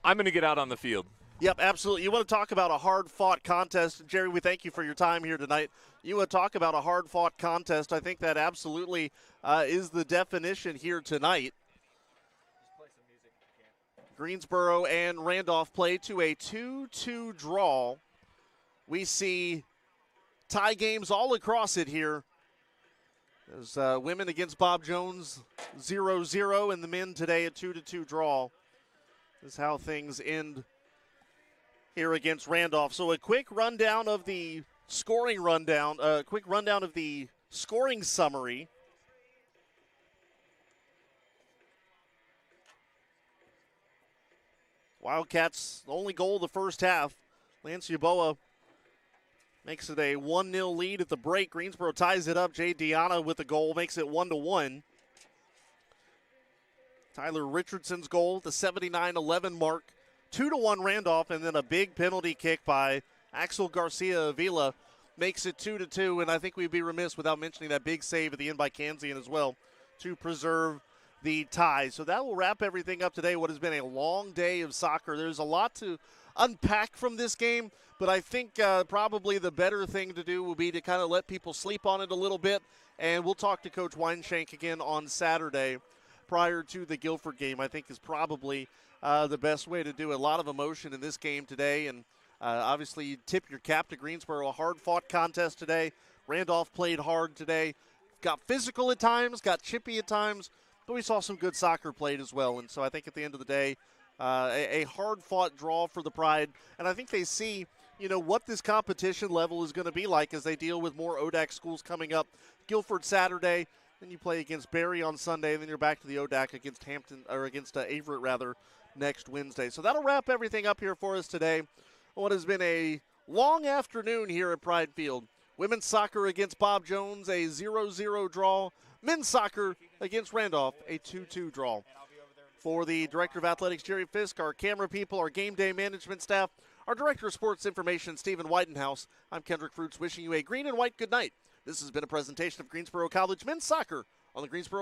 I'm going to get out on the field. Yep, absolutely. You want to talk about a hard-fought contest. Jerry, we thank you for your time here tonight. You want to talk about a hard-fought contest. I think that absolutely is the definition here tonight. Greensboro and Randolph play to a 2-2 draw. We see tie games all across it here. There's women against Bob Jones 0-0, and the men today a 2-2 draw. This is how things end here against Randolph. So a quick rundown of the scoring rundown, quick rundown of the scoring summary. Wildcats, only goal of the first half. Lance Yaboa makes it a 1-0 lead at the break. Greensboro ties it up. Jay Diana with the goal makes it 1-1. Tyler Richardson's goal at the 79-11 mark. 2-1 Randolph, and then a big penalty kick by Axel Garcia Avila makes it 2-2. And I think we'd be remiss without mentioning that big save at the end by Kansian as well to preserve the tie. So that will wrap everything up today. What has been a long day of soccer. There's a lot to unpack from this game, but I think probably the better thing to do will be to kind of let people sleep on it a little bit, and we'll talk to Coach Weinshank again on Saturday prior to the Guilford game. I think is probably the best way to do it. A lot of emotion in this game today, and obviously you tip your cap to Greensboro. A hard-fought contest today. Randolph played hard today. Got physical at times, got chippy at times, but we saw some good soccer played as well. And so I think at the end of the day, a hard-fought draw for the Pride. And I think they see, what this competition level is going to be like as they deal with more ODAC schools coming up. Guilford Saturday, then you play against Barry on Sunday, and then you're back to the ODAC against Averett next Wednesday. So that'll wrap everything up here for us today. What has been a long afternoon here at Pride Field. Women's soccer against Bob Jones, a 0-0 draw. Men's soccer against Randolph, a 2-2 draw. For the Director of Athletics, Jerry Fisk, our camera people, our game day management staff, our Director of Sports Information, Stephen Whitenhouse, I'm Kendrick Fruits wishing you a green and white good night. This has been a presentation of Greensboro College Men's Soccer on the Greensboro